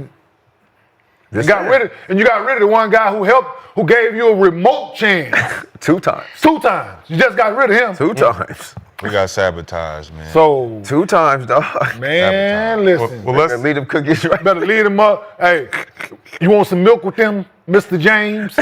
Just got saying. rid of, and you got rid of the one guy who gave you a remote chance 2 times. 2 times. You just got rid of him. 2 times. We got sabotaged, man. So 2 times, dog. man, listen, Well, let's Leave them cookies right. better lead them up. Hey, you want some milk with them Mr. James.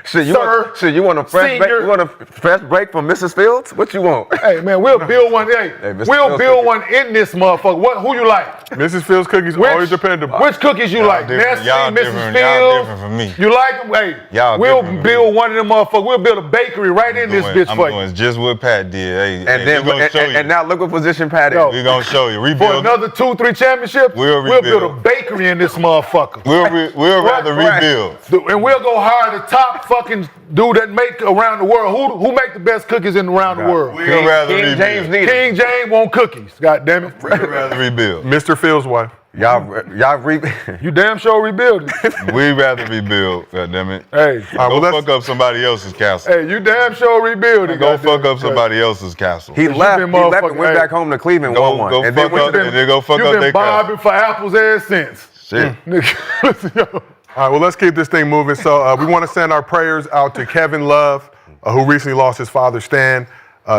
Shit, you Sir, want, you want a fresh break? senior. You want a fresh break from Mrs. Fields? What you want? Hey, man, we'll build one. Hey, Mr. we'll Fields build cookie. one in this motherfucker. Who you like? Mrs. Fields cookies always dependable. Which cookies you like? different. Nestle, Y'all Mrs. different. Fields. Y'all different from me. You like them? Hey, Y'all we'll different from build one of them motherfuckers. We'll build a bakery right in this bitch I'm for you. doing just what Pat did. Hey, And then, we gonna show you. and now look what position Pat is. Yo. We gonna show you. For Rebuild. another 2-3 championships, We'll build a rebuild. bakery in this motherfucker. We'll rather Right. rebuild. And we'll go hire the top fucking dude that make around the world. Who make the best cookies around the world? We'll rather King rebuild. James need it. King James want cookies. God damn it. We'd rather rebuild. Mr. Fields' wife. Y'all You damn sure rebuilding. We'd rather rebuild. God damn it. Hey, Go well, fuck up somebody else's castle. hey, you damn sure rebuilding. Go goddamn fuck up it. somebody else's castle. He left been and went motherfucking- back home to Cleveland, Go- won one. go And then fuck went up to and then go fuck You've up been their bobbing for apples ever since. Shit. Nigga. All right, well, let's keep this thing moving. So we want to send our prayers out to Kevin Love, who recently lost his father, Stan.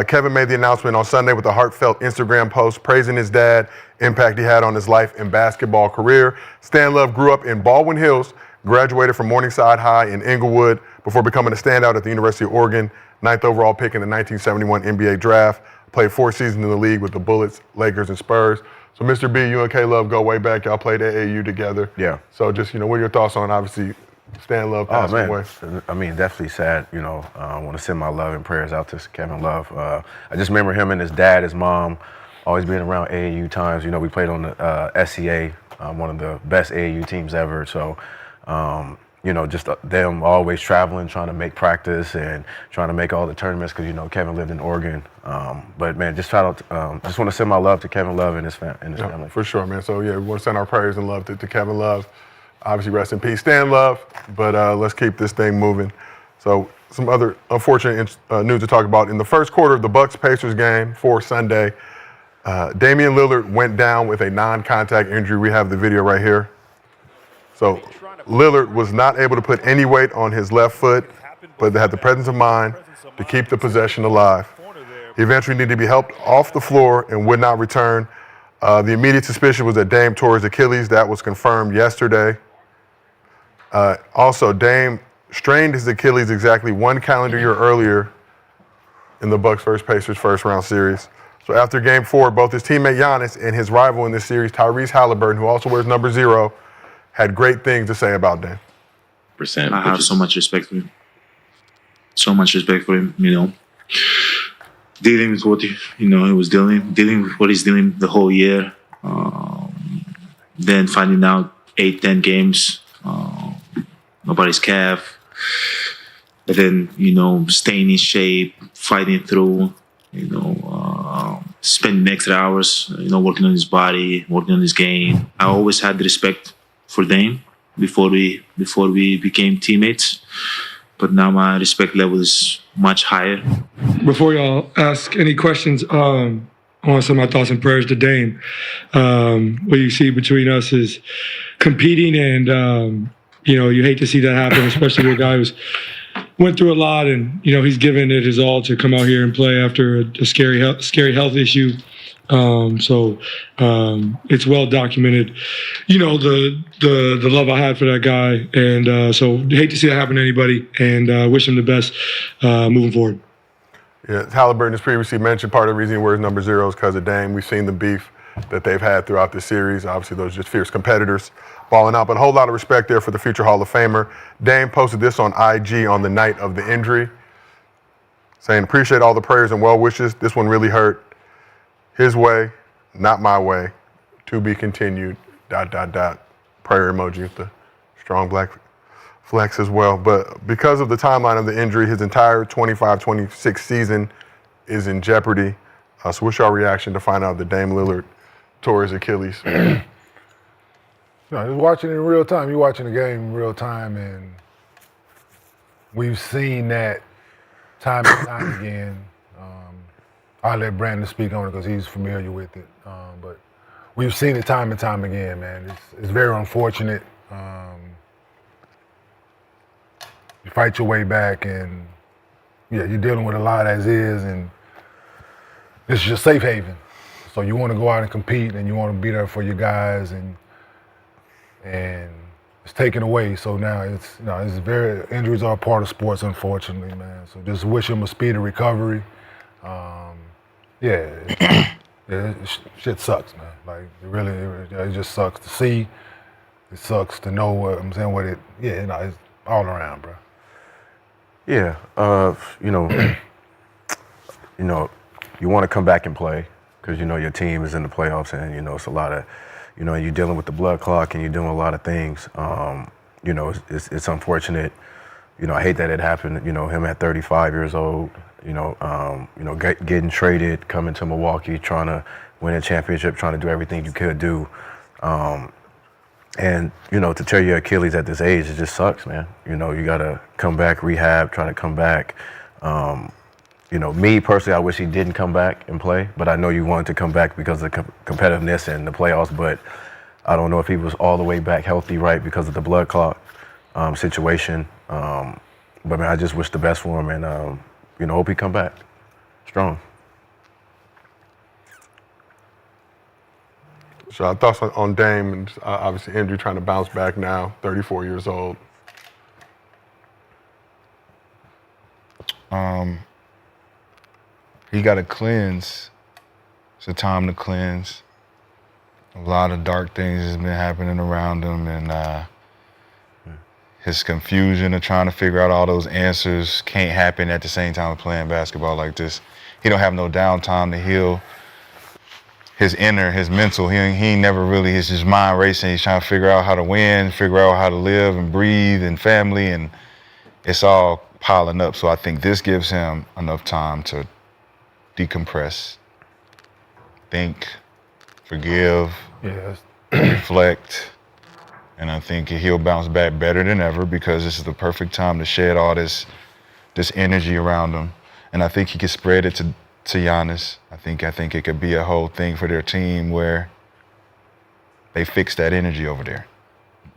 Kevin made the announcement on Sunday with a heartfelt Instagram post praising his dad, impact he had on his life and basketball career. Stan Love grew up in Baldwin Hills, graduated from Morningside High in Inglewood before becoming a standout at the University of Oregon, 9th overall pick in the 1971 NBA draft. Played 4 seasons in the league with the Bullets, Lakers, and Spurs. So, Mr. B, you and K-Love go way back. Y'all played at AAU together. Yeah. So, just, what are your thoughts on, obviously, Stan Love Oh passing man, away? I mean, definitely sad. I want to send my love and prayers out to Kevin Love. I just remember him and his dad, his mom, always being around AAU times. We played on the SCA, one of the best AAU teams ever. So, just them always traveling, trying to make practice and trying to make all the tournaments because Kevin lived in Oregon. But man, just want to send my love to Kevin Love and his family. For sure, man. So, yeah, we want to send our prayers and love to Kevin Love. Obviously, rest in peace, Stan Love. But let's keep this thing moving. So, some other unfortunate news to talk about. In the first quarter of the Bucks-Pacers game for Sunday, Damian Lillard went down with a non-contact injury. We have the video right here. So, Lillard was not able to put any weight on his left foot, but they had the presence of mind to keep the possession alive. He eventually needed to be helped off the floor and would not return. The immediate suspicion was that Dame tore his Achilles. That was confirmed yesterday. Also, Dame strained his Achilles exactly 1 calendar year earlier in the Bucks vs. Pacers first round series. So after game 4, both his teammate Giannis and his rival in this series, Tyrese Halliburton, who also wears number 0, had great things to say about Dame. I have so much respect for him. So much respect for him, Dealing with what he was dealing with what he's dealing the whole year. Then finding out 8-10 games, nobody's calf. But then, staying in shape, fighting through, spending extra hours, working on his body, working on his game. I always had the respect for Dame before we became teammates. But now my respect level is much higher. Before y'all ask any questions, I want to send my thoughts and prayers to Dame. What you see between us is competing, and you hate to see that happen, especially with a guy who's went through a lot, and he's given it his all to come out here and play after a scary health issue. So it's well documented, the love I had for that guy. And so hate to see that happen to anybody, and wish him the best moving forward. Yeah, Halliburton has previously mentioned part of the reason he wears number 0 is because of Dame. We've seen the beef that they've had throughout the series. Obviously, those are just fierce competitors balling out, but a whole lot of respect there for the future Hall of Famer. Dame posted this on IG on the night of the injury, saying, "Appreciate all the prayers and well wishes. This one really hurt. His way, not my way. To be continued, ... Prayer emoji with the strong black flex as well. But because of the timeline of the injury, his entire 25-26 season is in jeopardy. So what's your reaction to find out that Dame Lillard tore his Achilles? No, just watching it in real time. You're watching the game in real time, and we've seen that time and time again. I'll let Brandon speak on it because he's familiar with it. But we've seen it time and time again, man. It's very unfortunate. You fight your way back, and you're dealing with a lot as is, and this is your safe haven. So you want to go out and compete, and you want to be there for your guys, and it's taken away. So now it's injuries are a part of sports, unfortunately, man. So just wish him a speedy recovery. Shit sucks, man. Like it just sucks to see. It sucks to know what I'm saying. It's all around, bro. Yeah, you want to come back and play because your team is in the playoffs, and it's a lot of, you're dealing with the blood clock and you're doing a lot of things. It's unfortunate. I hate that it happened. Him at 35 years old. Getting traded, coming to Milwaukee, trying to win a championship, trying to do everything you could do. And to tear your Achilles at this age, it just sucks, man. You gotta come back, rehab, try to come back. Me personally, I wish he didn't come back and play, but I know you wanted to come back because of the competitiveness and the playoffs, but I don't know if he was all the way back healthy, right, because of the blood clot situation. But man, I just wish the best for him, and hope he come back strong. So I thoughts on Dame, and obviously injury, trying to bounce back now, 34 years old. He got to cleanse. It's a time to cleanse. A lot of dark things has been happening around him, and his confusion of trying to figure out all those answers can't happen at the same time of playing basketball like this. He don't have no downtime to heal his inner, his mental. He ain't never really, it's his mind racing. He's trying to figure out how to win, figure out how to live and breathe and family, and it's all piling up. So I think this gives him enough time to decompress, think, forgive, reflect. And I think he'll bounce back better than ever because this is the perfect time to shed all this energy around him. And I think he can spread it to Giannis. I think it could be a whole thing for their team where they fix that energy over there.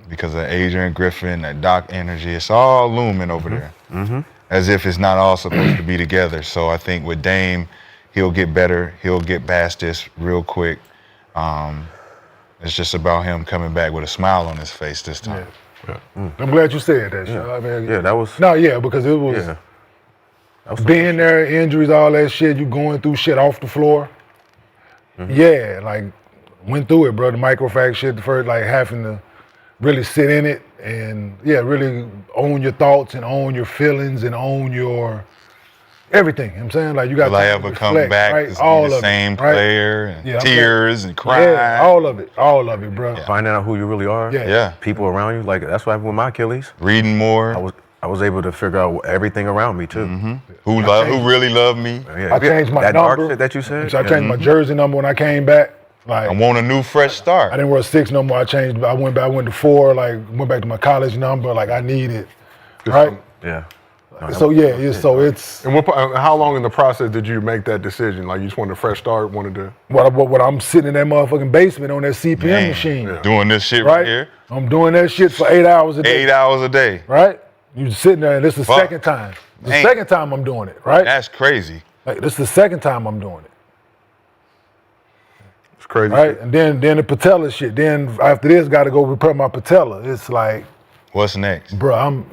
Because of Adrian Griffin, that Doc energy, it's all looming over there. Mm-hmm. As if it's not all supposed to be together. So I think with Dame, he'll get better. He'll get past this real quick. It's just about him coming back with a smile on his face this time. Yeah. I'm glad you said that. Yeah. I mean, that was. Because it was being there, injuries, all that shit. You going through shit off the floor. Mm-hmm. Went through it, bro. The microfact shit first, having to really sit in it and really own your thoughts and own your feelings and own your everything. You know what I'm saying? You got to ever come back right? to be the same player and tears and crying. Yeah, all of it, bro. Yeah. Finding out who you really are. Yeah. People around you. That's what happened with my Achilles. Reading more. I was able to figure out everything around me too. Mm-hmm. Who really loved me. Yeah. I changed my that number. Dark shit that you said. So I changed my jersey number when I came back. I want a new fresh start. I didn't wear 6 no more. I went to 4. Went back to my college number. I needed, right? Yeah. So it's. And how long in the process did you make that decision? You just wanted a fresh start, wanted to. What I'm sitting in that motherfucking basement on that CPM machine. Yeah. Doing this shit right here. I'm doing that shit for 8 hours a day. 8 hours a day. Right? You sitting there, and this is the second time. Second time I'm doing it, right? That's crazy. This is the second time I'm doing it. It's crazy. Right? And then the patella shit. Then after this, got to go repair my patella. It's what's next? Bro,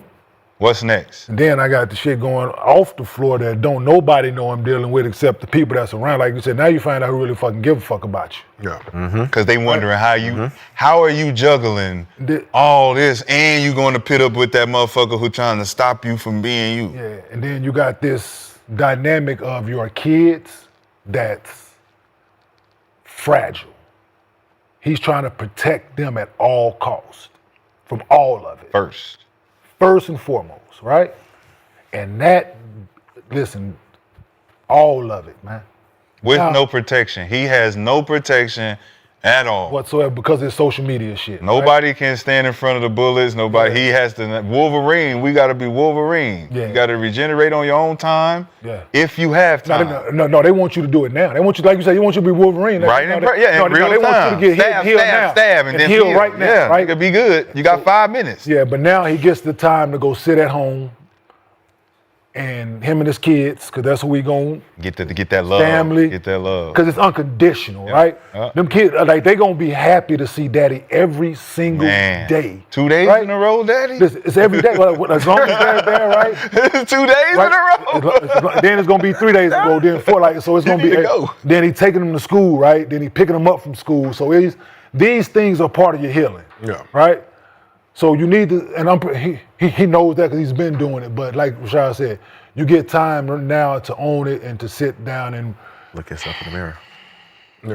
what's next? And then I got the shit going off the floor that don't nobody know I'm dealing with except the people that's around. Like you said, now you find out who really fucking give a fuck about you. Yeah. Because they wondering how are you juggling all this and you going to pit up with that motherfucker who trying to stop you from being you. Yeah, and then you got this dynamic of your kids that's fragile. He's trying to protect them at all costs from all of it. First and foremost, right? And all of it, man. With no protection. He has no protection at all. Whatsoever, because it's social media shit. Nobody can stand in front of the bullets. Nobody. He has to. Wolverine. We got to be Wolverine. Yeah. You got to regenerate on your own time. Yeah. If you have time. No, they want you to do it now. They want you, like you said, they want you to be Wolverine. In real time. They want you to get healed now. Stab, and then heal right now. Yeah, right? it could be good. You got 5 minutes. Yeah, but now he gets the time to go sit at home, and him and his kids, because that's who we going Get that love. family. Get that love. Because it's unconditional, right? Yeah. Them kids, like, they going to be happy to see daddy every single Man. day. 2 days right? in a row, Daddy? It's every day. As long as they're there, right? 2 days Right? in a row. Then it's gonna be 3 days ago. Then 4, like so. It's gonna need be. to go. Then he taking them to school, right? Then he picking them up from school. So these things are part of your healing, Yeah. right? So you need to, and he knows that because he's been doing it. But like Rashad said, you get time now to own it and to sit down and Look yourself in the mirror.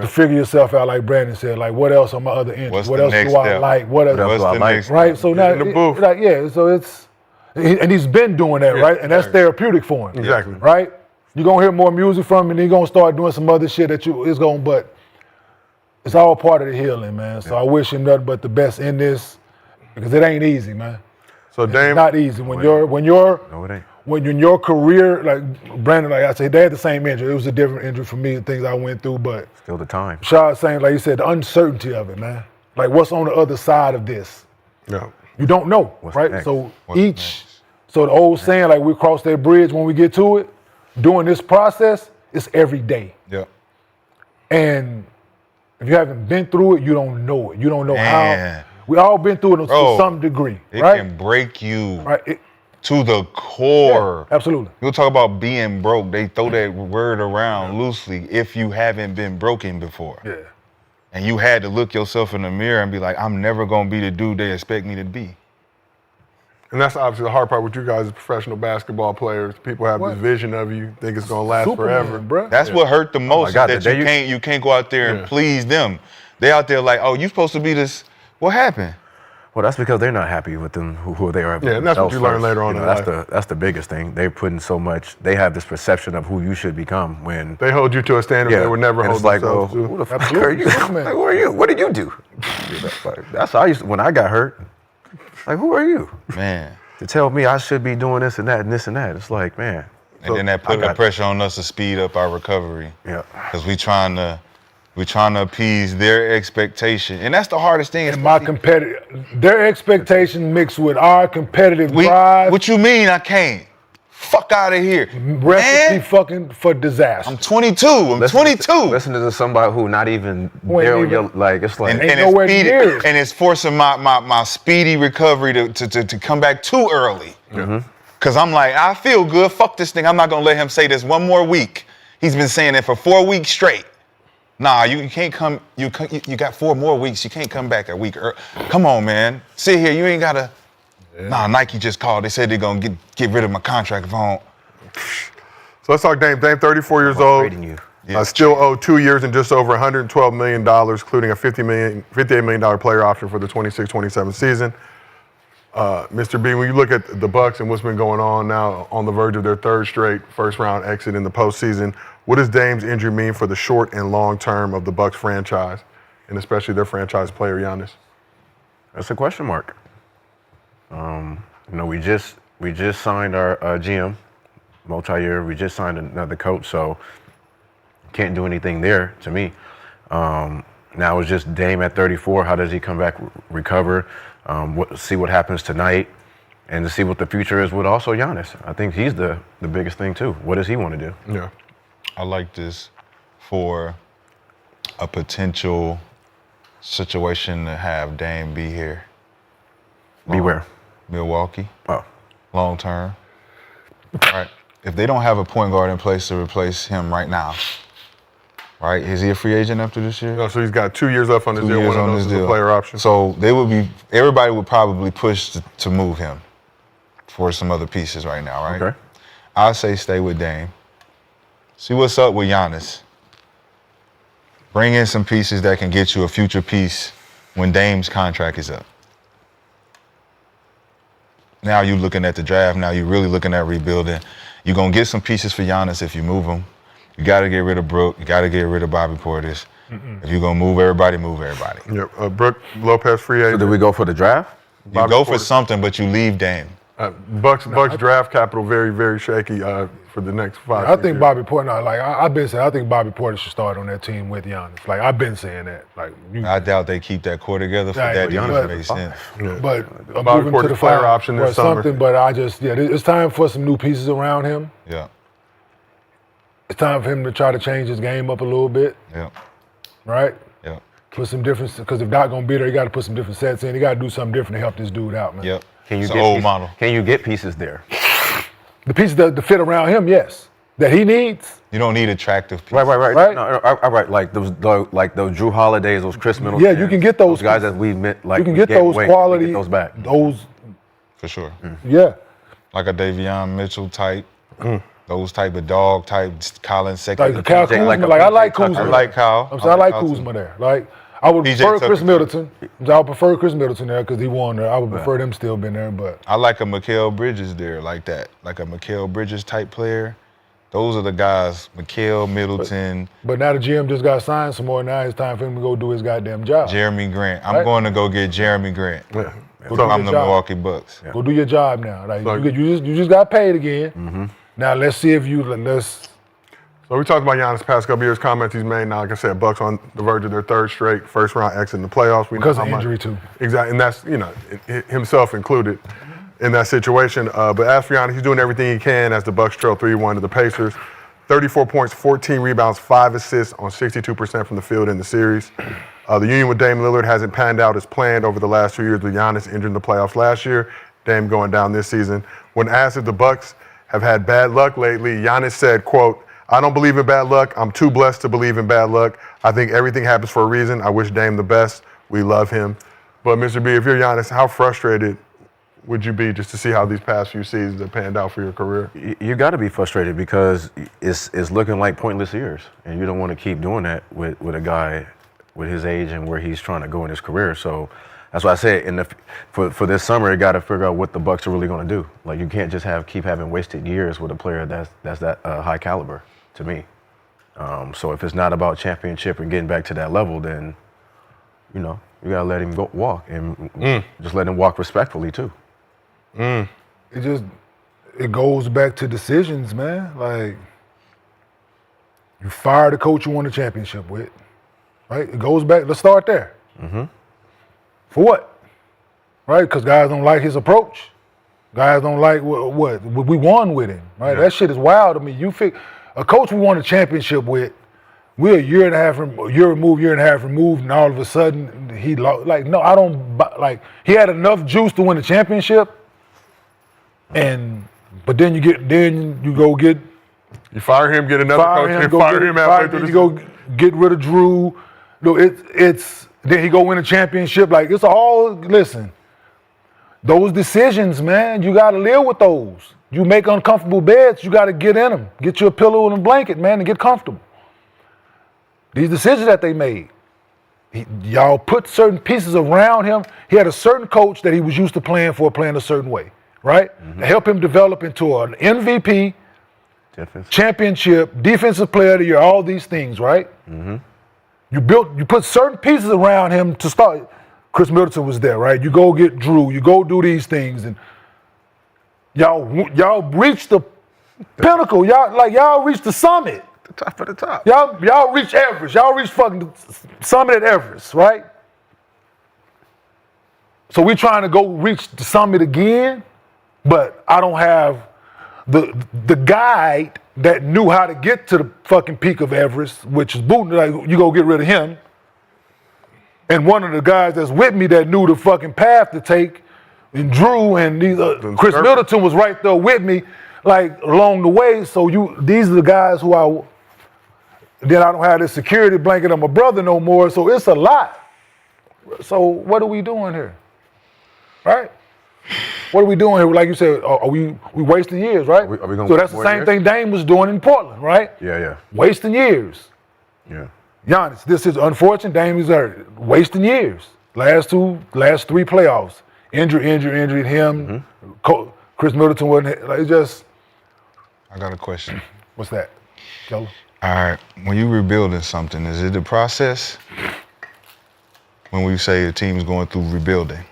to figure yourself out. Like Brandon said, like what else are my other interests? What's What the else next do I step? like? What else? What's do I the like? next Right. So now, in the booth. like so it's, and he's been doing that, Yeah, right? And that's exactly. therapeutic for him. Exactly. Right. You're gonna hear more music from him, and he's gonna start doing some other shit that it's gonna. But it's all part of the healing, man. So I wish him nothing but the best in this, because it ain't easy, man. So It's Dame, not easy when No, it ain't. when in your career, like Brandon, like I said, they had the same injury. It was a different injury for me, the things I went through, but Still the time. Rashad saying, like you said, the uncertainty of it, man. Like what's on the other side of this? yeah. You don't know, What's right? next? So What's so the old saying, like we cross that bridge when we get to it, doing this process, it's every day. Yeah. And if you haven't been through it, you don't know it. You don't know Man. how. We all been through it Bro, to some degree, It right? can break you Right. to the core. Absolutely. You'll talk about being broke. They throw that word around loosely if you haven't been broken before. Yeah. And you had to look yourself in the mirror and be like, I'm never going to be the dude they expect me to be. And that's obviously the hard part with you guys as professional basketball players. People have What? this vision of you, think it's gonna last Superman, forever. bruh. That's what hurt the most, God, is the that day you can't go out there and Yeah. please them. They out there like, oh, you supposed to be this. What happened? Well, that's because they're not happy with them who they are. Yeah, and that's what themselves you learn first. later on You in know, life. that's the biggest thing. They're putting so much. They have this perception of who you should become when. They hold you to a standard they would never and hold it's like, well, themselves who to. the fuck Absolutely. are you? Superman. Like, who are you? What did you do? You know, like, that's how I used to, when I got hurt. Like, who are you Man. to tell me I should be doing this and that and this and that? It's like, man. And then that put I the got- pressure on us to speed up our recovery. Yeah. Because we trying to appease their expectation. And that's the hardest thing. And my their expectation mixed with our competitive drive, What you mean I can't? Fuck out of here. recipe Man, fucking for disaster. I'm 22. I'm 22. Listen to somebody who not even Who ain't there on even- your, like, it's like, and, Ain't and, nowhere it's near speedy, it. and it's forcing my speedy recovery to come back too early. Because I'm like, I feel good. Fuck this thing. I'm not going to let him say this one more week. He's been saying it for 4 weeks straight. Nah, you can't come. You got 4 more weeks. You can't come back a week early. Come on, man. Sit here. You ain't got to. Nah, Nike just called. They said they're going to get rid of my contract if I don't. So let's talk Dame. Dame, 34 years old. rating you. Still owed 2 years and just over $112 million, including a $58 million player option for the 26-27 season. Mr. B, when you look at the Bucks and what's been going on now on the verge of their third straight first-round exit in the postseason, what does Dame's injury mean for the short and long term of the Bucks franchise, and especially their franchise player, Giannis? That's a question mark. We just signed our GM, multi-year. We just signed another coach, so can't do anything there to me. Now it's just Dame at 34. How does he come back, recover? See what happens tonight, and to see what the future is with also Giannis. I think he's the biggest thing too. What does he want to do? Yeah. I like this for a potential situation to have Dame be here. Beware. Milwaukee, Oh, long term. Right. If they don't have a point guard in place to replace him right now, right? Is he a free agent after this year? So he's got 2 years left on his 2 deal. years One of on those this is a deal. player option. So everybody would probably push to move him for some other pieces right now, right? okay. I say stay with Dame. See what's up with Giannis. Bring in some pieces that can get you a future piece when Dame's contract is up. Now you're looking at the draft. Now you're really looking at rebuilding. You're going to get some pieces for Giannis if you move him. You got to get rid of Brook. You got to get rid of Bobby Portis. If you're going to move everybody, move everybody. Yep. Brooke Lopez, free So agent. did we go for the draft? You Bobby go for Portis. something, but you leave Dame. Bucks draft capital very, very shaky for the next 5 I think years. Bobby Porter. I've been saying, I think Bobby Porter should start on that team with Giannis. Like I've been saying that. Like I doubt they keep that core together for Right, that but- to make sense. But Bobby moving Porter's to the player five option or this summer. something. But it's time for some new pieces around him. Yeah, It's time for him to try to change his game up a little bit, yeah, right? yeah, Put some different, because if Doc gonna be there, you got to put some different sets in. You got to do something different to help this dude out, man. yep. Can you It's get an old pieces, model. Can you get pieces there? The pieces that fit around him, yes, that he needs. You don't need attractive people. Right. Right? No, right. Like those Drew Holidays, those Chris Middleton. Yeah, you can get those guys pieces. that we met. Like You can we get gave those away. quality, We can get those back. those, For sure. yeah. Like a Davion Mitchell type. Those type of dog type, Colin Second. Like Kyle Kuzma, like a like I like PJ Tucker. Kuzma. I like Kyle. I like Kyle Kuzma there. Like I would PJ prefer Tucker. Chris Middleton. I would prefer Chris Middleton there because he won there. I would prefer them still been there, but I like a Mikal Bridges there, like that. Like a Mikal Bridges type player. Those are the guys, Mikal, Middleton, but now the GM just got signed some more. Now it's time for him to go do his goddamn job. Jeremy Grant. I'm Right. going to go get Jeremy Grant. Yeah. I'm the job. Milwaukee Bucks. Go do your job now. Like So- you just got paid again. Now let's see if let's. So we talked about Giannis past couple years, comments he's made. Now, like I said, Bucks on the verge of their third straight first round exit in the playoffs. We know Because how of much- injury, too. Exactly, and that's himself included in that situation. But as for Giannis, he's doing everything he can as the Bucks trail 3-1 to the Pacers. 34 points, 14 rebounds, 5 assists on 62% from the field in the series. The union with Dame Lillard hasn't panned out as planned over the last 2 years, with Giannis injured in the playoffs last year, Dame going down this season. When asked if the Bucks have had bad luck lately, Giannis said, quote, "I don't believe in bad luck. I'm too blessed to believe in bad luck. I think everything happens for a reason. I wish Dame the best. We love him." But Mr. B, if you're Giannis, how frustrated would you be just to see how these past few seasons have panned out for your career? You got to be frustrated because it's looking like pointless years, and you don't want to keep doing that with a guy with his age and where he's trying to go in his career. So that's why I said for this summer, you got to figure out what the Bucks are really going to do. Like you can't just keep having wasted years with a player that's that high caliber. To me, so if it's not about championship and getting back to that level, then you gotta let him go walk and just let him walk respectfully too. It goes back to decisions, man. Like you fire the coach you won the championship with, right? It goes back. Let's start there. For what? Right? Because guys don't like his approach. Guys don't like what we won with him. Right? Yeah. That shit is wild to me. A coach we won a championship with, we're a year and a half removed, and all of a sudden he lost. Like, no, I don't like. He had enough juice to win the championship, but then you go get You fire him, get another coach, and fire him halfway through the you go get rid of Drew. No, it's then he go win a championship. Like it's all listen. Those decisions, man, you got to live with those. You make uncomfortable beds, you got to get in them. Get you a pillow and a blanket, man, and get comfortable. These decisions that they made, y'all put certain pieces around him. He had a certain coach that he was used to playing a certain way, right? To help him develop into an MVP, championship, defensive player of the year, all these things, right? You put certain pieces around him to start. Chris Middleton was there, right? You go get Drew, you go do these things, and y'all reached the pinnacle. Y'all reached the summit. The top of the top. Y'all reached Everest. Y'all reached fucking summit at Everest, right? So we're trying to go reach the summit again, but I don't have the guide that knew how to get to the fucking peak of Everest, which is Booten. Like, you go get rid of him. And one of the guys that's with me that knew the fucking path to take, and Drew and these Chris Middleton was right there with me, like along the way. So these are the guys who I don't have this security blanket on my brother no more. So it's a lot. So what are we doing here, right? What are we doing here? Like you said, are we wasting years, right? Are we gonna so that's waste the more same years? thing Dame was doing in Portland, right? Yeah. Wasting years. Yeah. Giannis, this is unfortunate. Dame is wasting years. Last three playoffs, injured him. Chris Middleton wasn't. Like, I got a question. What's that, Keller? All right, when you rebuilding something, is it the process? When we say a team is going through rebuilding,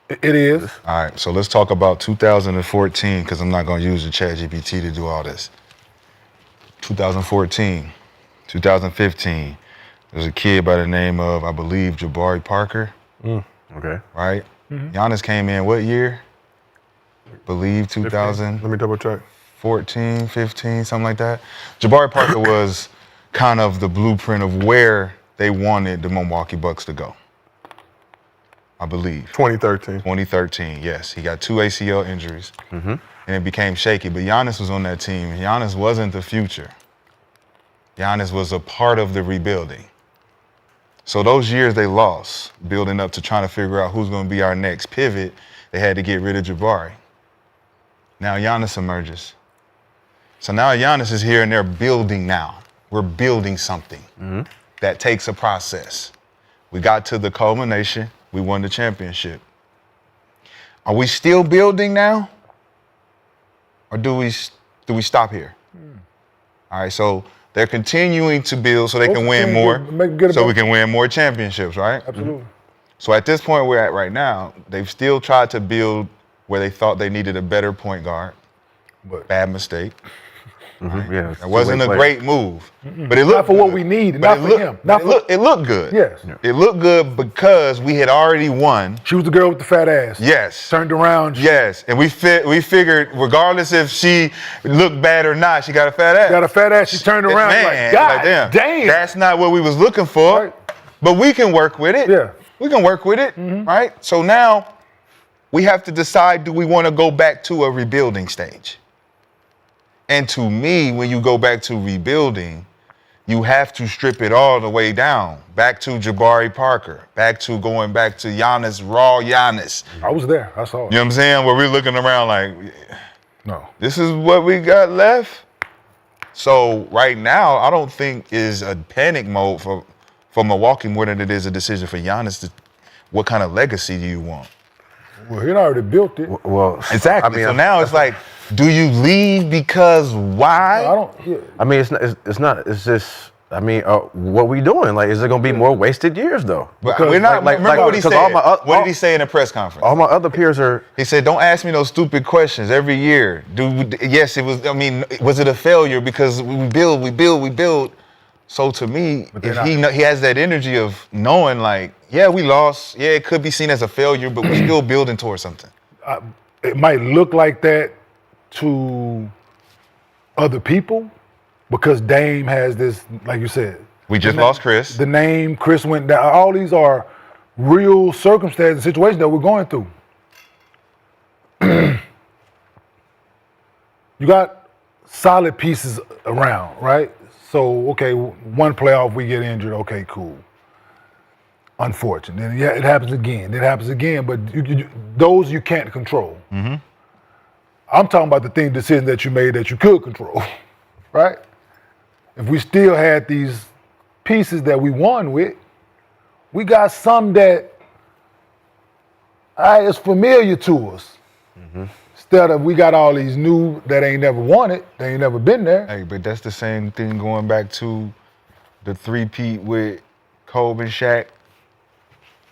It is. All right, so let's talk about 2014 because I'm not going to use the ChatGPT to do all this. 2014, 2015, there's a kid by the name of, I believe, Jabari Parker. Okay. Right? Giannis came in what year? Believe 2014, Let me double check. 15, something like that. Jabari Parker was kind of the blueprint of where they wanted the Milwaukee Bucks to go. I believe. 2013. 2013, yes. He got 2 ACL injuries, and it became shaky. But Giannis was on that team. Giannis wasn't the future. Giannis was a part of the rebuilding. So those years they lost, building up to trying to figure out who's going to be our next pivot, they had to get rid of Jabari. Now Giannis emerges. So now Giannis is here and they're building now. We're building something that takes a process. We got to the culmination. We won the championship. Are we still building now? Or do we stop here? All right, so they're continuing to build so they can win more, so we can win more championships, right? Absolutely. So at this point we're at right now, they've still tried to build where they thought they needed a better point guard. But bad mistake. Yeah, It wasn't a great move, but it not looked for good. what we need, not for him. Not for It looked good. Yes. It looked good because we had already won. She was the girl with the fat ass. Yes. Turned around. Yes, and we figured regardless if she looked bad or not, she got a fat ass. Got a fat ass. She turned around. Man, like, God damn. That's not what we was looking for. Right. But we can work with it. Yeah. We can work with it, right? So now we have to decide, do we want to go back to a rebuilding stage? And to me, when you go back to rebuilding, you have to strip it all the way down. Back to Jabari Parker. Going back to Giannis, raw Giannis. I was there. I saw it. You know what I'm saying? Where we're looking around like, No. this is what we got left? So right now, I don't think is a panic mode for Milwaukee more than it is a decision for Giannis. What kind of legacy do you want? Well, he already built it. Well, Exactly. I mean, so now it's like, do you leave because why? I don't. Yeah. I mean, it's not. It's just. I mean, what we doing? Like, is it gonna be more wasted years though? But we're not. like- remember like- what he because said. all What did he say in the press conference? All my other peers are. He said, "Don't ask me those stupid questions every year." Yes, it was. I mean, was it a failure because we build? So to me, if he has that energy of knowing, like, yeah, we lost. Yeah, it could be seen as a failure, but we're still building towards something. It might look like that to other people because Dame has this, like you said. We just lost Chris. The name, Chris went down. All these are real circumstances, situations that we're going through. You got solid pieces around, right? So, okay, one playoff we get injured, okay, cool. Unfortunate. Then yeah, it happens again. But those you can't control. I'm talking about the decision that you made that you could control, right? If we still had these pieces that we won with, we got some that is familiar to us. Instead of we got all these new that ain't never won it, they ain't never been there. Hey, but that's the same thing going back to the three-peat with Kobe and Shaq,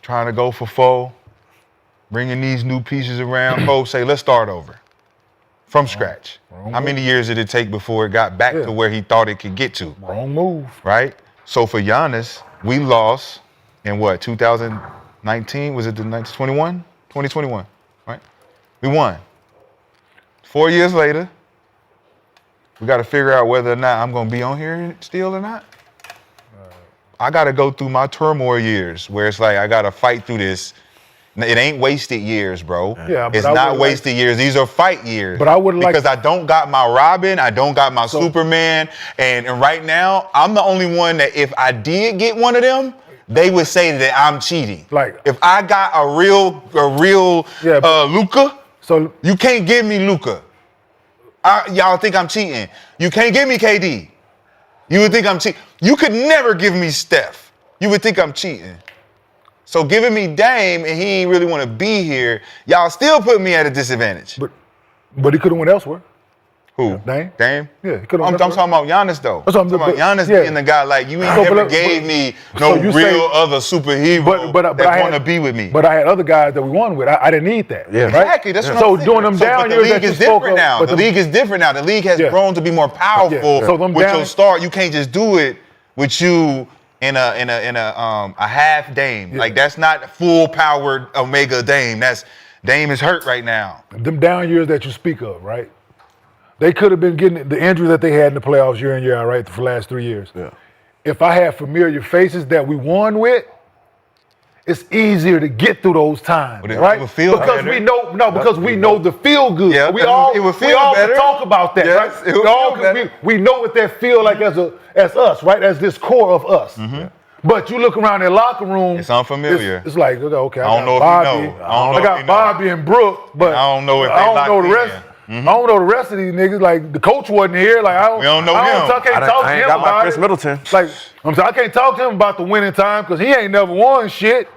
trying to go for 4, bringing these new pieces around. Kobe say, let's start over from scratch. How many years did it take before it got back to where he thought it could get to? Wrong move. Right? So for Giannis, we lost in what, 2019? Was it the 2021? 2021, right? We won. 4 years later, we got to figure out whether or not I'm going to be on here still or not. I got to go through my turmoil years where it's like I got to fight through this. It ain't wasted years, bro. Yeah, but it's I not would wasted years. These are fight years. But I would like- because I don't got my Robin, I don't got my Superman, and right now I'm the only one that if I did get one of them, they would say that I'm cheating. Like- if I got a real Luka, So you can't give me Luka. Y'all think I'm cheating. You can't give me KD. You would think I'm cheating. You could never give me Steph. You would think I'm cheating. So giving me Dame and he ain't really want to be here, y'all still put me at a disadvantage. but he could have went elsewhere. Who? Dame? Dame? Yeah, he could've I'm talking about Giannis though. That's what I'm talking about Giannis being the guy like you ain't So, never but- gave me so no you real say- other superhero but that I want to had- be with me. But I had other guys that we won with. I didn't need that. Yeah. Right? Exactly. That's what So I'm saying. during them down but the years league that you is spoke different of, now. but The league is different now. The league has Yeah. grown to be more powerful So them with down- your start. You can't just do it with you in a half Dame. Yeah. Like that's not full powered Omega Dame. Dame is hurt right now. Them down years that you speak of, right? They could have been getting the injuries that they had in the playoffs year in, year out, right, for the last 3 years. Yeah. If I had familiar faces that we won with, it's easier to get through those times, But it right? would feel because better. we know, because we know the feel good. Yeah, we it all would feel we all better. talk about that, Yes, right? it would We all- feel better. we know what that feel like as us, right? As this core of us. But you look around their locker room, It's unfamiliar. It's like, okay, I don't know if got you Bobby, know. I don't know if got you know. Bobby and Brooke, but I don't know if they I don't know locked the rest. in. I don't know the rest of these niggas. Like the coach wasn't here. Like I don't. We don't know I him. I can't talk to I him ain't got my about Chris it. Middleton. Like I'm saying, I can't talk to him about the winning time because he ain't never won shit.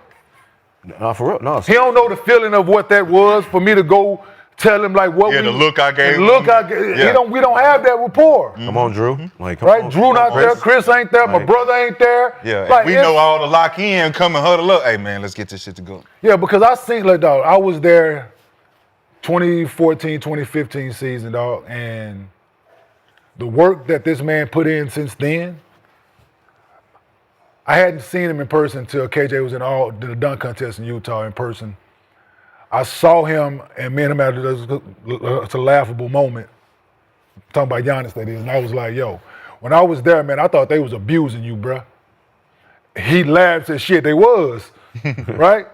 No, for real. No. He don't know the feeling of what that was for me to go tell him like what Yeah, we. the look I gave the look him. I gave. Yeah. We don't have that rapport. Come on, Drew. Like, come Right? on. Drew not there. Chris ain't there. My Like- brother ain't there. Yeah, Like, we it's- know all the lock in, come and huddle up. Hey man, let's get this shit to go. Yeah, because I seen, like, dog, I was there 2014, 2015 season, dog, and the work that this man put in since then, I hadn't seen him in person until KJ was in the dunk contest in Utah in person. I saw him, and me and him had it's a laughable moment. I'm talking about Giannis, that is, and I was like, yo, when I was there, man, I thought they was abusing you, bruh. He laughed at shit, they was, right?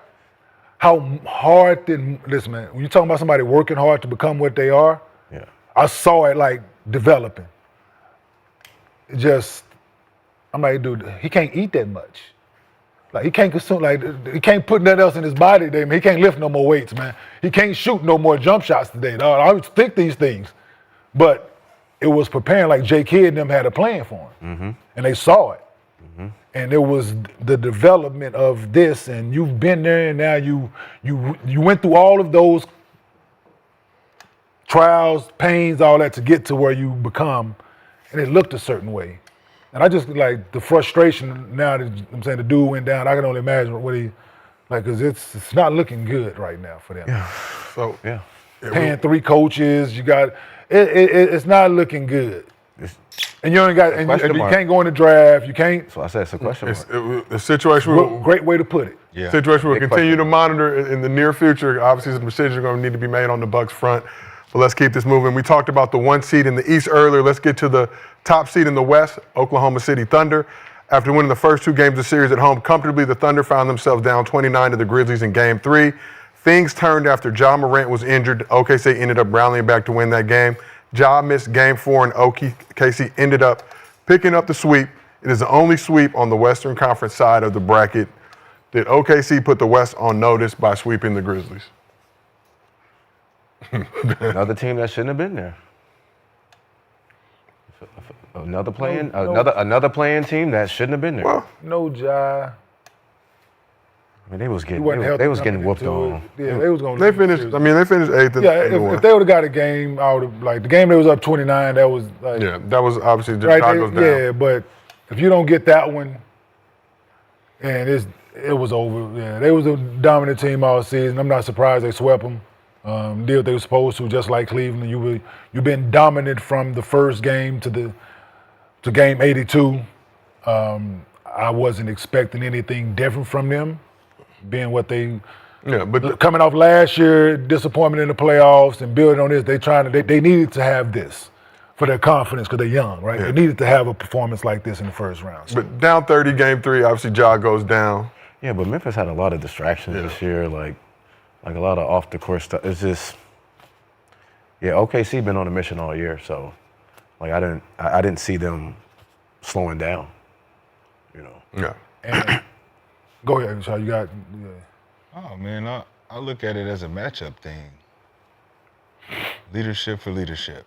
How hard listen, man, when you're talking about somebody working hard to become what they are, Yeah. I saw it like developing. It just, I'm like, dude, he can't eat that much. Like he can't consume, like he can't put nothing else in his body today, man. He can't lift no more weights, man. He can't shoot no more jump shots today, dog. I would think these things. But it was preparing, like Jay Kidd and them had a plan for him. And they saw it. And it was the development of this, and you've been there, and now you went through all of those trials, pains, all that to get to where you become, and it looked a certain way. And I just like the frustration now that I'm saying the dude went down. I can only imagine what he like, because it's not looking good right now for them. So Yeah. Paying 3 coaches, you got it's not looking good. And you ain't got, and question you mark. can't go in the draft. You can't. So I said it's a question mark. the situation will Great way to put it. Yeah. situation we'll Big continue question. to monitor in the near future. Obviously, some decisions are going to need to be made on the Bucks front. But let's keep this moving. We talked about the 1 seed in the East earlier. Let's get to the top seed in the West, Oklahoma City Thunder. After winning the first 2 games of the series at home comfortably, the Thunder found themselves down 29 to the Grizzlies in Game 3. Things turned after Ja Morant was injured. OKC ended up rallying back to win that game. Ja missed Game 4, and OKC ended up picking up the sweep. It is the only sweep on the Western Conference side of the bracket. Did OKC put the West on notice by sweeping the Grizzlies? Another team that shouldn't have been there. Another playing, No. another playing team that shouldn't have been there. Well, No Ja. I mean, they was He getting, wasn't they healthy was enough getting to whooped do it. on. Yeah, they was going. they finished 8th. Yeah, if they would have got a game, I would have like the game they was up 29. That was like Yeah, that was obviously right Ja there, goes down. yeah. But if you don't get that one, and it was over. Yeah, they was a dominant team all season. I'm not surprised they swept them. Did what they were supposed to, just like Cleveland. You've been dominant from the first game to game 82. I wasn't expecting anything different from them, being what they. Yeah, but Coming off last year, disappointment in the playoffs, and building on this, they needed to have this for their confidence because they're young, right? Yeah. They needed to have a performance like this in the first round. So, but down 30, Game 3, obviously Ja goes down. Yeah, but Memphis had a lot of distractions this year, like a lot of off the court stuff. It's just, yeah, OKC been on a mission all year, so like I didn't see them slowing down, you know. Yeah. and, go ahead, Rashad, you got. Yeah. Oh man, I look at it as a matchup thing. Leadership for leadership.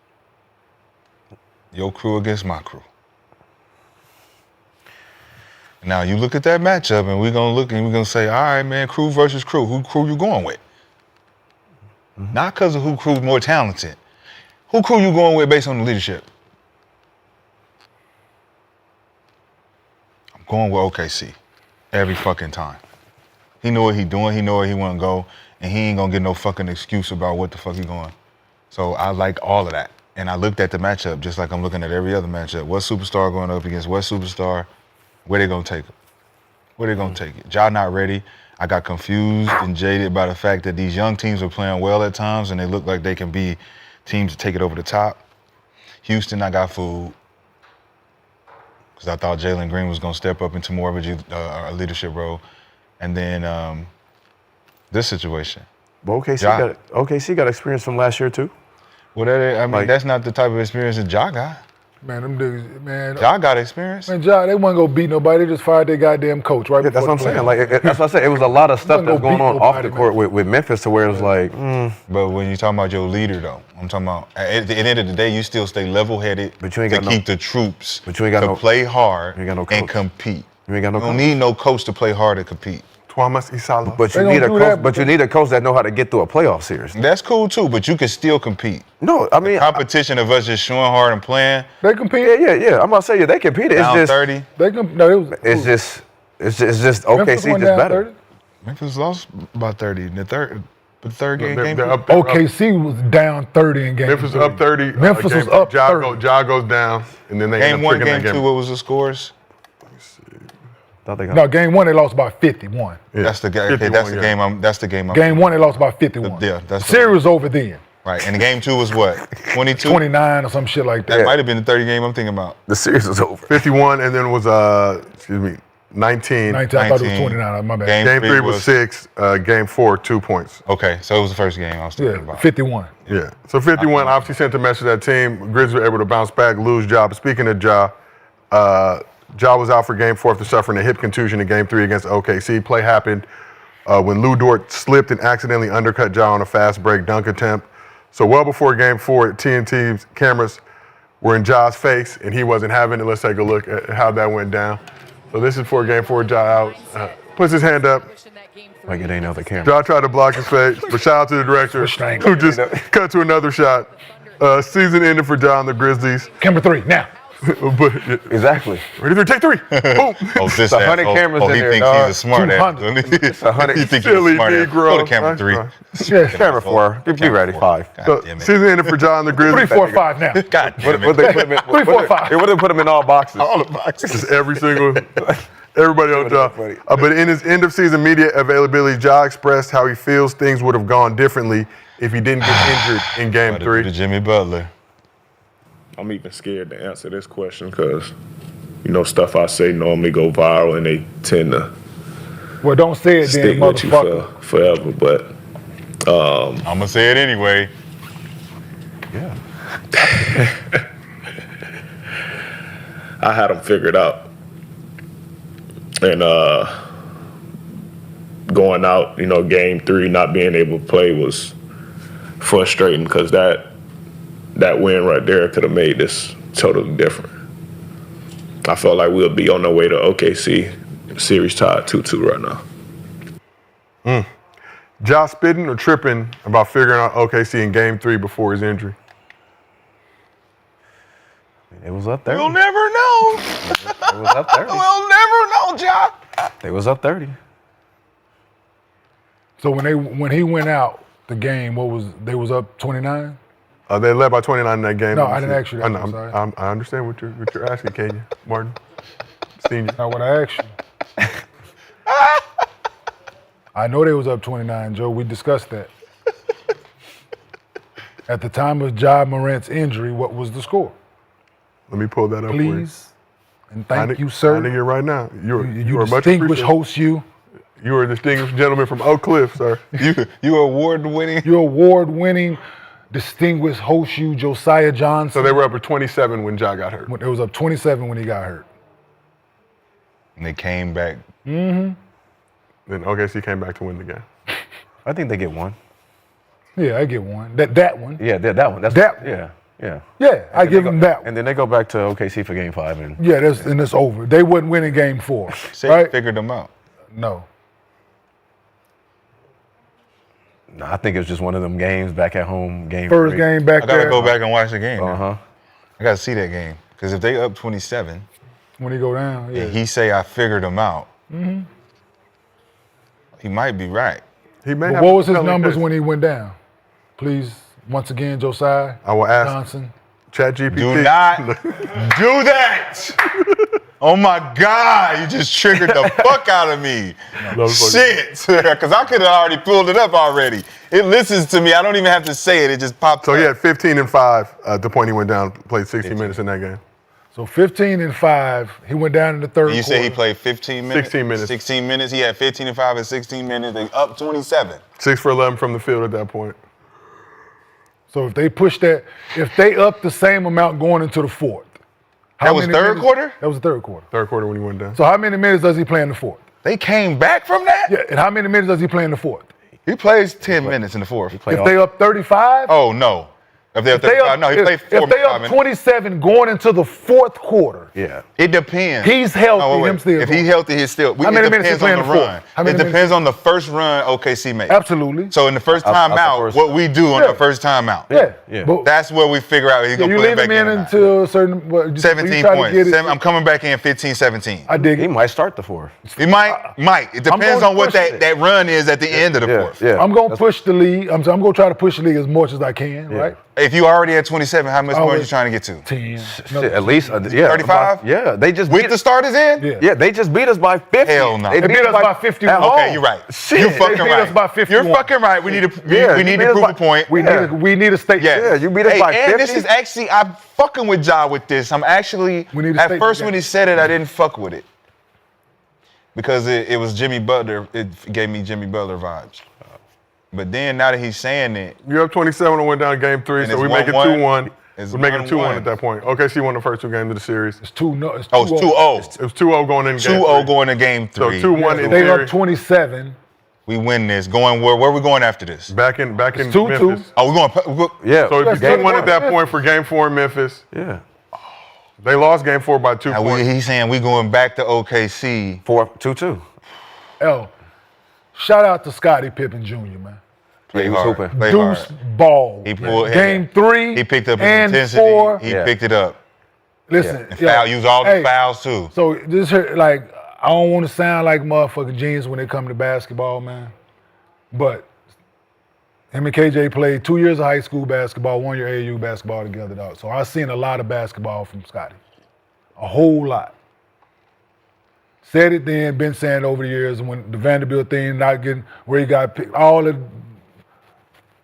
Your crew against my crew. Now you look at that matchup and we're gonna look and we're gonna say, all right, man, crew versus crew. Who crew you going with? Not because of who crew more talented. Who crew you going with based on the leadership? I'm going with OKC every fucking time. He know what he doing. He know where he want to go, and he ain't gonna get no fucking excuse about what the fuck he going. So I like all of that. And I looked at the matchup just like I'm looking at every other matchup. What superstar going up against what superstar? Where they gonna take it? Where they gonna take it? Ja not ready. I got confused and jaded by the fact that these young teams are playing well at times and they look like they can be teams to take it over the top. Houston, I got fooled because I thought Jalen Green was gonna step up into more of a leadership role. And then this situation. But OKC got experience from last year too. Well, that's not the type of experience that Ja got. Man, them dudes, man. Ja got experience. Man, Ja, they wasn't gonna beat nobody. They just fired their goddamn coach right That's before what I'm the saying. playoffs. Like that's what I said. It was a lot of stuff that's going on off the court man. with Memphis to where it was like. But when you're talking about your leader, though, I'm talking about at the end of the day, you still stay level-headed But you ain't got keep the troops But you ain't got to no- play hard you ain't got no and coach. compete. You ain't got no You don't coach. need no coach to play hard and compete. Twamas Isala. But you They need a gonna do coach. that, But you need a coach that know how to get through a playoff series. That's cool too, but you can still compete. No, I mean, Competition of us just showing hard and playing. They compete. yeah. I'm about to say they competed. It's Down just, 30. They no, it was. it's just Memphis OKC went just down better. 30. Memphis lost by 30 in the third game. They're up there. OKC was down 30 in game. Memphis three. up 30. Memphis was game, up Ja 30. Ja goes down, and then they Game end up one, tricking game that two, what was the scores? Thought they got No, game one they lost by 51. Yeah. That's the game. Okay, 51, that's the yeah. game. That's the game. Game one they lost by 51. Yeah, that's the- series over then. Right. And the game two was what? 22. 29 or some shit like That that. might have been the 30 game I'm thinking about. the series was over. 51, and then it was 19. 19, I thought it was 19. 29. My bad. Game Game three was 6. Game 4, 2 points. Okay, so it was the first game I was thinking Yeah, about. 51. Yeah. So 51 obviously sent a message to that team. Grizzlies were able to bounce back, lose Ja. But speaking of Ja, Ja was out for game 4 after suffering a hip contusion in game 3 against OKC. Play happened when Lou Dort slipped and accidentally undercut Ja on a fast break dunk attempt. So well before game 4, TNT's cameras were in Ja's face and he wasn't having it. Let's take a look at how that went down. So this is for game 4, Ja out. Puts his hand up. Like it ain't other camera. Ja tried to block his face, but shout out to the director who just cut to another shot. Season ended for Ja and the Grizzlies. Camera 3, now. But, Exactly. ready to take 3. Boom. Oh, this 100 cameras in he there, thinks dog. he's a smart ass. 200. It's 100. He think he's Silly a smart ass. Negro. Go to camera Nice 3. try. Camera 4. Be ready. 5. God So, damn it. season ended for Ja and the 3, Grizzlies. 4, 5 now. God damn What it. they put him in? 3, 4, 5. They would have put him in all boxes. All the boxes. Just every single, everybody on Ja. funny. But in his end of season media availability, Ja expressed how he feels things would have gone differently if he didn't get injured in game To 3. Jimmy Butler. I'm even scared to answer this question because, stuff I say normally go viral and they tend to Well, don't say it then, stick with you motherfucker. forever. But I'm going to say it anyway. Yeah. I had them figured out. And going out, game 3, not being able to play was frustrating because that win right there could have made this totally different. I felt like we'll be on our way to OKC series tied 2-2 right now. Ja spitting or tripping about figuring out OKC in game 3 before his injury. It was up 30. We'll never know. It was up 30. We'll never know, Ja. They was up 30. So when he went out the game, they was up 29? They led by 29 in that game. No, I didn't ask you that. I know, I'm sorry. I understand what you're asking, Kenyon. Martin. Senior. Not what I asked you. I know they was up 29, Joe. We discussed that. At the time of Ja Morant's injury, what was the score? Let me pull that up for you. Please. And thank you, sir. I think you're right now. You You are much distinguished appreciated. host, you. You are a distinguished gentleman from Oak Cliff, sir. You award-winning. You award-winning, distinguished host, you, Josiah Johnson. So they were up at 27 when Ja got hurt. It was up 27 when he got hurt. And they came back. Then OKC came back to win the game. I think they get one. Yeah, I get one. That one. Yeah, that one. That's That- Yeah, yeah. Yeah, I give him that one. And then they go back to OKC for game 5. And Yeah, and it's over. They wouldn't win in game 4. Say right? figured them out. No. Nah, I think it was just one of them games back at home. First 3. game back I gotta there. go back and watch the game. Uh-huh. I gotta see that game because if they up 27, When he go down, yeah. and he say I figured him out, he might be right. He may But have what a was his compelling numbers case. when he went down? Please, once again, Josiah I will ask Johnson. ChatGPT. Do not do that. Oh my God, you just triggered the fuck out of me. Shit, because I could have already pulled it up already. It listens to me. I don't even have to say it. It just pops So up. he had 15 and 5 at the point he went down, played 60 minutes in that game. So 15 and 5. He went down in the third You quarter. say he played 15 minutes? 16 minutes. 16 minutes. He had 15 and 5 in 16 minutes. They up 27. 6 for 11 from the field at that point. So if they push that, if they up the same amount going into the fourth. That was many third minutes- quarter? That was the third quarter. Third quarter when he went down. So how many minutes does he play in the fourth? They came back from that? Yeah, and how many minutes does he play in the fourth? He plays 10 minutes in the fourth. If they up 35, Oh, no. If they're if they 35, up, no, he played if 4 they up 27 going into the fourth quarter, Yeah. It depends. he's healthy, No, wait, him still If he's going. healthy, he's still. How many it minutes he depends play on in the the fourth? run. How many It minutes? depends on the first run OKC makes. absolutely. So in the first Out time the out, first- what we do on Yeah. the first time out, Yeah. But that's where we figure out if he's yeah, going to you play leave back him in or not. until a certain what, you 17 try to points. get it- I'm coming back in 15, 17. I dig He it. might start the 4th. He might. It depends gonna on what push it. that run is at the end of the fourth. Yeah. I'm gonna push the league. I'm gonna try to push the league as much as I can, right? If you already at 27, how much more are you Always- trying to get to? 10. Shit, at least, yeah. 35? Yeah, they just With beat the starters in? Yeah. Yeah, they just beat us by 50. Hell no. They They beat us by 51. at home. Okay, you're right. Shit. You're They fucking beat right. us by 51. You're fucking right. We need to Yeah, we you need beat to us prove by- a point. We need a state. Yes. Yeah, you beat us by and 50. this is actually, I'm fucking with Ja with this. I'm actually, We need a at statement first game. when he said it, I didn't fuck with it. Because it was Jimmy Butler. It gave me Jimmy Butler vibes. But then now that he's saying it, You're up 27 and went down game 3, And so it's we make it 1-1. 2-1. It's We make it 2-1 1-1. at that point. OKC won the first 2 games of the series. It's 2-0. It's oh, it's 2-0. It was 2-0 going in game 2-0 3. going to game 3. So 2-1 in They theory. up 27. We win this. Going where are we going after this? Back in 2-2. Memphis. Oh, we're going. Yeah. So it Yes, became 1 at that yeah. point for game 4 in Memphis. Yeah. They lost game 4 by 2 Now points. he's saying we going back to OKC. 2-2. Shout out to Scottie Pippen Jr., man. Play he was hard. hooping. Play Deuce hard. ball. He pulled Game 3. He picked up his and intensity. 4. He Yeah. picked it up. Listen, And used all the fouls too. So this like I don't want to sound like motherfucking genius when it come to basketball, man. But him and KJ played 2 years of high school basketball, 1 year AAU basketball together, dog. So I've seen a lot of basketball from Scotty. A whole lot. Said it then, been saying it over the years when the Vanderbilt thing, not getting where he got picked, all the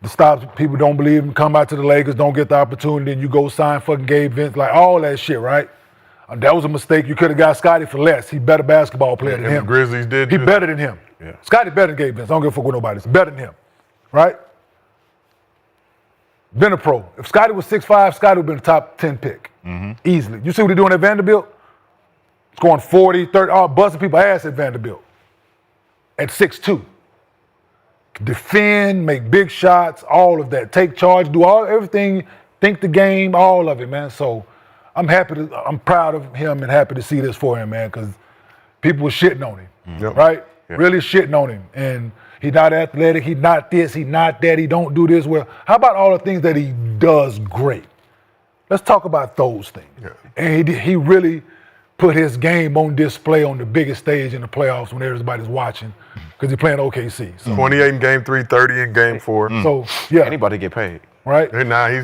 stops, people don't believe him, come out to the Lakers, don't get the opportunity, and you go sign fucking Gabe Vince, like all that shit, right? That was a mistake. You could have got Scotty for less. He better basketball player than And the him. Grizzlies did He do better than him. Yeah. Scotty better than Gabe Vince. I don't give a fuck with nobody. He's better than him, right? Been a pro. If Scotty was 6'5", Scotty would have been a top 10 pick. Easily. You see what he's doing at Vanderbilt? Scoring 40, 30, busting people ass at Vanderbilt. At 6'2". Defend, make big shots, all of that. Take charge, do everything, think the game, all of it, man. So I'm proud of him and happy to see this for him, man, because people were shitting on him, Yep. right? Really shitting on him. And he's not athletic, he's not this, he's not that, he don't do this well. How about all the things that he does great? Let's talk about those things. Yeah. And he really put his game on display on the biggest stage in the playoffs when everybody's watching, because he's playing OKC. So, 28 in game 3, 30 in game 4. so yeah, Anybody get paid. right? And now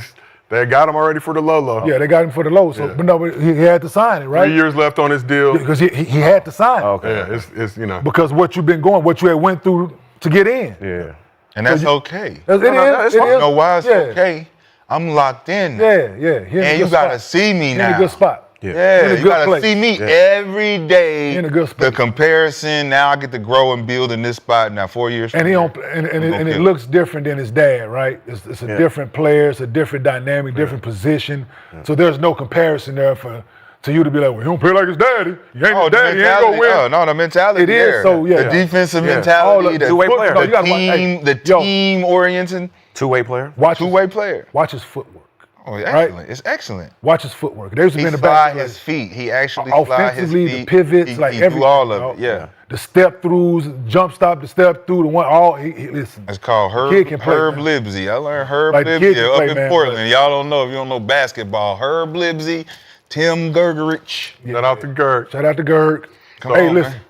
they got him already for the Lolo. Yeah, they got him for the low. So, Yeah. but no, but he had to sign it, 3 right? years left on his deal. Because he had to sign it. Okay. Yeah, it's you know. Because what you had went through to get in. Yeah. And that's okay. It is. it's It fine. You is. know why it's Yeah. okay? I'm locked in. Yeah. He in a And you good gotta spot. see me He in now. a good spot. Yeah. Yeah, In a you good gotta place. see me every day. In a good The space. comparison. Now I get to grow and build in this spot. Now 4 years. And from he now, don't, and gonna it kill. looks different than his dad, right? It's a different player, it's a different dynamic, different position. So there's no comparison there to you to be like, well, he don't play like his daddy. He ain't his the daddy. He ain't gonna mentality. win. Oh, no, the mentality. It is, there. so, yeah. The defensive Yeah. mentality. All of- the two-way player. No, you The gotta watch- hey, team. The yo. team oriented. Two-way player. Watch his, Two-way player. watch his footwork. Oh, Right? excellent. It's excellent. Watch his footwork. There's He been the fly back his feet. He actually fly his offensively, feet. the pivots, like he everything. do all of you know? it. Yeah. The step throughs, jump stop, the step through, the one. All he listen. It's called kid can play, Herb man. Libsey. I learned Herb Like, the kid can Libsey play, up in man, Portland. but- Y'all don't know if you don't know basketball. Herb Libsey, Tim Gergerich. Shout out to Gert. Shout out to Gerg. Come Hey, on, listen. man.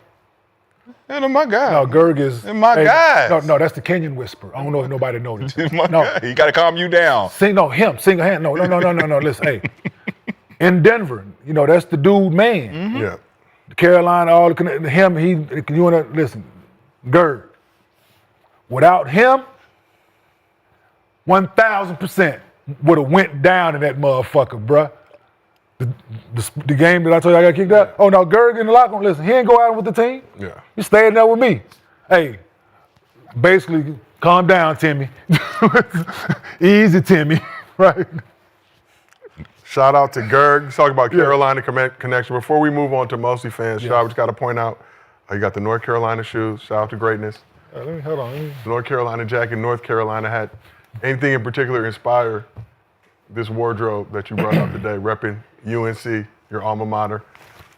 They're my guy. No, Gerg is. They're my hey, guys. No, that's the Kenyon whisper. I don't know if nobody knows They're it. my No, guy. You got to calm you down. him, single hand. No. Listen, hey, in Denver, you know that's the dude, man. Mm-hmm. Yeah. Carolina, all the him. You wanna listen, Gerg. Without him, 1,000% would have went down in that motherfucker, bruh. The game that I told you I got kicked out. Oh no, Gerg in the locker room. Listen, he ain't go out with the team. Yeah. He stayed there with me. Hey, basically, calm down, Timmy. Easy, Timmy. Right. Shout out to Gerg. Let's talk about Carolina connection. Before we move on to mostly fans, I just got to point out, you got the North Carolina shoes. Shout out to greatness. Hold on. The North Carolina jacket. North Carolina had anything in particular inspire this wardrobe that you brought up today, repping UNC, your alma mater,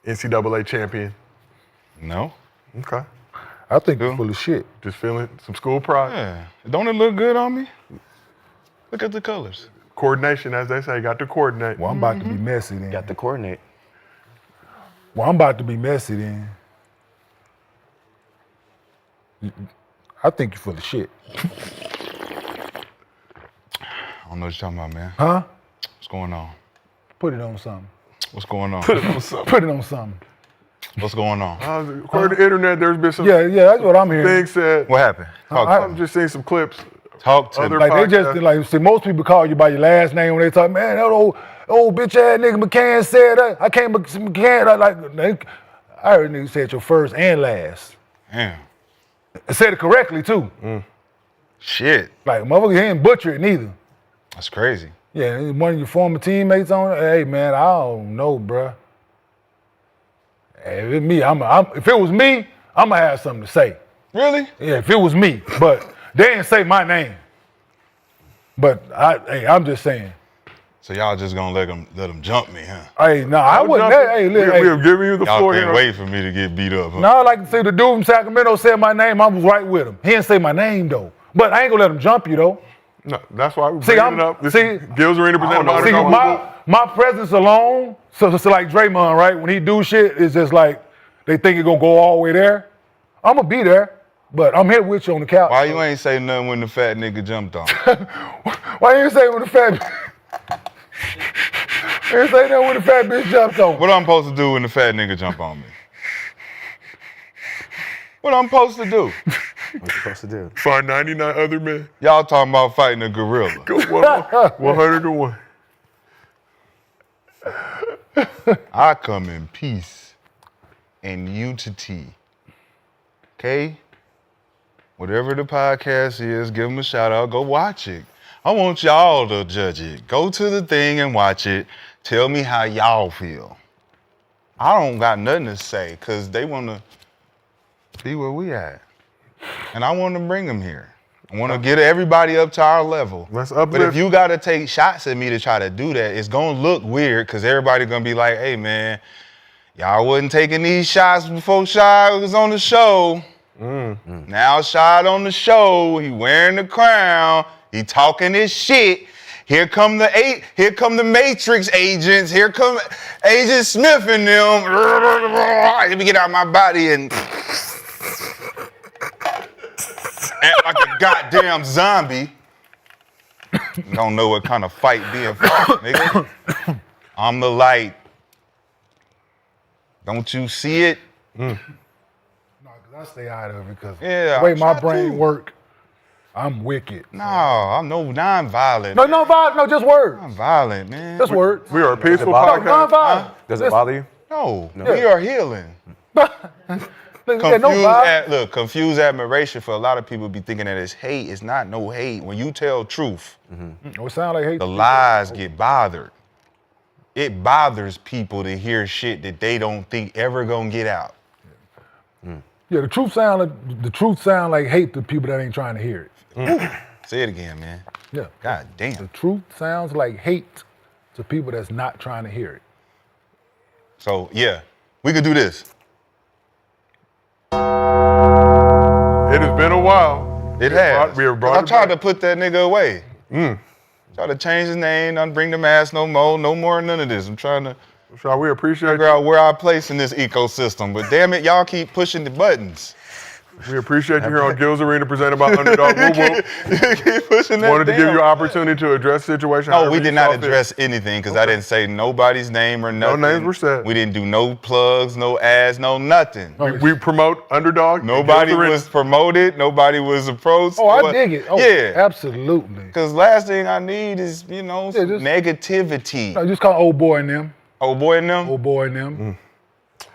NCAA champion? No. Okay. I think you're full of shit. Just feeling some school pride. Yeah. Don't it look good on me? Look at the colors. Coordination, as they say, got to coordinate. Well, I'm about to be messy then. Got to coordinate. Well, I'm about to be messy then. I think you're full of shit. I don't know what you're talking about, man. Huh? What's going on? Put it on something. What's going on? Put it on something. What's going on? According to the internet, there's been some Yeah, that's what I'm hearing. things said. What happened? Talk to I'm me. just seeing some clips. Talk to Other me. Like they just podcast. like see most people call you by your last name when they talk. Man, that old bitch ass nigga McCants said that. I can't McCants. I heard niggas said your first and last. Damn. And said it correctly too. Shit. Like motherfucker, he ain't butcher it neither. That's crazy. Yeah, one of your former teammates on it. Hey man, I don't know, bruh. Hey, if it me, if it was me, I'ma have something to say. Really? Yeah, if it was me, but they didn't say my name. But I'm just saying. So y'all just gonna let them jump me, huh? Hey, no, I wouldn't. Hey, we have given you the Y'all floor can't here. wait for me to get beat up, huh? No, I like to say the dude from Sacramento said my name. I was right with him. He didn't say my name though. But I ain't gonna let him jump you though. No, that's why we're See, bringing it up. This is Gil's Arena presented by See, Underdog. my presence alone, so like Draymond, right? When he do shit, it's just like they think it gonna go all the way there. I'm gonna be there, but I'm here with you on the couch. Why you ain't say nothing when the fat nigga jumped on? Why you ain't say when the fat? You ain't say nothing when the fat bitch jumped on. What I'm supposed to do when the fat nigga jump on me? What I'm supposed to do? What you supposed to do? Find 99 other men. Y'all talking about fighting a gorilla. 101. I come in peace and unity. Okay? Whatever the podcast is, give them a shout out. Go watch it. I want y'all to judge it. Go to the thing and watch it. Tell me how y'all feel. I don't got nothing to say because they want to see where we at. And I want to bring them here. I want to get everybody up to our level. Let's But uplift. if you got to take shots at me to try to do that, it's going to look weird because everybody going to be like, hey, man, y'all wasn't taking these shots before Shad was on the show. Now Shad on the show. He wearing the crown. He talking his shit. Here come the Matrix agents. Here come Agent Smith and them. Let me get out of my body and act like a goddamn zombie. Don't know what kind of fight being fought, nigga. I'm the light. Don't you see it? No, because I stay out of it because Yeah, the way I my try brain to. work, I'm wicked. No, I'm non-violent. No, vibe, no, just words. I'm violent, man. Just words. We are a peaceful No, podcast. non-violent. Does it bother you? No, we are healing. Yeah, no vibe. Confused admiration for a lot of people be thinking that it's hate. It's not no hate. When you tell truth, Oh, it sound like hate. the lies get bothered. It bothers people to hear shit that they don't think ever gonna get out. Yeah, the truth sound like hate to people that ain't trying to hear it. Say it again, man. Yeah. God The damn. truth sounds like hate to people that's not trying to hear it. So, yeah, we could do this. It has been a while. It has. We have brought I it tried back. to put that nigga away. Try to change his name, not bring the mask no more, none of this. I'm trying to Rashad, we appreciate figure out where I place in this ecosystem. But damn it, y'all keep pushing the buttons. We appreciate you here on Gills Arena, presented by Underdog. Woo woo. Keep pushing that Wanted to give damn- you an opportunity to address the situation. No, however we you did not saw fit. address anything because I didn't say nobody's name or nothing. names were said. We didn't do no plugs, no ads, no nothing. We promote Underdog. and Nobody Gills Arena. was promoted. Nobody was approached. Oh, I dig it. Oh, yeah. absolutely. Because last thing I need is, some negativity. No, just call old boy and them. Old boy and them? Old boy and them.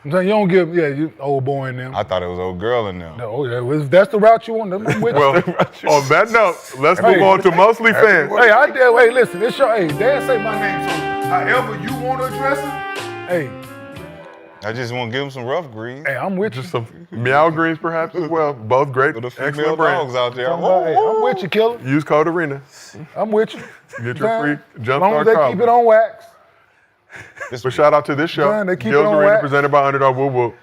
I'm saying you don't give, you old boy and them. I thought it was old girl in them. No, if that's the route you want, I'm with Well, you. on that note, let's move on to mostly fans. Hey, listen, it's your, Dad say my name, so however you want to address it, hey, I just want to give them some rough greens. hey, I'm with you. Just some meow greens, perhaps, as well. Both great, For the female excellent dogs brands. out there. Hey, I'm with you, killer. Use code ARENA. I'm with you. Get your free As long Jumpstart as they car. keep it on wax. But shout out to this show, Man, they keep Gills it on Arena, wax. presented by Underdog. Woo woo.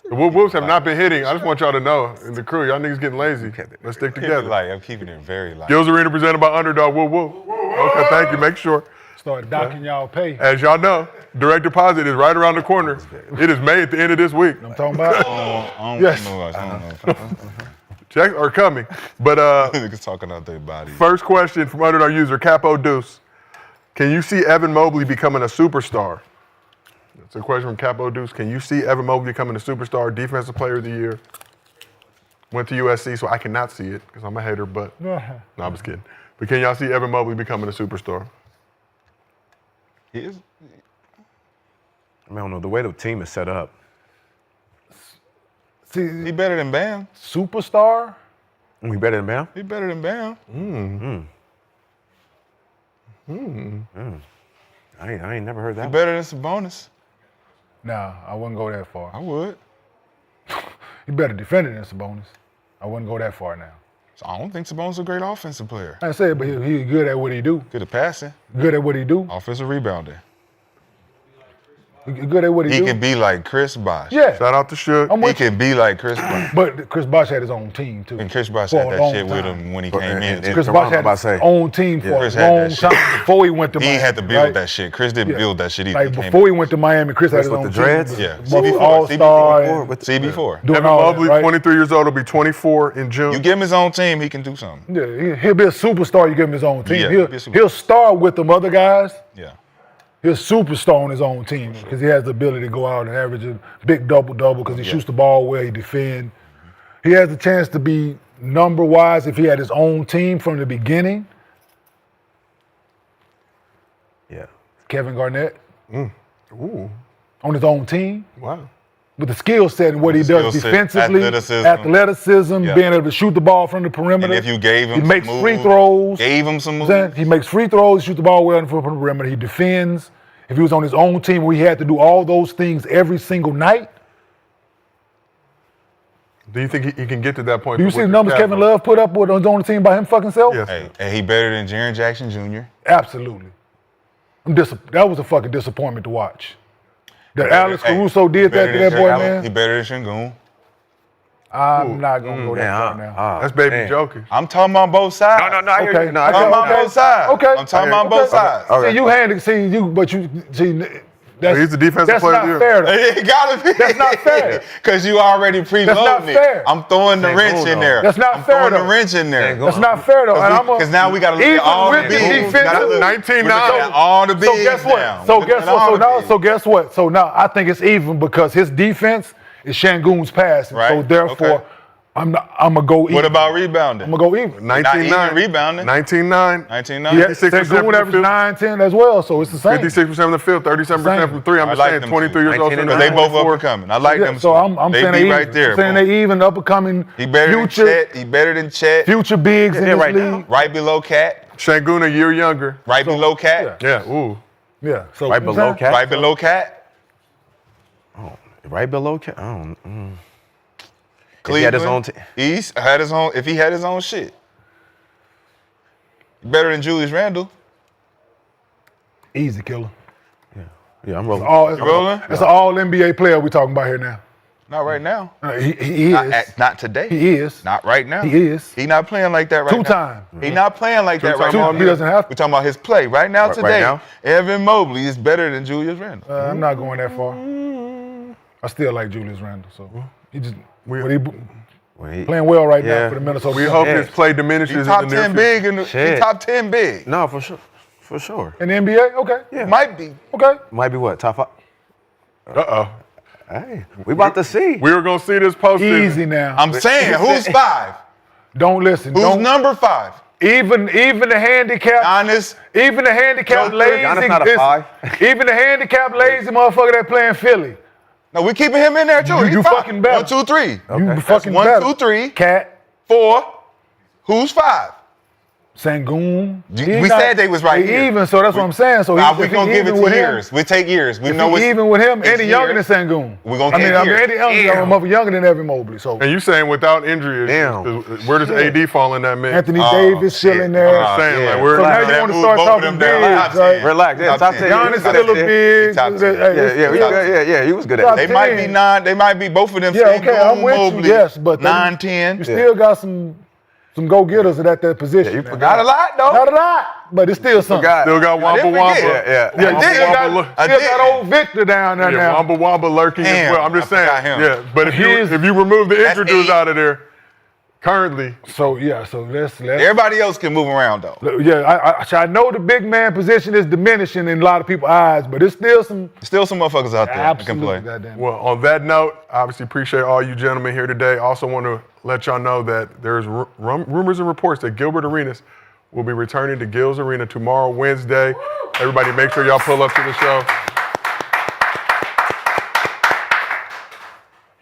The woo woos have not been hitting. I just want y'all to know, in the crew, y'all niggas getting lazy. Let's stick Keep it together. light. I'm keeping it very light. Gills Arena, presented by Underdog. Woo woo. Okay, thank you. Make sure. Start docking y'all pay. As y'all know, direct deposit is right around the corner. It is May at the end of this week. I'm talking about. I don't Yes. know. I don't know. Checks are coming. But Niggas talking out their body. first question from Underdog user Capo Deuce. Can you see Evan Mobley becoming a superstar? That's a question from Capo Deuce. Can you see Evan Mobley becoming a superstar, defensive player of the year? Went to USC, so I cannot see it because I'm a hater, but no, I'm just kidding. But can y'all see Evan Mobley becoming a superstar? He is. I don't know. The way the team is set up. He See, better than Bam. superstar. We better than Bam? He better than Bam. I ain't never heard He that. better than Sabonis. Nah, I wouldn't go that far. I would. He better defend it than Sabonis. I wouldn't go that far now. So I don't think Sabonis is a great offensive player. I said, but he good at what he do. Good at passing. Good at what he do. Offensive rebounding. He good at what he He do. can be like Chris Bosh. Yeah, Shout out to Suge. I'm He with you. can be like Chris Bosh. But Chris Bosh had his own team too. And Chris Bosh For had a that long shit with time. him when he But- came in. and- too. Chris I'm Bosh had about his to say. own team for Chris a had that long shit. time before he went to He Miami. ain't had to build right? that shit. Chris didn't Yeah. build that shit either. Like He came before in. he went to Miami, Chris had his with own the team. dreads? Yeah. CB4, CB4, All-Star. CB4, and CB4. doing Evan all that, Mobley, right? 23 years old, will be 24 in June. You give him his own team, he can do something. Yeah, he'll be a superstar. You give him his own team. Yeah, he'll be a superstar. he'll start with them other guys. Yeah. He'll superstar on his own team because he has the ability to go out and average a big double-double because he shoots the ball well, he defends. He has the chance to be number-wise if he had his own team from the beginning. Yeah. Kevin Garnett Ooh, on his own team wow. with the skill set and what he does Skill set, defensively, athleticism. Yeah. being able to shoot the ball from the perimeter. And if you gave him he makes some free moves, throws. Gave him some You know what I'm moves. saying? He makes free throws, shoots the ball well from the perimeter. He defends. If he was on his own team where he had to do all those things every single night, Do you think he can get to that point? do you see the numbers Kevin Love put up with on his own team by him fucking self? Yes. Hey, and he better than Jaren Jackson Jr. Absolutely. That was a fucking disappointment to watch. That Alex Hey, Caruso did that to that boy, He man. better than Şengün. I'm not going to go that far now. That's baby joking. I'm talking about both sides. No, I hear Okay. you. No, I I'm hear talking you. about both sides. Okay. I'm talking about both sides. Okay. See, you handed, that's, He's the defensive that's player not of the year. fair though. It gotta be. That's not fair. Because you already not preloading it. fair. I'm throwing the Şengün wrench in though. there. That's not I'm fair throwing though. the wrench in there. Şengün. That's not fair though. Because now we gotta look even at all with the the bigs. defensive- Gotta look- 19 we're looking now. at all the bigs So guess what? now. So We're guess looking at what? all So the now, bigs. so guess what? So now I think it's even because his defense is Şengün's passing. So Right. therefore, Okay. I'm gonna go even. What about rebounding? I'm gonna go even. 19-9. rebounding. 19-9. 19-9. Yeah, 56% Şengün from the averaged field. 9-10 as well, so it's the same. 56% from the field, 37% from three. I'm I just like saying, them 23 two. years old. 19 Because they both 24. up and coming. I like Yeah, them. so two. I'm they saying be they right even. there. I'm saying boom. they even up and coming He better future than Chet. He better than Chet. future bigs in Yeah, this right now. league. Right below Cat. Şengün a year younger. Right below Cat. Yeah, ooh. Yeah. So Right you know below what I'm saying? Cat? Right below Cat. Right below Cat. I don't. If he Cleveland. had his own team. East had his own. If he had his own shit. Better than Julius Randle. Easy killer. Yeah, I'm rolling. rolling? It's an all NBA player we talking about here now. Not right now. He is. Not today. He is. Not right now. He is. He not playing like that right now. Two-time. He not playing like that right now. He doesn't have to. We're talking about his play right now. Today, now? Evan Mobley is better than Julius Randle. I'm not going that far. I still like Julius Randle, so he just playing well right now for the Minnesota. We hope his play diminishes He top in the near 10 future. big in the he top 10 big. No, for sure. For sure. In the NBA? Okay. Yeah. Might be. Okay. Might be what? Top 5? Uh-oh. Hey, we about to see. We were going to see this postseason. Easy now. I'm saying, who's 5? Don't listen. Who's Don't, number 5? Even the handicap. Giannis. Even the handicap lazy. Giannis not a 5. Even the handicap lazy motherfucker that playing Philly. No, we keeping him in there too. You He 5. fucking better. 1, 2, 3. You fucking One, better. 2, 3. Cat. 4. Who's 5? Sangoon. We said they was right here. Even, so that's what I'm saying. So We're going to give it to years. We take years. We know If it's he even with him, it's Eddie younger than years. Sangoon. We're going to I take mean, years. Eddie younger, younger than Evan Mobley. So And you saying without injury, Damn. where does AD fall in that mix? Anthony Davis still in there. I'm saying, yeah. like, we're So now like, you want to move start both of talking them down. big, Top right? 10. Relax. Yeah, Top top 10. 10. Giannis still a big. Top 10. Yeah, he was good at Top it. They might be 9. They might be both of them. Yeah, okay, I'm with you, Mobley, yes, but 9, 10. You still got some go-getters at that position. you man. forgot Not a lot though. Not a lot, but it's still something. still got Wamba didn't Wamba. forget. Yeah. Yeah, Wamba still Wamba got, still got old Victor down there Yeah, now. Wamba Wamba lurking Damn, as well. I'm just I saying. forgot him. Yeah, but if He's- you remove the That's introduce 8. out of there, currently, So let's Everybody else can move around though. yeah. I know the big man position is diminishing in a lot of people's eyes, but it's still some Still some motherfuckers out there that can absolute play. goddamn. well, on that note, obviously appreciate all you gentlemen here today. Also want to let y'all know that there's rumors and reports that Gilbert Arenas will be returning to Gil's Arena tomorrow, Wednesday. Everybody make sure y'all pull up to the show.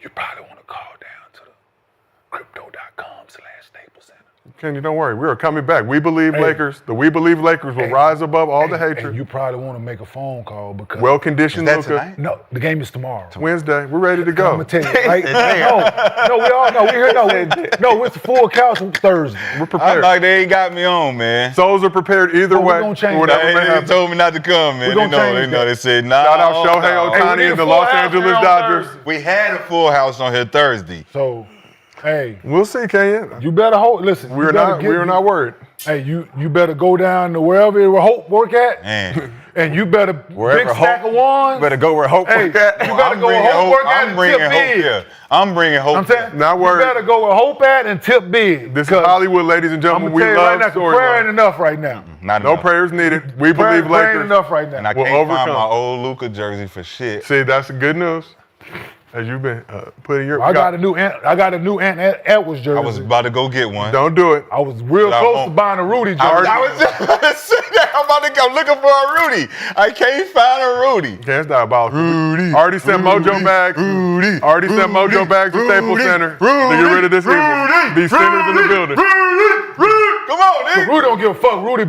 You probably want to call down to the crypto.com/Staples Center. Kenny, don't worry. We are coming back. We believe Lakers. The We Believe Lakers will rise above all the hatred. And you probably want to make a phone call because Well-conditioned Is that Luka. tonight? no, the game is tomorrow. Wednesday. We're ready to I'm go. gonna tell you, right? No, it's full couch on Thursday. We're I'm prepared. like they ain't got me on, man. Souls are prepared either Well, we're way. gonna change for whatever They, may they happen. told me not to come, man. We gonna They know. change They know. that. They said nah. Shout out Shohei no. Ohtani need and a the full Los house Angeles on Dodgers. Thursday. We had a full house on here Thursday. So, hey, We'll see, Kenyon. you better hold. Listen, you We're better not. We're not worried. Hey, you better go down to wherever Hope work at, Man. and you better Wherever big stack Hope- of ones. Better go where Hope Hey, was at. you better go where Hope work at I'm and bringing tip hope big. here. I'm bringing hope. I'm saying, Not worried. you better go where Hope at and tip big. This is because Hollywood, ladies and I'm gentlemen. gonna We tell you right love now, 'cause prayer ain't storylines. enough right now. Not No enough. prayers needed. We Prayer believe ain't Lakers. enough right And now. I We'll can't find overcome. my old Luka jersey for shit. See, that's good news. As you've been putting your. I got a new Ant Edwards jersey. I was about to go get one. Don't do it. I was real But I close to won't. buying a Rudy jersey. I was just about to say that. I'm about to go looking for a Rudy. I can't find a Rudy. Okay, that's diabolical. Rudy. Already sent Mojo Rudy. bags. Rudy. Already sent Mojo bags to Staples Center to get rid of this evil. These sinners in the building. Come on, nigga. Rudy don't give a fuck. Rudy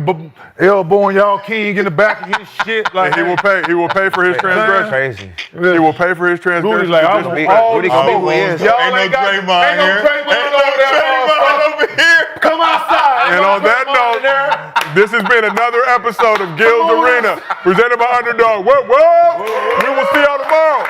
elbowing y'all king in the back of his shit. Like And he will pay. He will pay for his transgression. Crazy. He will pay for his transgression. Rudy like, I Just want be- all Rudy the gonna be smoke. who he is. Y'all Ain't no ain't got Draymond ain't no here. Draymond Ain't no over there, Draymond motherfucker. over here. Come outside. And on that note, this has been another episode of Gil's Arena, presented by Underdog. Whoa, whoa! We will see y'all tomorrow.